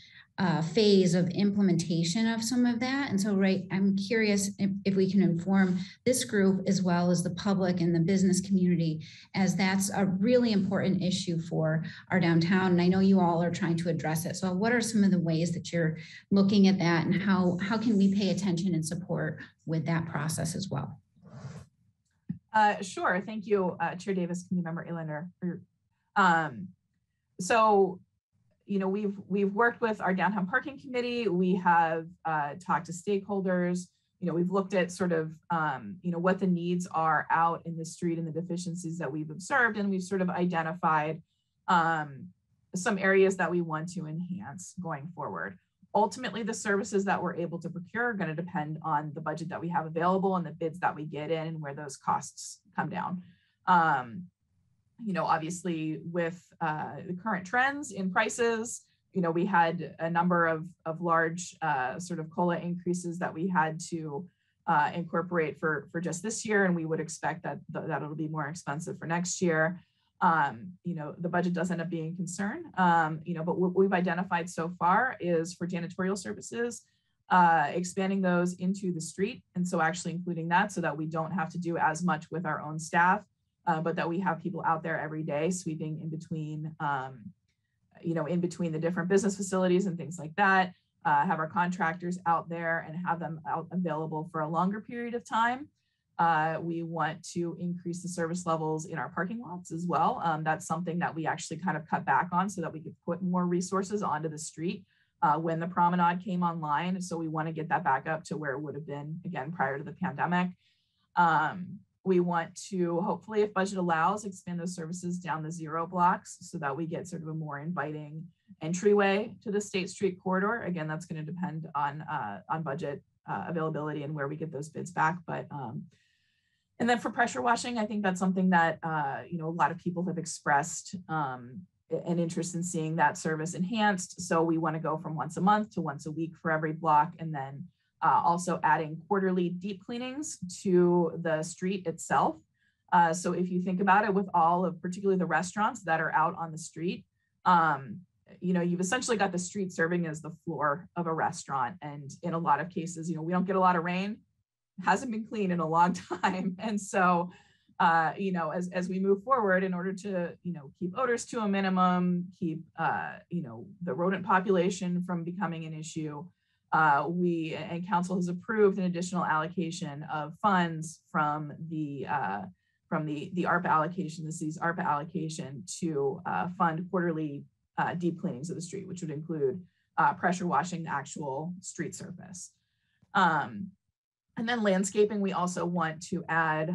phase of implementation of some of that. And so, right, I'm curious if we can inform this group as well as the public and the business community, as that's a really important issue for our downtown. And I know you all are trying to address it. So what are some of the ways that you're looking at that, and how can we pay attention and support with that process as well? Sure. Thank you, Chair Davis, Committee Member Ilander. So, you know, we've worked with our downtown parking committee. We have talked to stakeholders. You know, we've looked at sort of, you know, what the needs are out in the street and the deficiencies that we've observed. And we've sort of identified some areas that we want to enhance going forward. Ultimately, the services that we're able to procure are going to depend on the budget that we have available and the bids that we get in and where those costs come down. You know, obviously with the current trends in prices, you know, we had a number of large sort of COLA increases that we had to incorporate for just this year. And we would expect that it'll be more expensive for next year. You know, the budget does end up being a concern, you know, but what we've identified so far is for janitorial services, expanding those into the street. And so actually including that so that we don't have to do as much with our own staff, but that we have people out there every day sweeping in between, you know, in between the different business facilities and things like that, have our contractors out there and have them out available for a longer period of time. We want to increase the service levels in our parking lots as well. That's something that we actually kind of cut back on so that we could put more resources onto the street when the Promenade came online. So we want to get that back up to where it would have been, again, prior to the pandemic. We want to, hopefully, if budget allows, expand those services down the 0 blocks so that we get sort of a more inviting entryway to the State Street corridor. Again, that's going to depend on budget availability and where we get those bids back. But and then for pressure washing, I think that's something that, you know, a lot of people have expressed an interest in seeing that service enhanced. So we want to go from once a month to once a week for every block. And then also adding quarterly deep cleanings to the street itself. So if you think about it, with all of particularly the restaurants that are out on the street, you know, you've essentially got the street serving as the floor of a restaurant. And in a lot of cases, you know, we don't get a lot of rain. Hasn't been clean in a long time. And so, you know, as we move forward, in order to, you know, keep odors to a minimum, keep, you know, the rodent population from becoming an issue, we and council has approved an additional allocation of funds from the ARPA allocation, the city's ARPA allocation, to fund quarterly deep cleanings of the street, which would include pressure washing the actual street surface. And then landscaping, we also want to add,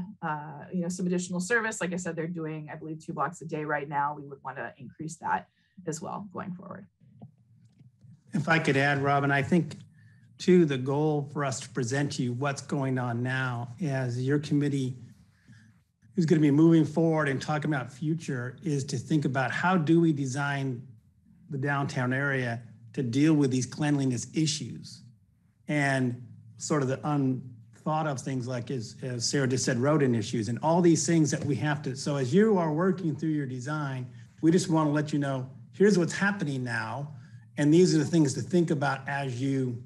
you know, some additional service. Like I said, they're doing, I believe, 2 blocks a day right now. We would want to increase that as well going forward. If I could add, Robin, I think too, the goal for us to present to you what's going on now as your committee who's going to be moving forward and talking about future is to think about how do we design the downtown area to deal with these cleanliness issues and sort of the unthought of things like, as Sarah just said, rodent issues and all these things that we have to. So as you are working through your design, we just want to let you know, here's what's happening now. And these are the things to think about as you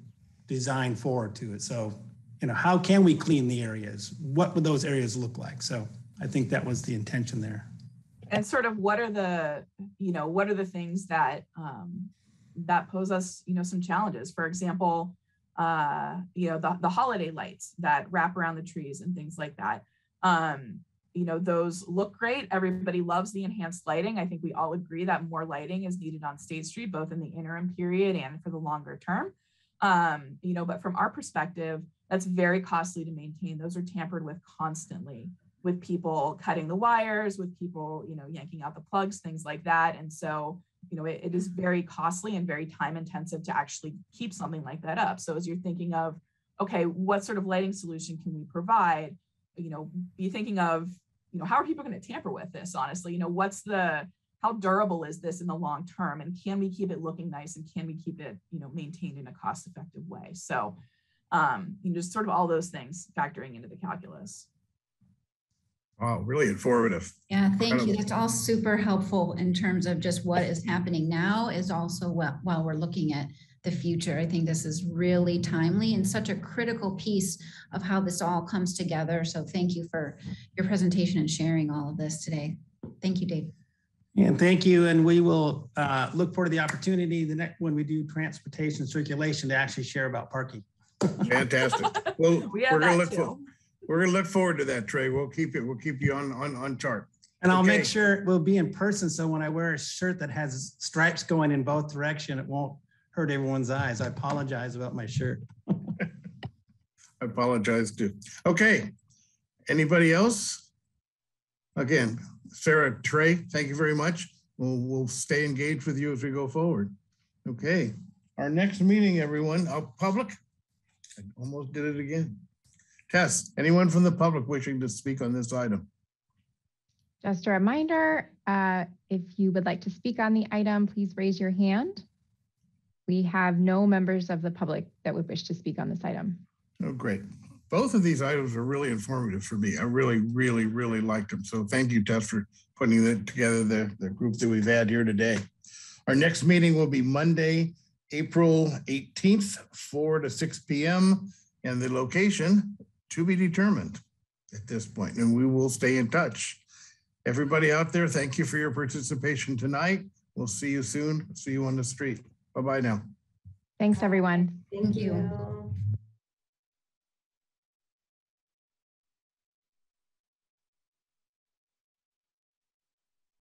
design forward to it. So, you know, how can we clean the areas? What would those areas look like? So I think that was the intention there. And sort of what are the, you know, what are the things that that pose us, you know, some challenges? For example, you know, the holiday lights that wrap around the trees and things like that. You know, those look great. Everybody loves the enhanced lighting. I think we all agree that more lighting is needed on State Street, both in the interim period and for the longer term. You know, but from our perspective, that's very costly to maintain. Those are tampered with constantly, with people cutting the wires, with people, you know, yanking out the plugs, things like that. And so, you know, it is very costly and very time intensive to actually keep something like that up. So as you're thinking of, okay, what sort of lighting solution can we provide? You know, be thinking of, you know, how are people going to tamper with this? Honestly, you know, how durable is this in the long term? And can we keep it looking nice? And can we keep it, you know, maintained in a cost-effective way? So, you know, just sort of all those things factoring into the calculus. Wow, really informative. Yeah, thank you. That's all super helpful in terms of just what is happening now is also while we're looking at the future. I think this is really timely and such a critical piece of how this all comes together. So thank you for your presentation and sharing all of this today. Thank you, Dave. And thank you. And we will look forward to the opportunity when we do transportation circulation to actually share about parking. Fantastic. Well, we're gonna look forward to that, Trey. We'll keep you on chart. And I'll make sure we'll be in person. So when I wear a shirt that has stripes going in both directions, it won't hurt everyone's eyes. I apologize about my shirt. I apologize too. Okay. Anybody else? Again, Sarah, Trey, thank you very much. We'll stay engaged with you as we go forward. Okay. Our next meeting, everyone, public. I almost did it again. Tess, anyone from the public wishing to speak on this item? Just a reminder, if you would like to speak on the item, please raise your hand. We have no members of the public that would wish to speak on this item. Oh, great. Both of these items are really informative for me. I really liked them. So thank you, Tess, for putting it together, the group that we've had here today. Our next meeting will be Monday, April 18th, 4 to 6 p.m. and the location to be determined at this point, and we will stay in touch. Everybody out there, thank you for your participation tonight. We'll see you soon. See you on the street. Bye-bye now. Thanks, everyone. Thank you.